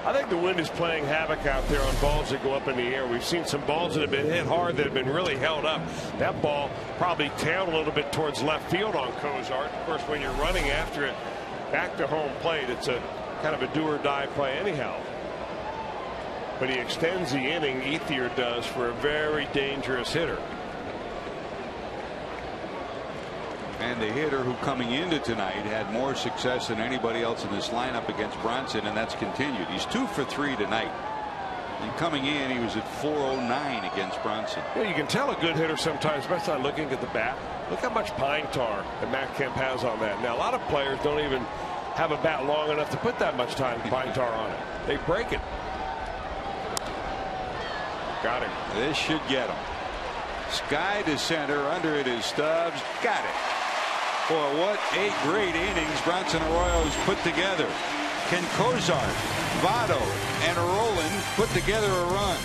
I think the wind is playing havoc out there on balls that go up in the air. We've seen some balls that have been hit hard that have been really held up. That ball probably tailed a little bit towards left field on Cozart. Of course, when you're running after it back to home plate, it's a kind of a do or die play anyhow. But he extends the inning, Ethier does, for a very dangerous hitter. And the hitter who coming into tonight had more success than anybody else in this lineup against Bronson, and that's continued. He's 2 for 3 tonight. And coming in, he was at .409 against Bronson. Yeah, you can tell a good hitter sometimes by not looking at the bat. Look how much pine tar that Matt Kemp has on that. Now, a lot of players don't even have a bat long enough to put that much pine tar on it. They break it. Got him. This should get him. Sky to center. Under it is Stubbs. Got it. Boy, what 8 great innings Bronson Arroyo's put together. Can Cozart, Votto, and Roland put together a run?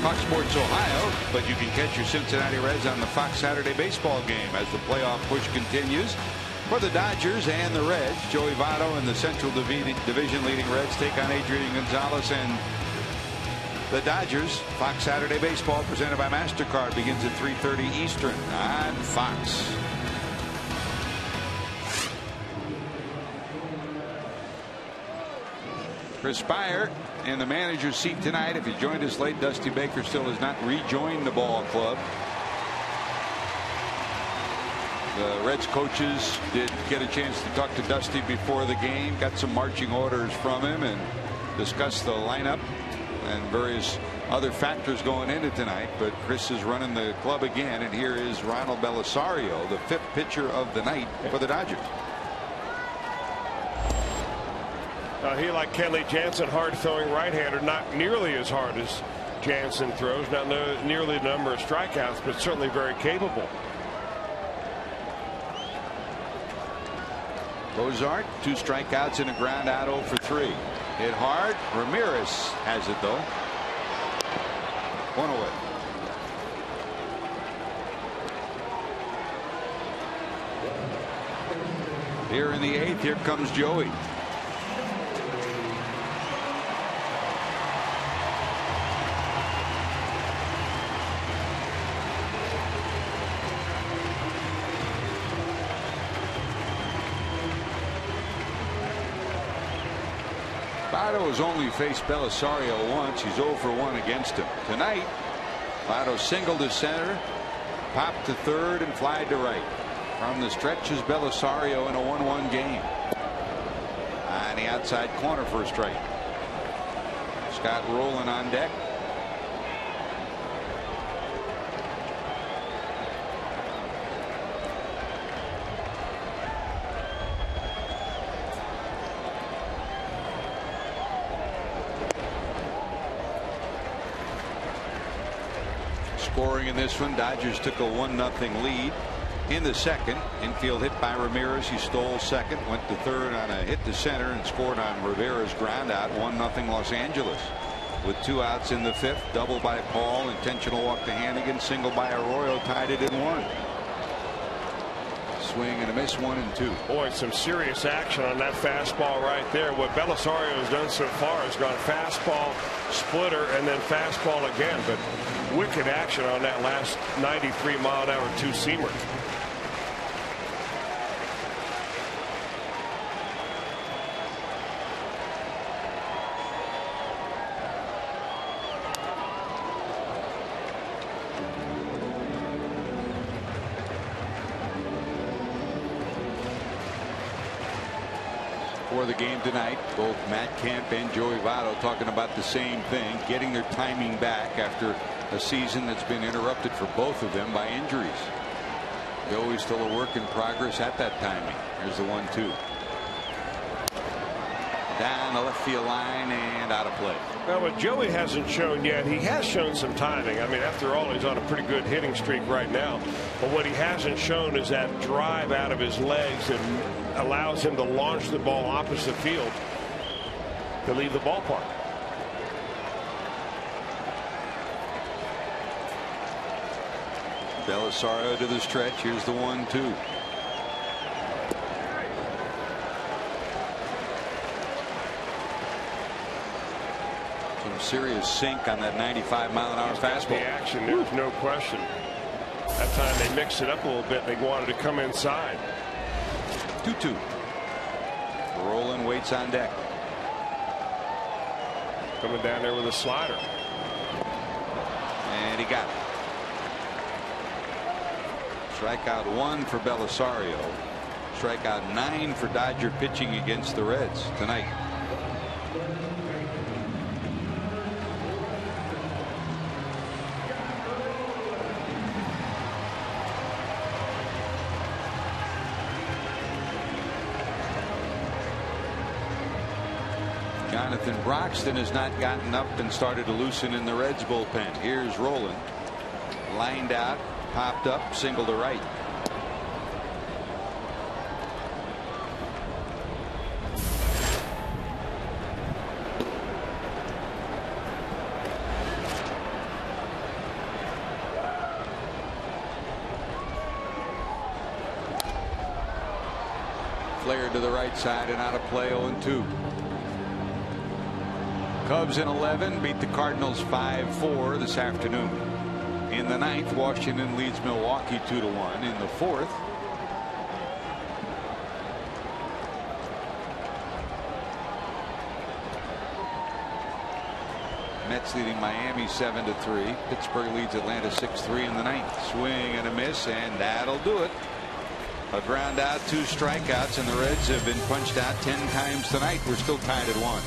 Fox Sports Ohio, but you can catch your Cincinnati Reds on the Fox Saturday baseball game as the playoff push continues. For the Dodgers and the Reds, Joey Votto and the Central Division leading Reds take on Adrian Gonzalez and the Dodgers. Fox Saturday baseball presented by MasterCard begins at 3:30 Eastern on Fox. Chris Spire in the manager's seat tonight. If he joined us late, Dusty Baker still has not rejoined the ball club. The Reds coaches did get a chance to talk to Dusty before the game, got some marching orders from him, and discussed the lineup and various other factors going into tonight. But Chris is running the club again, and here is Ronald Belisario, the 5th pitcher of the night for the Dodgers. He, like Kenley Jansen, hard-throwing right-hander, not nearly as hard as Jansen throws, not nearly the number of strikeouts, but certainly very capable. Cozart, 2 strikeouts and a ground out, 0 for 3. Hit hard. Ramirez has it, though. 1 away. Here in the 8th, here comes Joey. Votto has only faced Belisario once. He's 0 for 1 against him. Tonight, Votto singled to center, popped to third, and flied to right. From the stretch is Belisario in a 1-1 game. On the outside corner for a strike. Scott Rowland on deck. Scoring in this one, Dodgers took a 1-0 lead in the second. Infield hit by Ramirez. He stole second, went to third on a hit to center, and scored on Rivera's ground out. 1-0 Los Angeles. With 2 outs in the fifth, double by Paul, intentional walk to Hannigan, single by Arroyo, tied it in 1. Swing and a miss, 1-2. Boy, some serious action on that fastball right there. What Belisario has done so far has gone fastball, splitter, and then fastball again. But wicked action on that last 93-mile-an-hour two-seamer. For the game tonight, both Matt Kemp and Joey Votto talking about the same thing, getting their timing back after a season that's been interrupted for both of them by injuries. Joey's still a work in progress at that timing. Here's the 1-2. Down the left field line and out of play. Now, what Joey hasn't shown yet, he has shown some timing. I mean, after all, he's on a pretty good hitting streak right now. But what he hasn't shown is that drive out of his legs that allows him to launch the ball opposite field to leave the ballpark. Belisario to the stretch. Here's the 1-2. Some serious sink on that 95-mile-an-hour fastball. The action, there's no question. That time they mixed it up a little bit. They wanted to come inside. 2-2. Rowland waits on deck. Coming down there with a slider. And he got it. Strikeout 1 for Belisario. Strikeout 9 for Dodger pitching against the Reds tonight. Jonathan Broxton has not gotten up and started to loosen in the Reds bullpen. Here's Rowland. Lined out, popped up, single to right. Flared to the right side and out of play, 0-2. Cubs in 11 beat the Cardinals 5-4 this afternoon. In the ninth, Washington leads Milwaukee 2-1. In the fourth, Mets leading Miami 7-3. Pittsburgh leads Atlanta 6-3 in the ninth. Swing and a miss, and that'll do it. A ground out, 2 strikeouts, and the Reds have been punched out 10 times tonight. We're still tied at 1.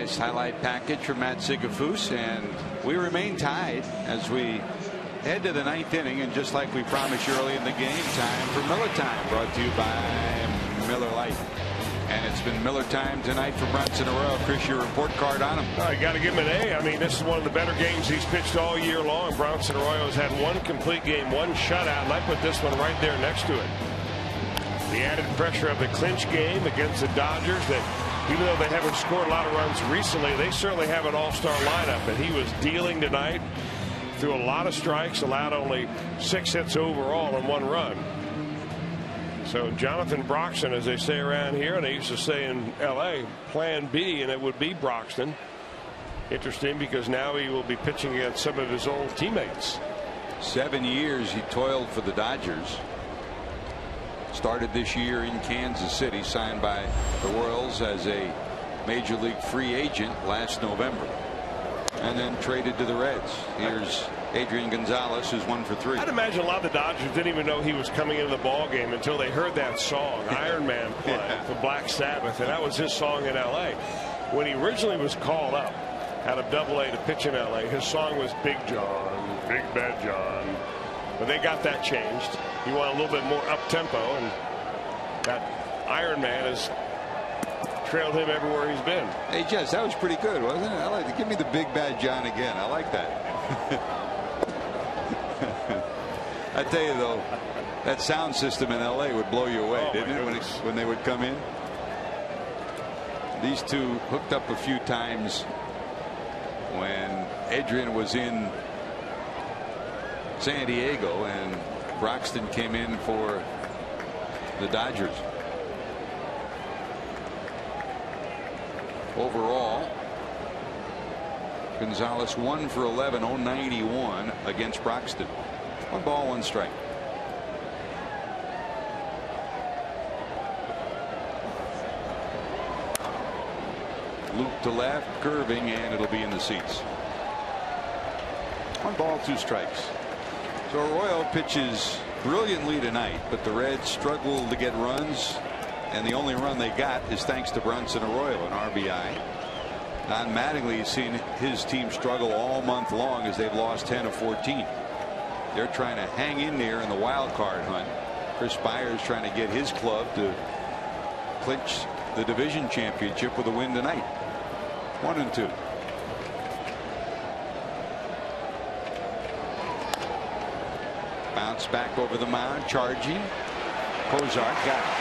nice highlight package from Matt Sigafus, and we remain tied as we head to the 9th inning. And just like we promised you early in the game, time for Miller Time, brought to you by Miller Lite. And it's been Miller time tonight for Bronson Arroyo. Chris, your report card on him. Oh, you got to give him an A. I mean, this is one of the better games he's pitched all year long. Bronson Arroyo has had one complete game, one shutout, and I put this one right there next to it. The added pressure of the clinch game against the Dodgers, that even though they haven't scored a lot of runs recently, they certainly have an all-star lineup, and he was dealing tonight, threw a lot of strikes, allowed only 6 hits overall and 1 run. So Jonathan Broxton, as they say around here, and they used to say in L.A., plan B, and it would be Broxton. Interesting, because now he will be pitching against some of his old teammates. 7 years he toiled for the Dodgers. Started this year in Kansas City, signed by the Royals as a major league free agent last November, and then traded to the Reds. Here's Adrian Gonzalez, who's 1 for 3. I'd imagine a lot of the Dodgers didn't even know he was coming into the ball game until they heard that song, Iron Man, playing for Black Sabbath, and that was his song in L.A. When he originally was called up out of AA to pitch in L.A., his song was Big John, Big Bad John. But they got that changed. He wanted a little bit more up-tempo, and that Iron Man has trailed him everywhere he's been. Hey, Jess, that was pretty good, wasn't it? I like to give me the Big Bad John again. I like that. I tell you, though, that sound system in L.A. would blow you away, didn't it, when they would come in? These two hooked up a few times when Adrian was in San Diego and Broxton came in for the Dodgers. Overall, Gonzalez 1 for 11, 091 against Broxton. 1 ball, 1 strike. Loop to left, curving, and it'll be in the seats. 1 ball, 2 strikes. So Arroyo pitches brilliantly tonight, but the Reds struggle to get runs, and the only run they got is thanks to Bronson Arroyo, an RBI. Don Mattingly has seen his team struggle all month long as they've lost 10 of 14. They're trying to hang in there in the wild card hunt. Chris Byers trying to get his club to clinch the division championship with a win tonight. 1-2. Bounce back over the mound, charging. Kozart got it.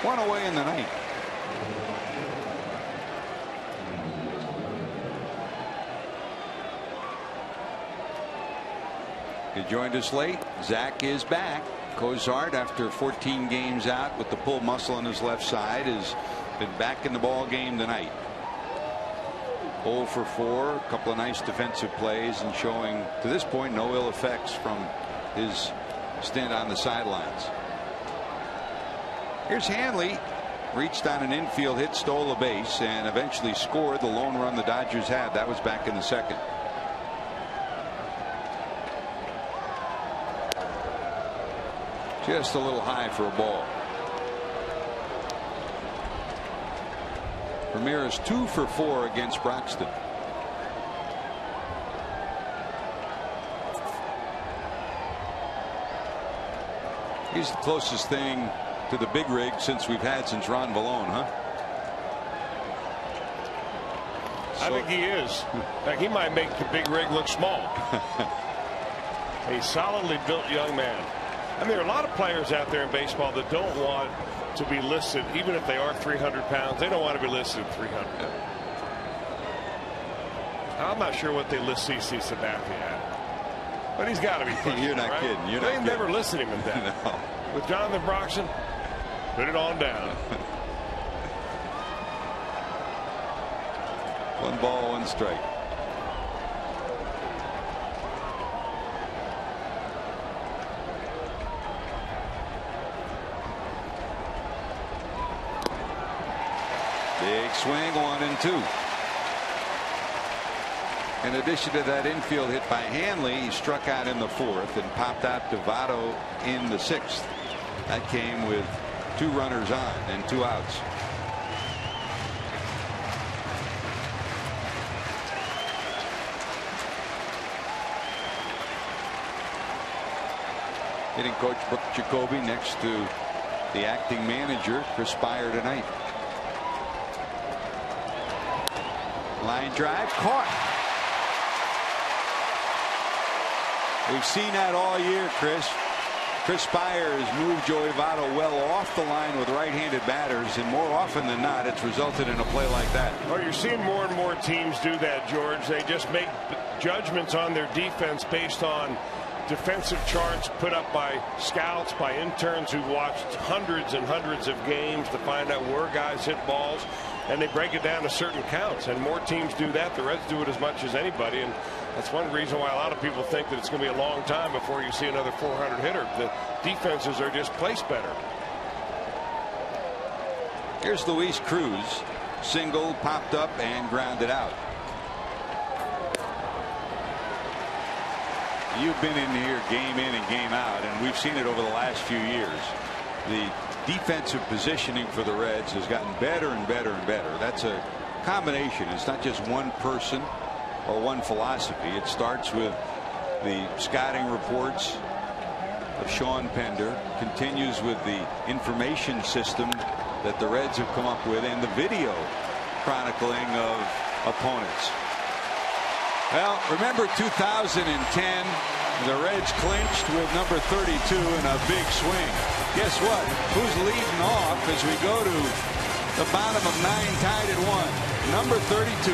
One away in the ninth. You joined us late. Zach is back. Kozart, after 14 games out with the pull muscle on his left side, has been back in the ball game tonight. 0 for 4, a couple of nice defensive plays, and showing to this point no ill effects from his stint on the sidelines. Here's Hanley, reached on an infield hit, stole a base, and eventually scored the lone run the Dodgers had. That was back in the second. Just a little high for a ball. Ramirez 2 for 4 against Broxton. He's the closest thing to the big rig since we've had since Ron Vallone, huh? I think he is. In fact, he might make the big rig look small. A solidly built young man. I mean, there are a lot of players out there in baseball that don't want to be listed, even if they are 300 pounds. They don't want to be listed at 300. I'm not sure what they list CC Sabathia at, but he's got to be pushing. You're not right? kidding. You're They've not never kidding. listed him at that. No. With Jonathan Broxton, put it on down. 1 ball, 1 strike. Big swing, 1-2. In addition to that infield hit by Hanley, he struck out in the 4th and popped out to Votto in the 6th. That came with 2 runners on and 2 outs. Hitting coach Brooke Jacoby next to the acting manager Chris Spire tonight. Line drive caught. We've seen that all year, Chris. Chris Spire has moved Joey Votto well off the line with right-handed batters, and more often than not, it's resulted in a play like that. Well, you're seeing more and more teams do that, George. They just make judgments on their defense based on defensive charts put up by scouts, by interns who've watched hundreds and hundreds of games to find out where guys hit balls, and they break it down to certain counts. And more teams do that. The Reds do it as much as anybody, and that's one reason why a lot of people think that it's going to be a long time before you see another 400 hitter. The defenses are just placed better. Here's Luis Cruz. Single, popped up, and grounded out. You've been in here game in and game out, and we've seen it over the last few years. The defensive positioning for the Reds has gotten better and better and better. That's a combination. It's not just one person or one philosophy. It starts with the scouting reports of Sean Pender, continues with the information system that the Reds have come up with, and the video chronicling of opponents. Well, remember 2010, the Reds clinched with number 32 in a big swing. Guess what? Who's leading off as we go to the bottom of 9, tied at 1? Number 32.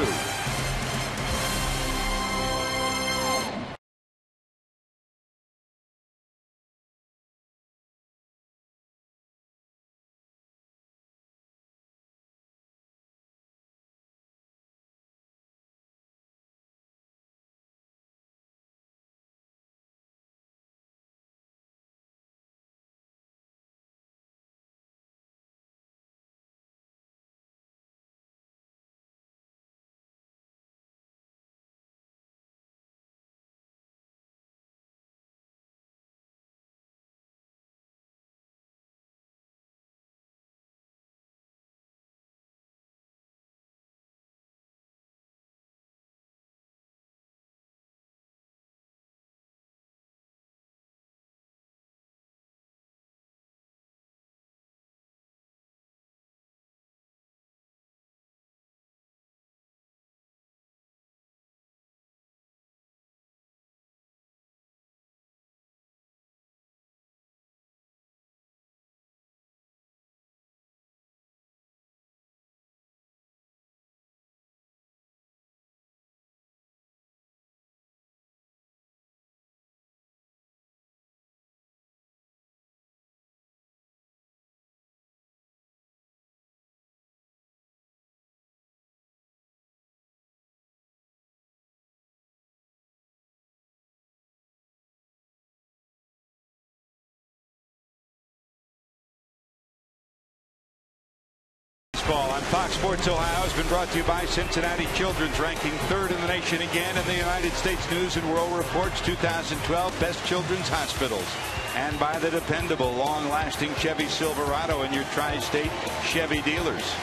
On Fox Sports Ohio has been brought to you by Cincinnati Children's, ranking 3rd in the nation again in the United States News and World Report's 2012 Best Children's Hospitals, and by the dependable, long-lasting Chevy Silverado in your tri-state Chevy dealers.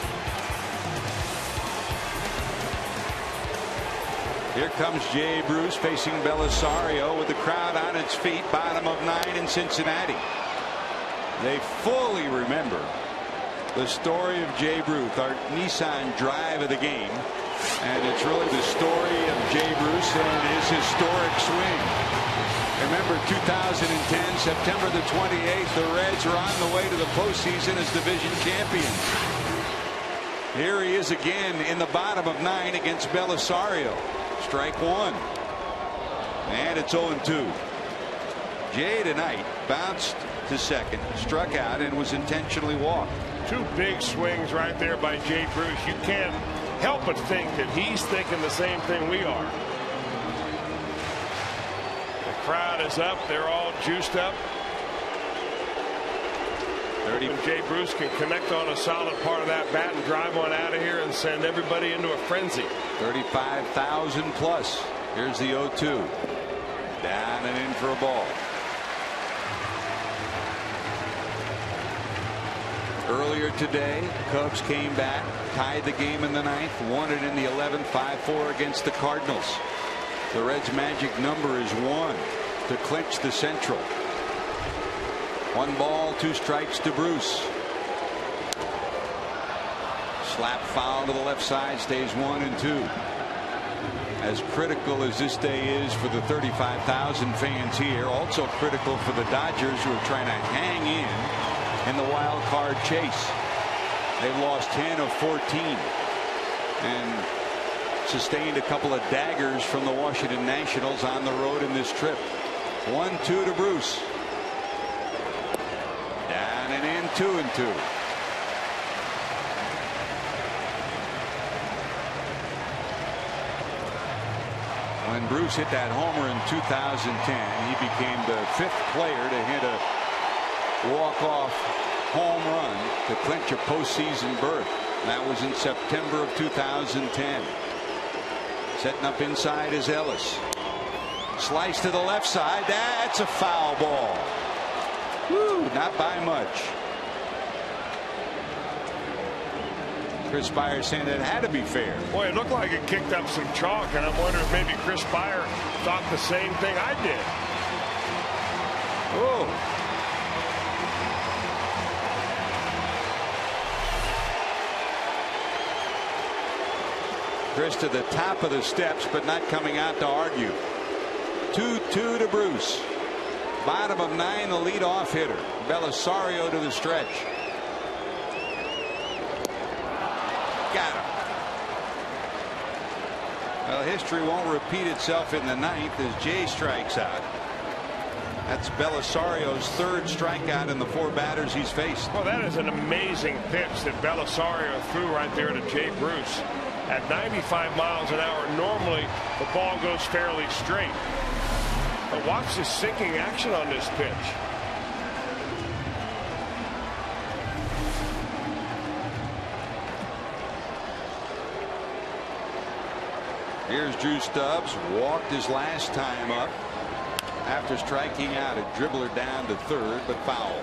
Here comes Jay Bruce facing Belisario with the crowd on its feet, bottom of 9 in Cincinnati. They fully remember the story of Jay Bruce, our Nissan drive of the game, and it's really the story of Jay Bruce and his historic swing. Remember 2010, September the 28th, the Reds are on the way to the postseason as division champions. Here he is again in the bottom of 9 against Belisario. Strike 1. And it's 0-2. Jay tonight bounced to second, struck out, and was intentionally walked. 2 big swings right there by Jay Bruce. You can't help but think that he's thinking the same thing we are. The crowd is up. They're all juiced up. And Jay Bruce can connect on a solid part of that bat and drive one out of here and send everybody into a frenzy. 35,000 plus. Here's the 0-2. Down and in for a ball. Earlier today, Cubs came back, tied the game in the 9th, won it in the 11th, 5-4 against the Cardinals. The Reds' magic number is 1 to clinch the Central. 1 ball, 2 strikes to Bruce. Slap foul to the left side, stays 1-2. As critical as this day is for the 35,000 fans here, also critical for the Dodgers, who are trying to hang in the wild card chase. They've lost 10 of 14 and sustained a couple of daggers from the Washington Nationals on the road in this trip. 1-2 to Bruce. Down and in, 2-2. When Bruce hit that homer in 2010, he became the 5th player to hit a walk-off home run to clinch a postseason berth. That was in September of 2010. Setting up inside is Ellis. Slice to the left side. That's a foul ball. Woo, not by much. Chris Spire saying that it had to be fair. Boy, it looked like it kicked up some chalk, and I'm wondering if maybe Chris Spire thought the same thing I did. Oh. Chris to the top of the steps, but not coming out to argue. 2-2 to Bruce. Bottom of 9, the leadoff hitter. Belisario to the stretch. Got him. Well, history won't repeat itself in the 9th as Jay strikes out. That's Belisario's 3rd strikeout in the 4 batters he's faced. Well, that is an amazing pitch that Belisario threw right there to Jay Bruce. At 95 miles an hour, normally the ball goes fairly straight. But watch the sinking action on this pitch. Here's Drew Stubbs. Walked his last time up after striking out. A dribbler down to 3rd, but foul.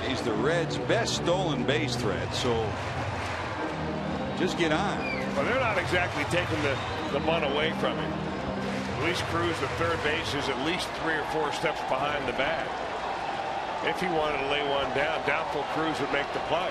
He's the Reds' best stolen base threat, so just get on. Well, they're not exactly taking the run away from him. Luis Cruz, the 3rd base, is at least 3 or 4 steps behind the bag. If he wanted to lay one down, doubtful Cruz would make the play.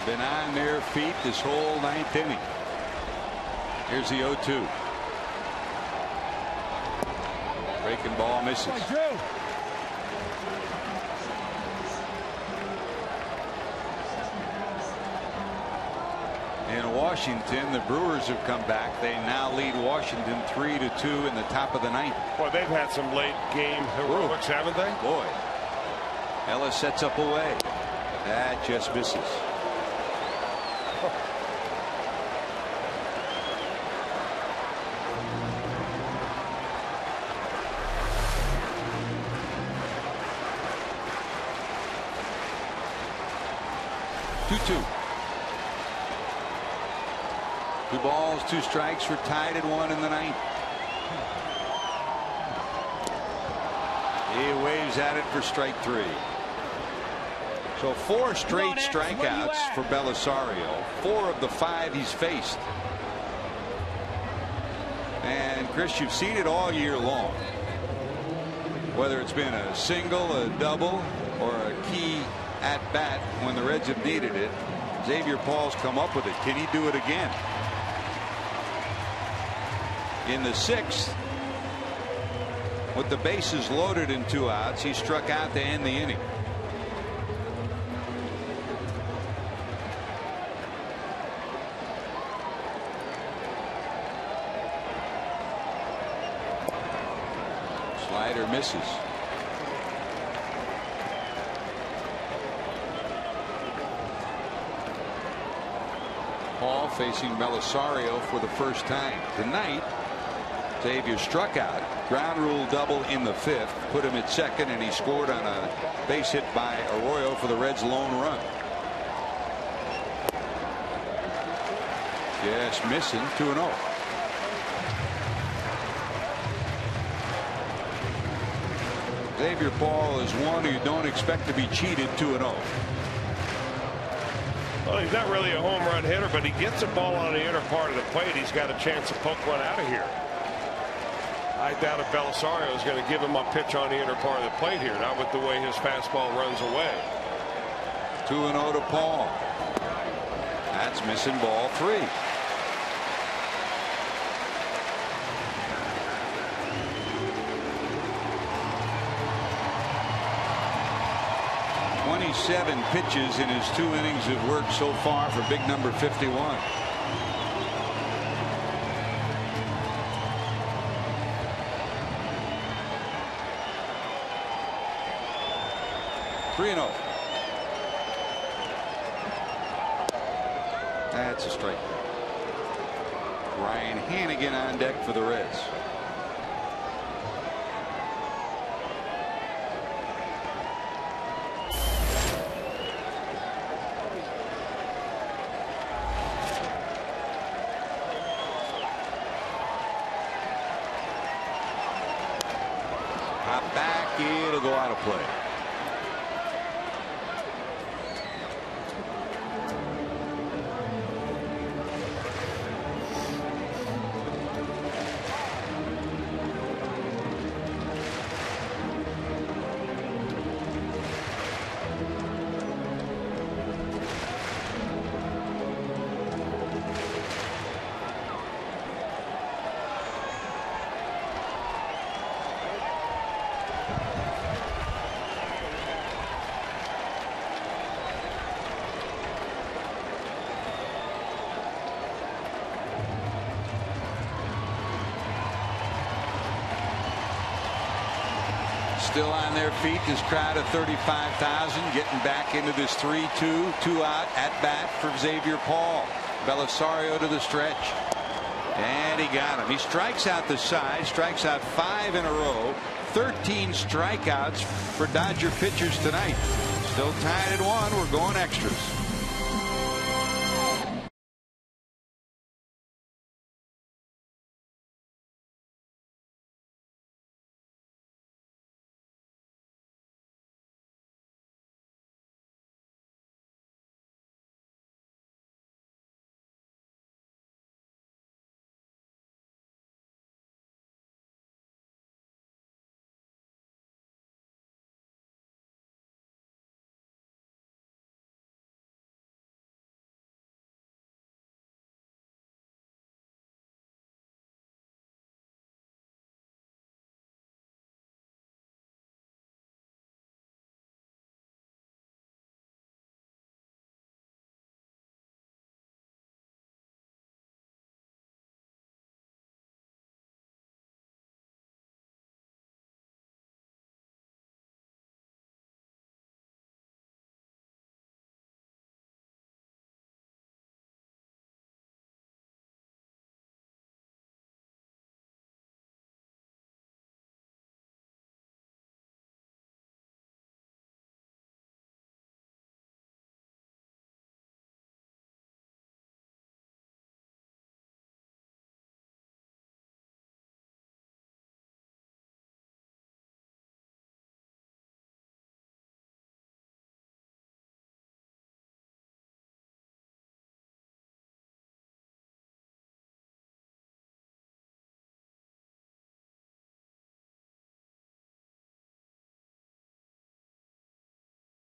Been on their feet this whole 9th inning. Here's the 0-2. Breaking ball misses. In Washington, the Brewers have come back. They now lead Washington 3-2 in the top of the 9th. Boy, they've had some late game heroics, haven't they? Boy. Ellis sets up away. That just misses. 2-2. 2 balls, 2 strikes. We're tied at 1 in the 9th. He waves at it for strike 3. So 4 straight strikeouts for Belisario. 4 of the 5 he's faced. And Chris, you've seen it all year long. Whether it's been a single, a double, or a key at bat when the Reds have needed it, Xavier Paul's come up with it. Can he do it again? In the 6th, with the bases loaded and 2 outs, he struck out to end the inning. Slider misses. Paul facing Belisario for the first time tonight. Xavier struck out. Ground rule double in the 5th. Put him at second, and he scored on a base hit by Arroyo for the Reds' lone run. Yes, missing. 2-0. Xavier Paul is one who you don't expect to be cheated. 2-0. Well, he's not really a home run hitter, but he gets a ball on the inner part of the plate. He's got a chance to poke one out of here. I doubt if Belisario is going to give him a pitch on the inner part of the plate here, not with the way his fastball runs away. 2-0 to Paul. That's missing ball 3. Seven pitches in his 2 innings of work so far for big number 51. That's a strike. Ryan Hannigan on deck for the Reds. Back, it'll go out of play. Still on their feet, this crowd of 35,000 getting back into this 3-2, 2-out at bat for Xavier Paul. Belisario to the stretch, and he got him. He strikes out the side, strikes out 5 in a row. 13 strikeouts for Dodger pitchers tonight. Still tied at 1. We're going extras.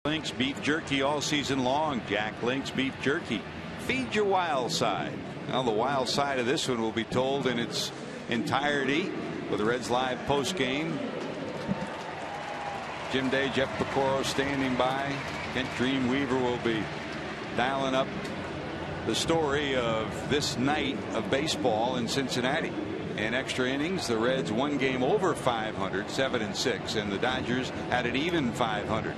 Link's beef jerky all season long. Jack Link's beef jerky. Feed your wild side. Now the wild side of this one will be told in its entirety with the Reds live post game. Jim Day, Jeff Pecoro standing by. Kent Dreamweaver will be dialing up the story of this night of baseball in Cincinnati. In extra innings, the Reds 1 game over 500, 7-6, and the Dodgers had an even 500.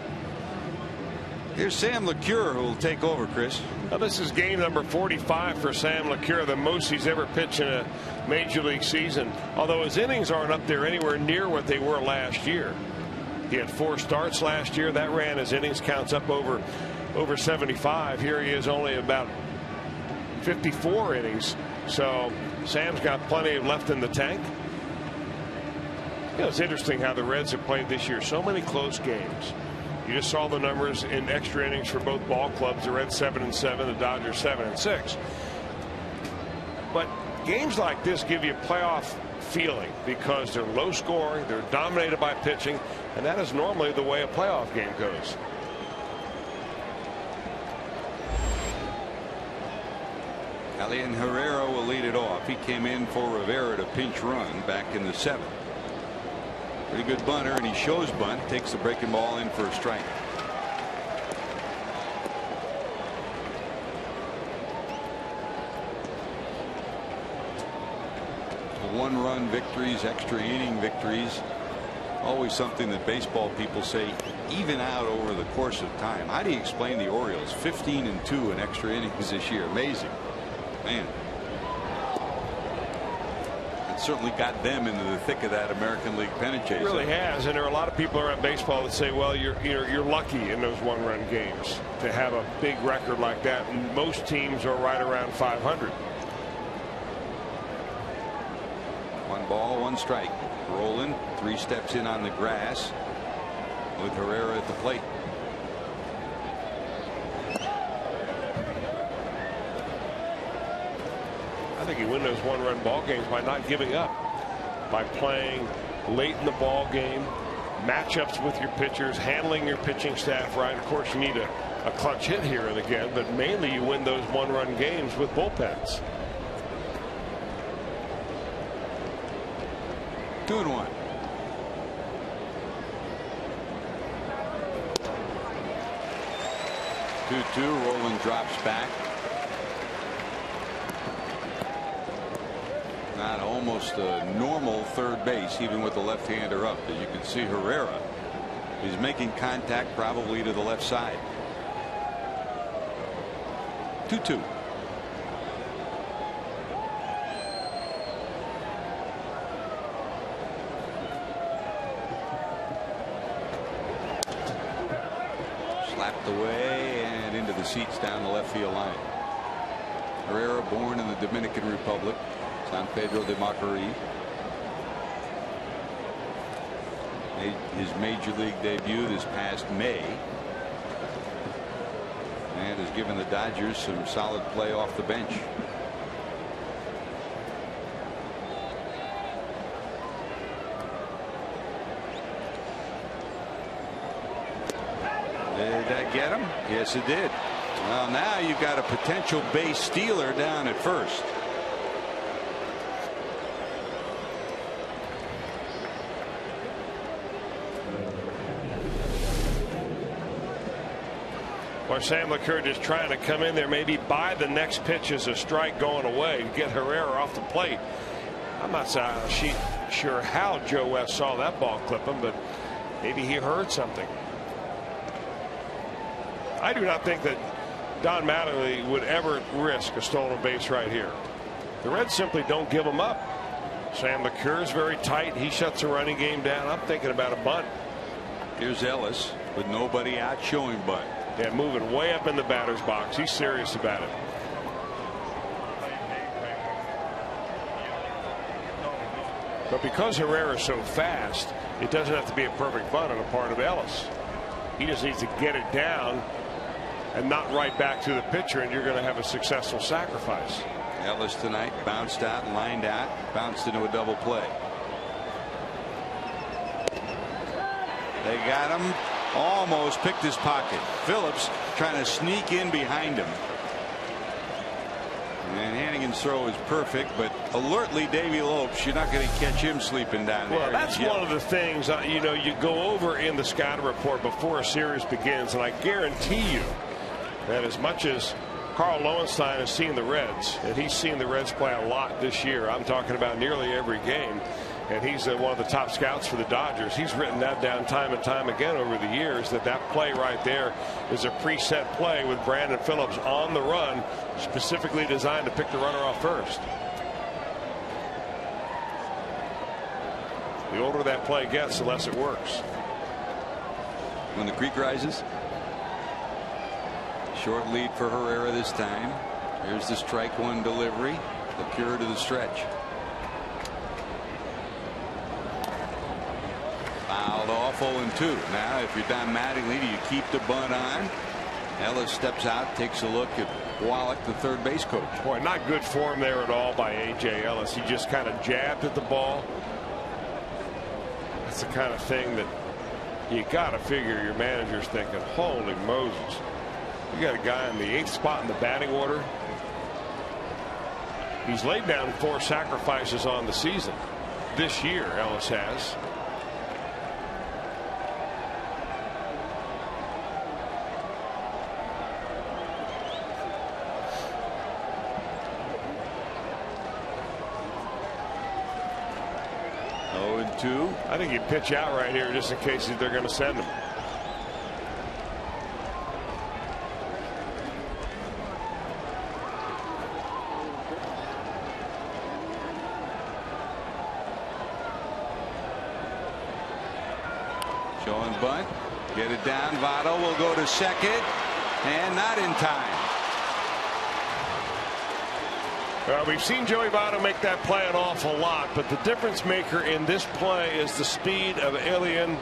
Here's Sam LeCure, who will take over, Chris. Well, this is game number 45 for Sam LeCure, the most he's ever pitched in a Major League season, although his innings aren't up there anywhere near what they were last year. He had 4 starts last year. That ran his innings counts up over 75. Here he is only about 54 innings. So Sam's got plenty left in the tank. You know, it's interesting how the Reds have played this year. So many close games. You just saw the numbers in extra innings for both ball clubs. The Reds 7-7, the Dodgers 7-6. But games like this give you a playoff feeling because they're low scoring, they're dominated by pitching, and that is normally the way a playoff game goes. Elian Herrera will lead it off. He came in for Rivera to pinch run back in the 7th. Pretty good bunter, and he shows bunt, takes the breaking ball in for a strike. One-run victories, extra inning victories, always something that baseball people say even out over the course of time. How do you explain the Orioles 15-2 in extra innings this year? Amazing, man. It certainly got them into the thick of that American League pennant chase. It really has, and there are a lot of people around baseball that say, well, you're lucky in those one-run games to have a big record like that, and most teams are right around 500. 1 ball, 1 strike. Rolling 3 steps in on the grass with Herrera at the plate. I think you win those one-run ball games by not giving up, by playing late in the ball game, matchups with your pitchers, handling your pitching staff right. Of course, you need a clutch hit here and again, but mainly you win those one-run games with bullpens. 2-1. Rowland drops back. Not almost a normal third base, even with the left-hander up. As you can see, Herrera is making contact probably to the left side. 2-2. Slapped away and into the seats down the left field line. Herrera, born in the Dominican Republic, San Pedro de Macorís. Made his major league debut this past May, and has given the Dodgers some solid play off the bench. Did that get him? Yes, it did. Well, now you've got a potential base stealer down at first. Or Sam LeCure just trying to come in there, maybe buy the next pitch as a strike going away, get Herrera off the plate. I'm not sure how Joe West saw that ball clip him, but maybe he heard something. I do not think that Don Mattingly would ever risk a stolen base right here. The Reds simply don't give him up. Sam LeCure is very tight. He shuts the running game down. I'm thinking about a bunt. Here's Ellis with nobody out, showing bunt. Yeah, moving way up in the batter's box. He's serious about it. But because Herrera is so fast, it doesn't have to be a perfect bunt on the part of Ellis. He just needs to get it down and not right back to the pitcher, and you're going to have a successful sacrifice. Ellis tonight bounced out, lined out, bounced into a double play. They got him. Almost picked his pocket. Phillips trying to sneak in behind him. And Hannigan's throw is perfect, but alertly Davey Lopes, you're not going to catch him sleeping down there. Well, that's one of the things, you know, you go over in the scouting report before a series begins, and I guarantee you that as much as Carl Lowenstein has seen the Reds, and he's seen the Reds play a lot this year, I'm talking about nearly every game, and he's one of the top scouts for the Dodgers. He's written that down time and time again over the years, that play right there is a preset play with Brandon Phillips on the run, specifically designed to pick the runner off first. The older that play gets, the less it works. When the creek rises. Short lead for Herrera this time. Here's the strike one delivery. The cure to the stretch. Fouled off 0-2. Now, if you're Don Mattingly, do you keep the bunt on? Ellis steps out, takes a look at Wallach, the third base coach. Boy, not good form there at all by A.J. Ellis. He just kind of jabbed at the ball. That's the kind of thing that you got to figure your manager's thinking, holy Moses. You got a guy in the 8th spot in the batting order. He's laid down 4 sacrifices on the season this year, Ellis has. I think he'd pitch out right here just in case they're going to send him. Showing bunt. Get it down. Votto will go to second. And not in time. We've seen Joey Votto make that play an awful lot, but the difference maker in this play is the speed of Elian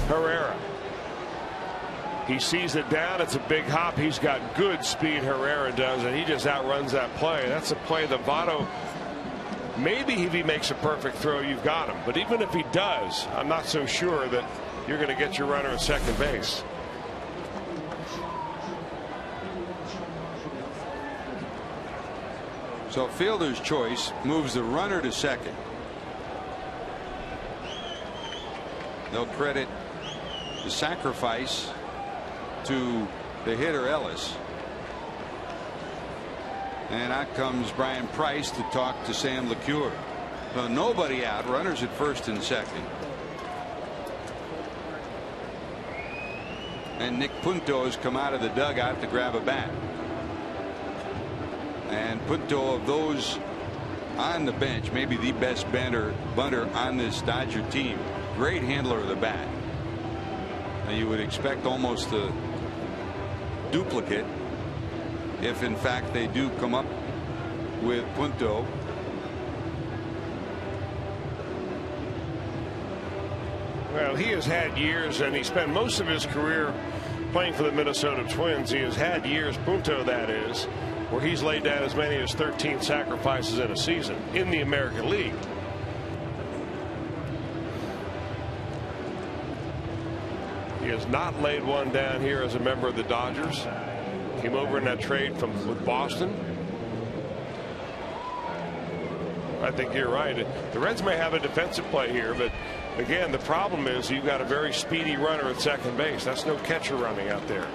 Herrera. He sees it down. It's a big hop. He's got good speed, Herrera does, and he just outruns that play. That's a play that Votto, maybe if he makes a perfect throw, you've got him. But even if he does, I'm not so sure that you're going to get your runner at second base. So fielder's choice moves the runner to second. They'll credit the sacrifice to the hitter Ellis. And out comes Brian Price to talk to Sam LeCure. So nobody out, runners at first and second. And Nick Punto has come out of the dugout to grab a bat. And Punto, of those on the bench, maybe the best bunter on this Dodger team. Great handler of the bat. Now you would expect almost a duplicate if in fact they do come up with Punto. Well, he has had years, and he spent most of his career playing for the Minnesota Twins. He has had years, Punto that is, where he's laid down as many as 13 sacrifices in a season in the American League. He has not laid one down here as a member of the Dodgers. Came over in that trade with Boston. I think you're right. The Reds may have a defensive play here, but again, the problem is you've got a very speedy runner at second base. That's no catcher running out there.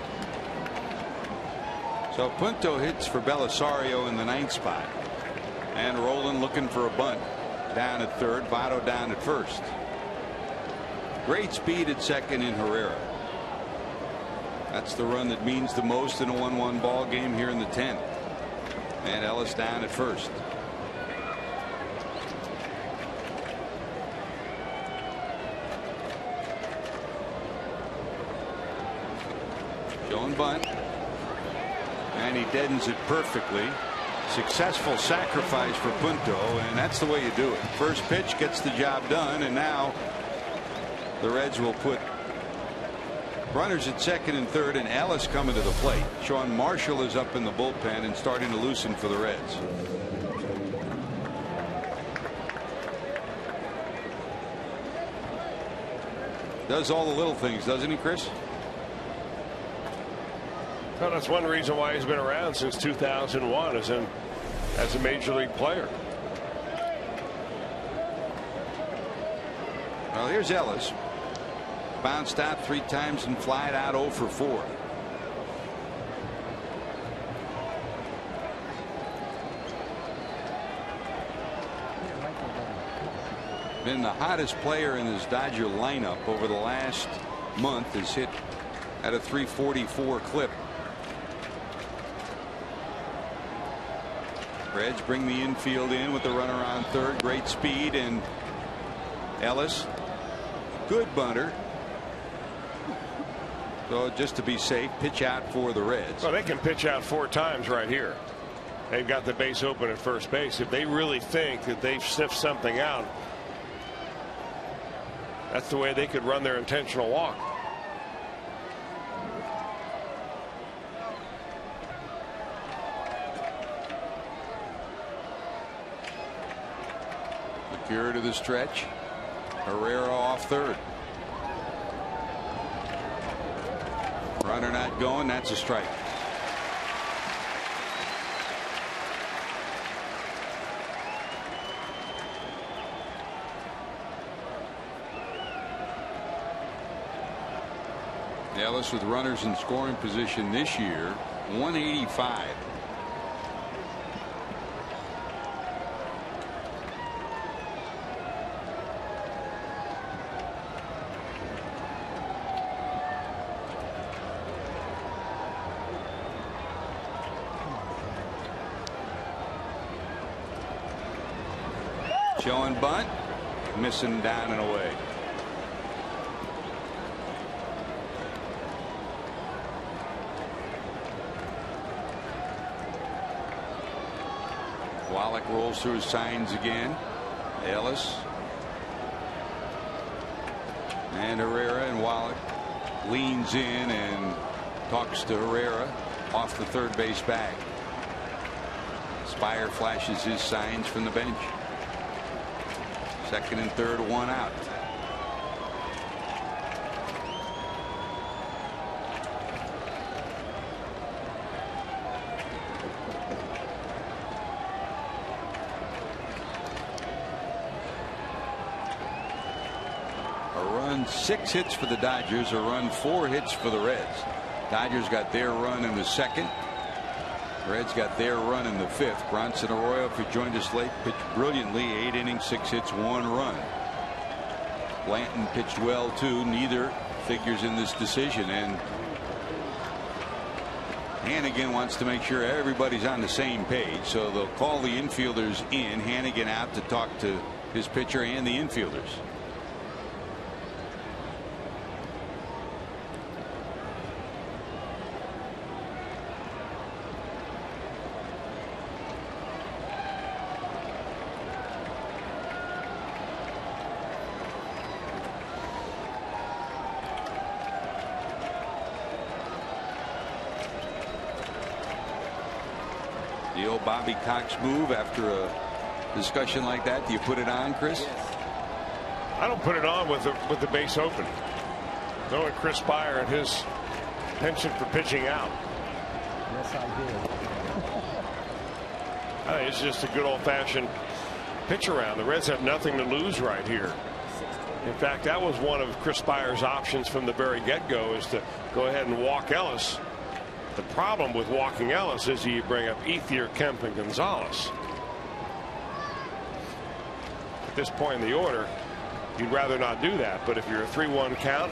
So Punto hits for Belisario in the 9th spot. And Rolen looking for a bunt down at third. Votto down at first. Great speed at second in Herrera. That's the run that means the most in a 1-1 ball game here in the 10th. And Ellis down at first. Showing bunt. And he deadens it perfectly. Successful sacrifice for Punto, and that's the way you do it. First pitch gets the job done, and now the Reds will put runners at second and third, and Ellis coming to the plate. Sean Marshall is up in the bullpen and starting to loosen for the Reds. Does all the little things, doesn't he, Chris? Well, that's one reason why he's been around since 2001 as a major league player. Well, here's Ellis. Bounced out 3 times and flied out 0 for 4. Been the hottest player in his Dodger lineup over the last month. Has hit at a .344 clip. Reds bring the infield in with the runner on third. Great speed, and Ellis, good bunter. So just to be safe, pitch out for the Reds. Well, they can pitch out 4 times right here. They've got the base open at first base. If they really think that they've sniffed something out, that's the way they could run their intentional walk. Secure to the stretch. Herrera off third. Runner not going. That's a strike. Ellis with runners in scoring position this year, 185. Showing bunt, missing down and away. Wallach rolls through his signs again. Ellis and Herrera, and Wallach leans in and talks to Herrera off the third base bag. Spire flashes his signs from the bench. Second and third, 1 out. A run, 6 hits for the Dodgers, a run, 4 hits for the Reds. Dodgers got their run in the second. Reds got their run in the 5th. Bronson Arroyo, if you joined us late, pitched brilliantly. 8 innings, 6 hits, 1 run. Blanton pitched well too. Neither figures in this decision, and Hannigan wants to make sure everybody's on the same page, so they'll call the infielders in. Hannigan out to talk to his pitcher and the infielders. The old Bobby Cox move after a discussion like that. Do you put it on, Chris? I don't put it on with the base open. Knowing Chris Spire and his penchant for pitching out. Yes, I did. I think it's just a good old-fashioned pitch around. The Reds have nothing to lose right here. In fact, that was one of Chris Spire's options from the very get-go, is to go ahead and walk Ellis. The problem with walking Ellis is you bring up Ethier, Kemp, and Gonzalez. At this point in the order, you'd rather not do that. But if you're a 3-1 count,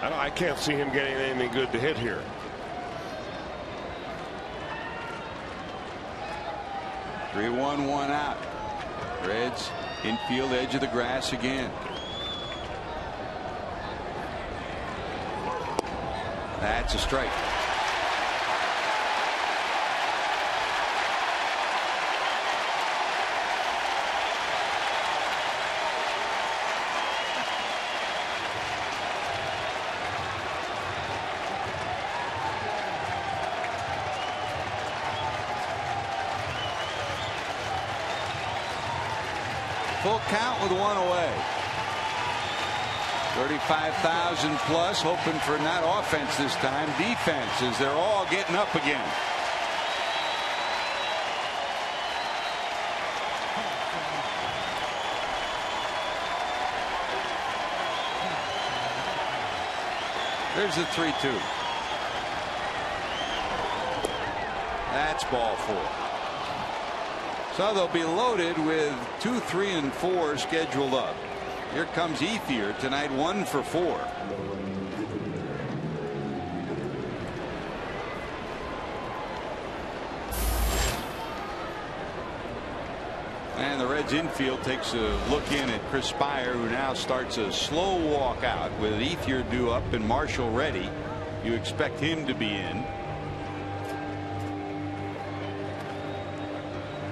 I can't see him getting anything good to hit here. Three, 1 out. Reds infield, edge of the grass again. That's a strike. Full count with 1 away. 35,000 plus, hoping for not offense this time, defense, as they're all getting up again. There's the 3-2. That's ball 4. So they'll be loaded with 2, 3, and 4 scheduled up. Here comes Ethier tonight, 1 for 4. And the Reds infield takes a look in at Chris Spire, who now starts a slow walk out with Ethier due up and Marshall ready. You expect him to be in.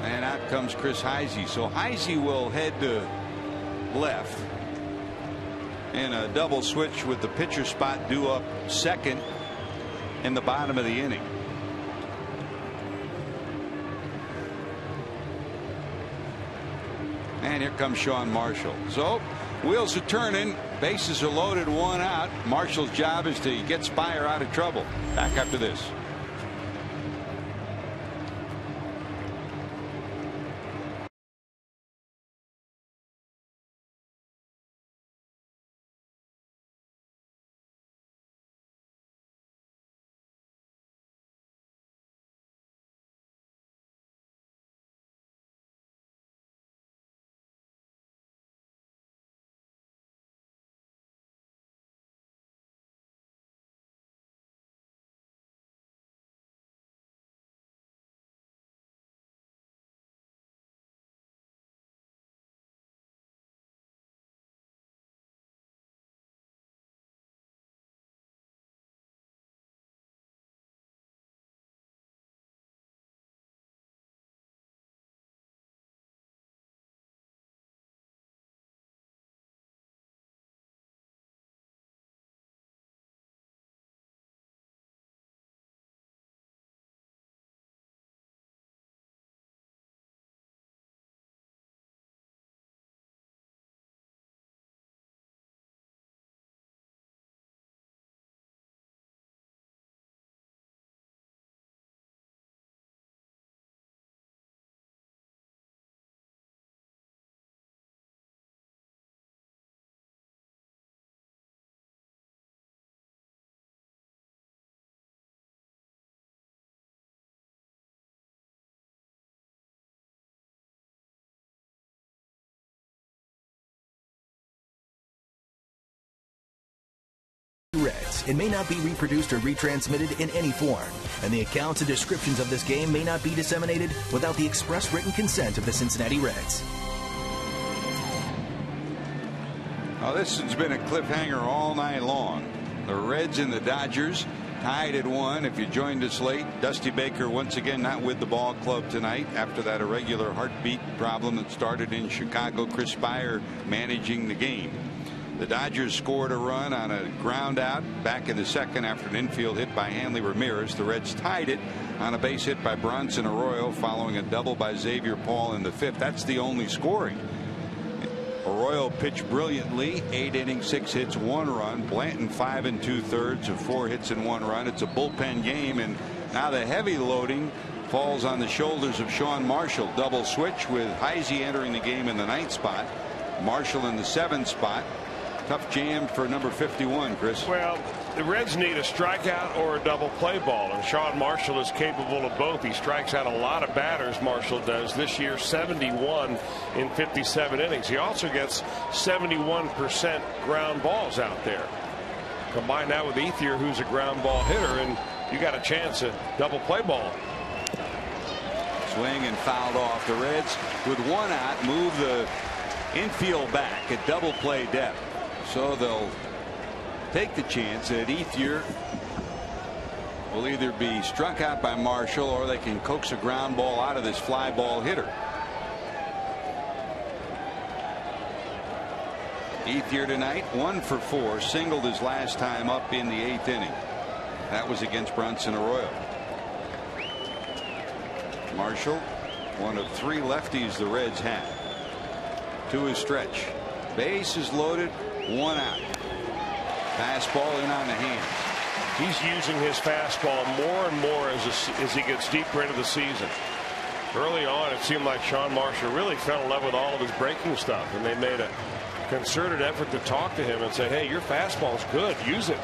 And out comes Chris Heisey. So Heisey will head to left in a double switch with the pitcher spot due up second in the bottom of the inning. And here comes Sean Marshall. So wheels are turning, bases are loaded, one out. Marshall's job is to get Spire out of trouble. Back after this. Reds. It may not be reproduced or retransmitted in any form, and the accounts and descriptions of this game may not be disseminated without the express written consent of the Cincinnati Reds. Oh, this has been a cliffhanger all night long. The Reds and the Dodgers tied at 1. If you joined us late, Dusty Baker once again not with the ball club tonight after that irregular heartbeat problem that started in Chicago. Chris Spire managing the game. The Dodgers scored a run on a ground out back in the second after an infield hit by Hanley Ramirez. The Reds tied it on a base hit by Bronson Arroyo following a double by Xavier Paul in the fifth. That's the only scoring. Arroyo pitched brilliantly, 8 innings, 6 hits, 1 run. Blanton 5 2/3 of 4 hits and 1 run. It's a bullpen game, and now the heavy loading falls on the shoulders of Sean Marshall. Double switch with Heisey entering the game in the 9th spot, Marshall in the 7th spot. Tough jam for number 51, Chris. Well, the Reds need a strikeout or a double play ball, and Sean Marshall is capable of both. He strikes out a lot of batters, Marshall does. This year, 71 in 57 innings. He also gets 71% ground balls out there. Combine that with Ethier, who's a ground ball hitter, and you got a chance at double play ball. Swing and fouled off. The Reds, with 1 out, move the infield back at double play depth. So they'll take the chance that Ethier will either be struck out by Marshall or they can coax a ground ball out of this fly ball hitter. Ethier tonight 1 for 4, singled his last time up in the 8th inning. That was against Bronson Arroyo. Marshall, one of 3 lefties the Reds had. To his stretch. Base is loaded. 1 out. Fastball in on the hands. He's using his fastball more and more as he gets deeper into the season. Early on, it seemed like Sean Marshall really fell in love with all of his breaking stuff, and they made a concerted effort to talk to him and say, hey, your fastball's good, use it.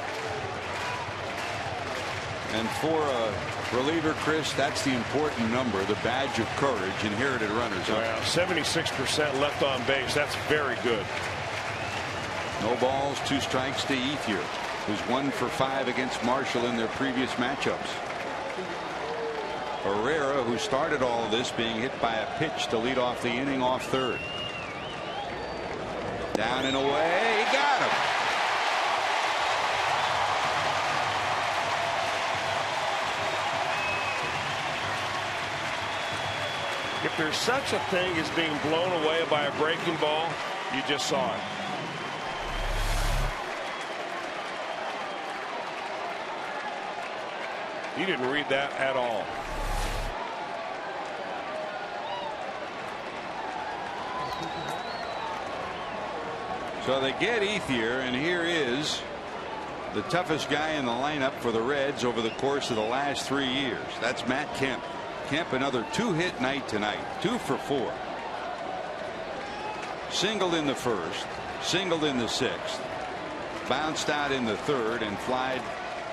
And for a reliever, Chris, that's the important number, the badge of courage, inherited runners up. Well, 76% left on base. That's very good. No balls, 2 strikes to Ethier, who's 1 for 5 against Marshall in their previous matchups. Herrera, who started all of this, being hit by a pitch to lead off the inning off third. Down and away. He got him. If there's such a thing as being blown away by a breaking ball, you just saw it. He didn't read that at all. So they get Ethier, and here is the toughest guy in the lineup for the Reds over the course of the last 3 years. That's Matt Kemp. Kemp, another 2-hit night tonight, 2 for 4. Singled in the first, singled in the sixth, bounced out in the third, and flied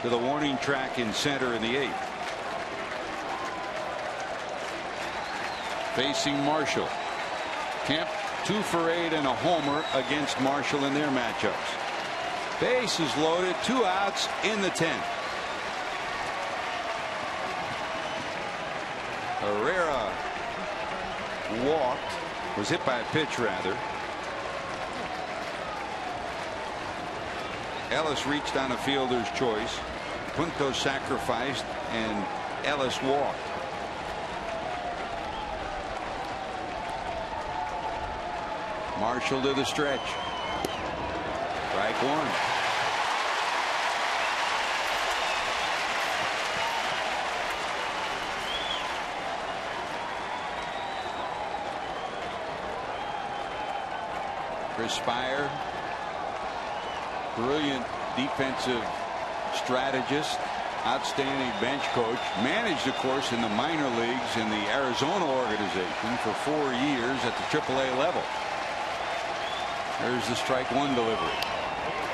to the warning track in center in the eighth. Facing Marshall. Kemp 2 for 8 and a homer against Marshall in their matchups. Bases loaded, 2 outs in the 10th. Herrera walked, was hit by a pitch rather. Ellis reached on a fielder's choice. Punto sacrificed, and Ellis walked. Marshall to the stretch. Strike one. Chris Spire, brilliant defensive strategist, outstanding bench coach, managed of course in the minor leagues in the Arizona organization for 4 years at the AAA level. There's the strike one delivery.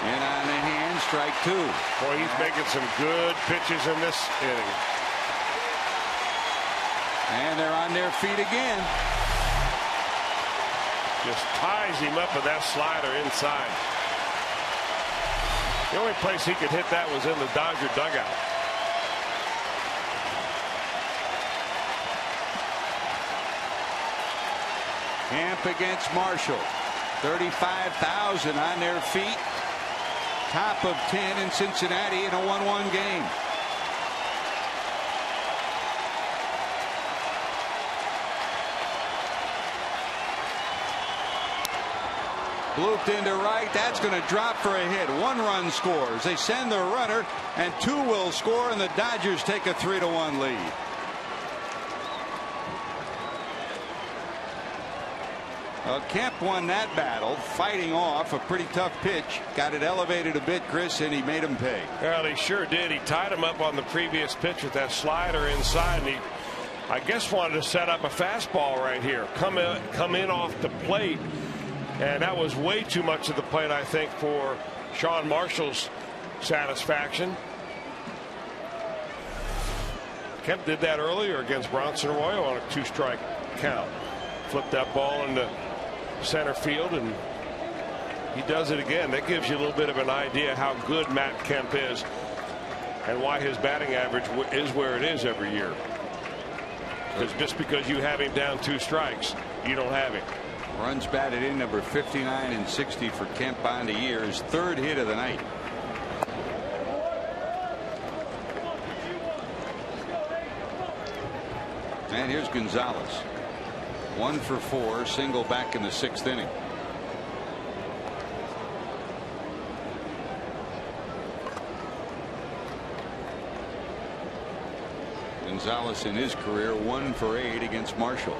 And on the hand, strike two. Boy, he's making some good pitches in this inning. And they're on their feet again. Just ties him up with that slider inside. The only place he could hit that was in the Dodger dugout. Camp against Marshall. 35,000 on their feet. Top of 10 in Cincinnati in a 1-1 game. Blooped into right. That's going to drop for a hit. 1 run scores. They send the runner, and 2 will score, and the Dodgers take a 3-1 lead. Kemp won that battle, fighting off a pretty tough pitch. Got it elevated a bit, Chris, and he made him pay. Well, he sure did. He tied him up on the previous pitch with that slider inside, and he, I guess, wanted to set up a fastball right here. Come in off the plate, and that was way too much of the plate, I think, for Sean Marshall's satisfaction. Kemp did that earlier against Bronson Arroyo on a 2-strike count. Flipped that ball into center field, and he does it again. That gives you a little bit of an idea how good Matt Kemp is and why his batting average is where it is every year. Because just because you have him down 2 strikes, you don't have him. Runs batted in, number 59 and 60 for Kemp on the year. His 3rd hit of the night. And here's Gonzalez. 1 for 4, single back in the 6th inning. Gonzalez in his career 1 for 8 against Marshall.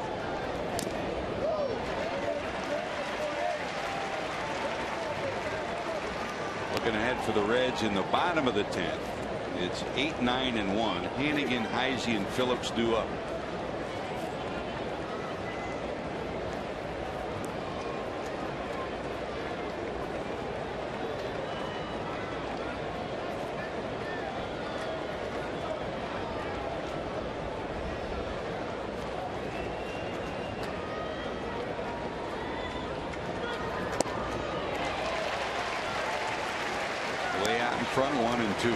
Looking ahead for the Reds in the bottom of the 10th. It's 8, 9, and 1. Hannigan, Heisey, and Phillips due up. Way out in front, 1 and 2.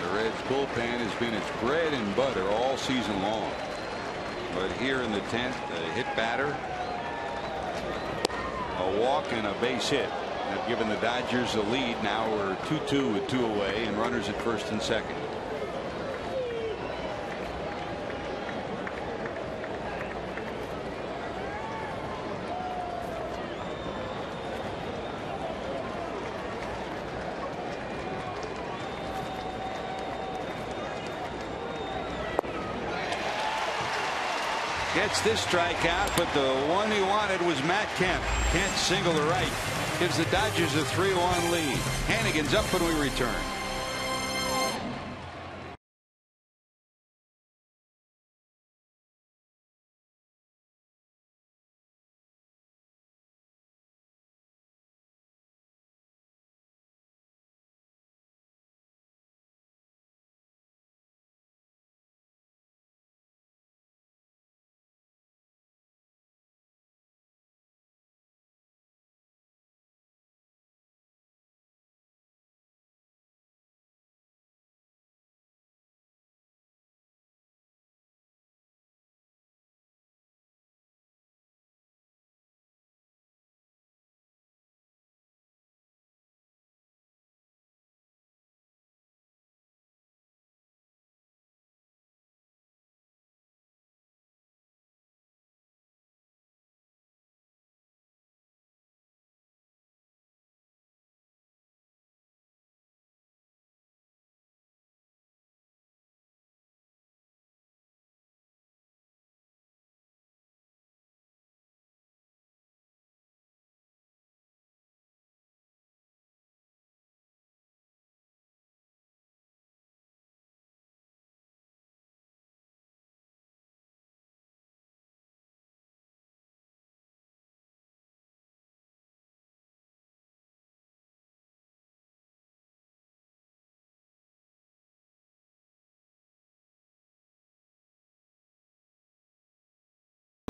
The Reds bullpen has been its bread and butter all season long. But here in the 10th, a hit batter, a walk, and a base hit have given the Dodgers the lead. Now we're 2-2 with 2 away and runners at first and second. Gets this strikeout, but the one he wanted was Matt Kemp. Kent single to right. Gives the Dodgers a 3-1 lead. Hannigan's up when we return.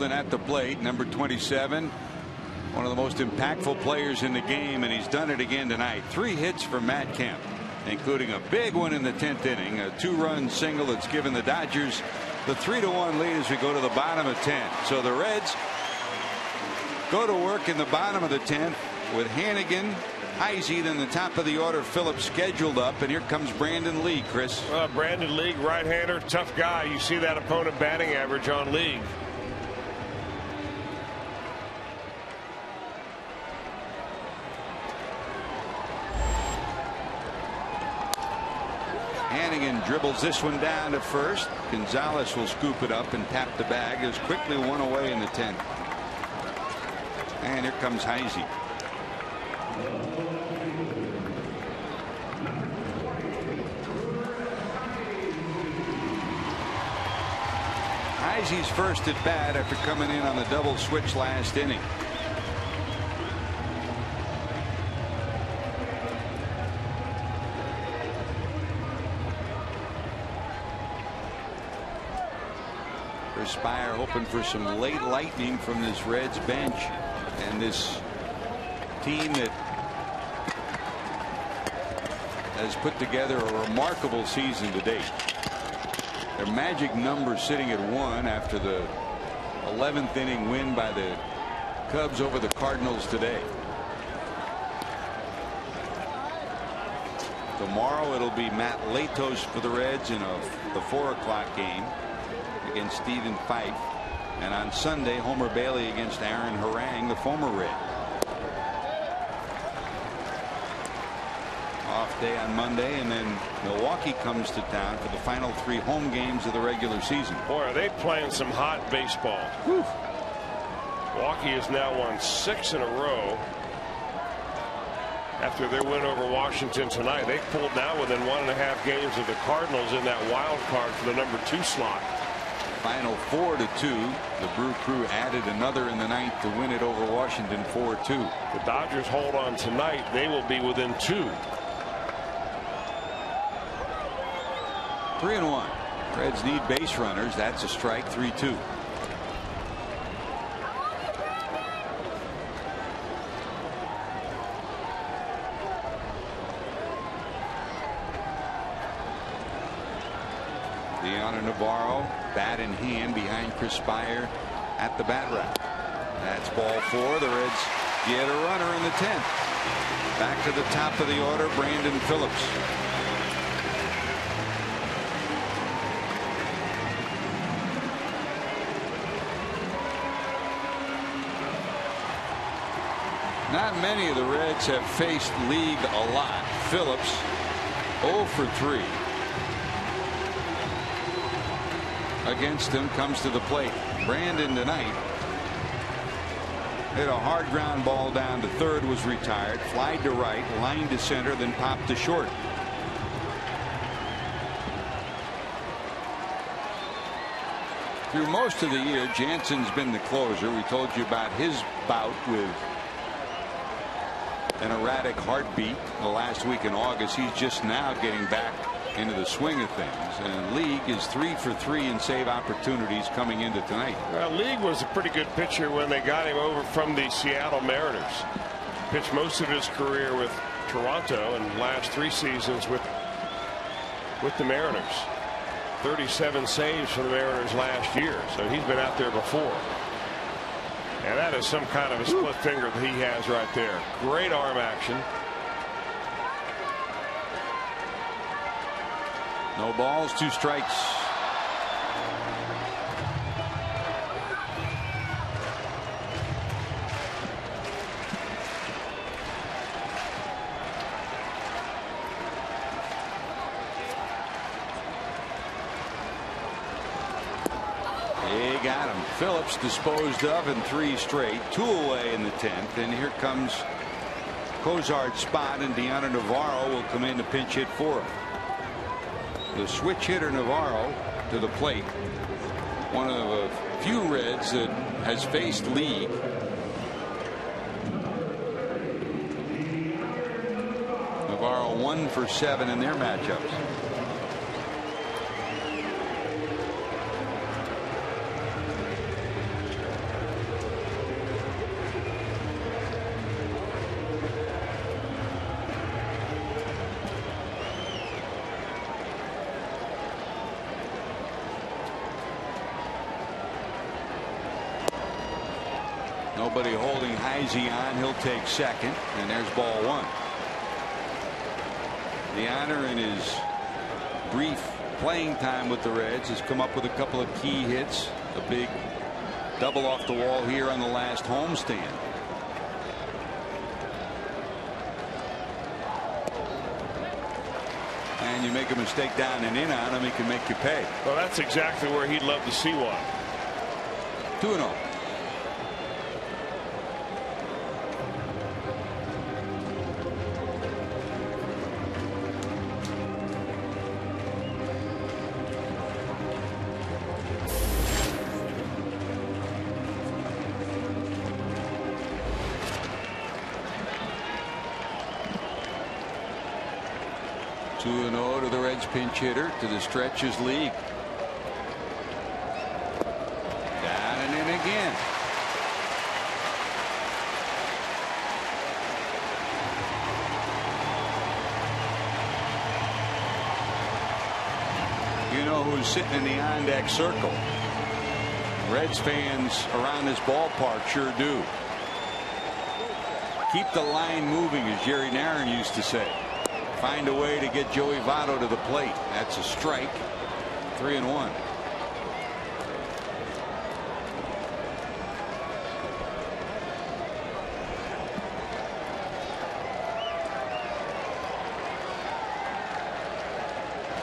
At the plate, number 27, one of the most impactful players in the game, and he's done it again tonight. 3 hits for Matt Kemp, including a big one in the 10th inning, a 2-run single that's given the Dodgers the 3-1 lead as we go to the bottom of 10. So the Reds go to work in the bottom of the 10th with Hannigan, Heisey, then the top of the order, Phillips scheduled up, and here comes Brandon Lee. Chris. Brandon Lee, right-hander, tough guy. You see that opponent batting average on League. Hannigan dribbles this one down to first. Gonzalez will scoop it up and tap the bag. There's quickly 1 away in the 10th. And here comes Heisey. Heisey's first at bat after coming in on the double switch last inning. Spire hoping for some late lightning from this Reds bench, and this team that has put together a remarkable season to date. Their magic number sitting at 1 after the 11th inning win by the Cubs over the Cardinals today. Tomorrow it'll be Matt Latos for the Reds in the 4 o'clock game against Stephen Fife, and on Sunday Homer Bailey against Aaron Harang, the former Red. Off day on Monday, and then Milwaukee comes to town for the final 3 home games of the regular season. Boy, are they playing some hot baseball. Whew. Milwaukee has now won 6 in a row. After their win over Washington tonight, they pulled now within 1.5 games of the Cardinals in that wild card for the number 2 slot. Final 4-2. The Brew Crew added another in the 9th to win it over Washington 4-2. The Dodgers hold on tonight. They will be within 2. 3-1. Reds need base runners. That's a strike. 3-2. Deanna Navarro, bat in hand behind Chris Spire at the bat rack. That's ball 4. The Reds get a runner in the 10th. Back to the top of the order, Brandon Phillips. Not many of the Reds have faced League a lot. Phillips 0 for 3. Against him, comes to the plate. Brandon tonight hit a hard ground ball down to third, was retired, flied to right, lined to center, then popped to short. Through most of the year, Jansen's been the closer. We told you about his bout with an erratic heartbeat the last week in August. He's just now getting back into the swing of things, and League is 3 for 3 in save opportunities coming into tonight. Well, League was a pretty good pitcher when they got him over from the Seattle Mariners. Pitched most of his career with Toronto and last 3 seasons with the Mariners. 37 saves for the Mariners last year, so he's been out there before. And that is some kind of a split finger that he has right there. Great arm action. No balls, 2 strikes. He got him. Phillips disposed of in 3 straight. 2 away in the 10th. And here comes Cozart's spot, and Deanna Navarro will come in to pinch hit for him. The switch hitter Navarro to the plate. One of a few Reds that has faced League. Navarro 1 for 7 in their matchups. Nobody holding Heisey on. He'll take second, and there's ball 1. Deanna, in his brief playing time with the Reds, has come up with a couple of key hits. A big double off the wall here on the last homestand. And you make a mistake down and in on him, he can make you pay. Well, that's exactly where he'd love to see one. 2-0. To the Reds pinch hitter. To the stretches League. Down and in again. You know who's sitting in the on deck circle? Reds fans around this ballpark sure do. Keep the line moving, as Jerry Narron used to say. Find a way to get Joey Votto to the plate. That's a strike. 3-1.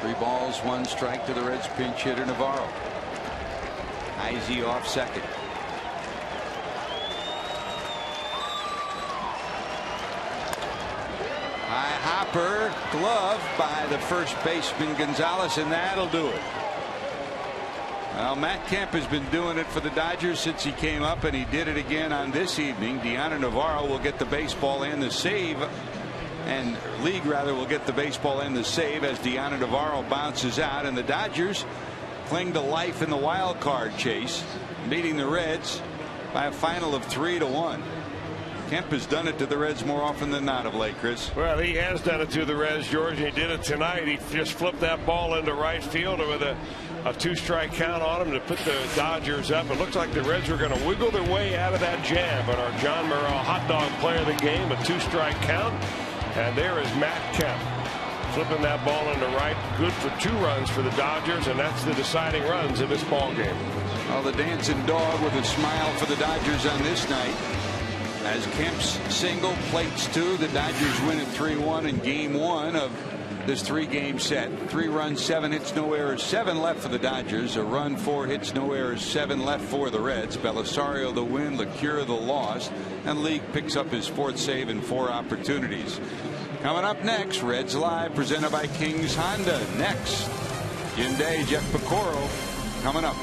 Three balls, 1 strike to the Reds pinch hitter Navarro. Heisey off second. High hopper, glove by the first baseman Gonzalez, and that'll do it. Well, Matt Kemp has been doing it for the Dodgers since he came up, and he did it again on this evening. Deanna Navarro will get the baseball and the save, and League rather will get the baseball and the save as Deanna Navarro bounces out, and the Dodgers cling to life in the wild card chase, beating the Reds by a final of 3-1. Kemp has done it to the Reds more often than not of late, Chris. Well, he has done it to the Reds, George, and he did it tonight. He just flipped that ball into right field with a 2-strike count on him to put the Dodgers up. It looks like the Reds were going to wiggle their way out of that jam, but our John Morrell hot dog player of the game, a 2-strike count, and there is Matt Kemp flipping that ball into right. Good for 2 runs for the Dodgers, and that's the deciding runs in this ball game. Well, the dancing dog with a smile for the Dodgers on this night. As Kemp's single plates 2, the Dodgers win at 3-1 in game 1 of this 3-game set. 3 runs, 7 hits, no errors, 7 left for the Dodgers. A run, 4 hits, no errors, 7 left for the Reds. Belisario the win, LeCure the loss, and League picks up his 4th save in 4 opportunities. Coming up next, Reds Live presented by Kings Honda. Next, Hyundai Jeff Picoro coming up.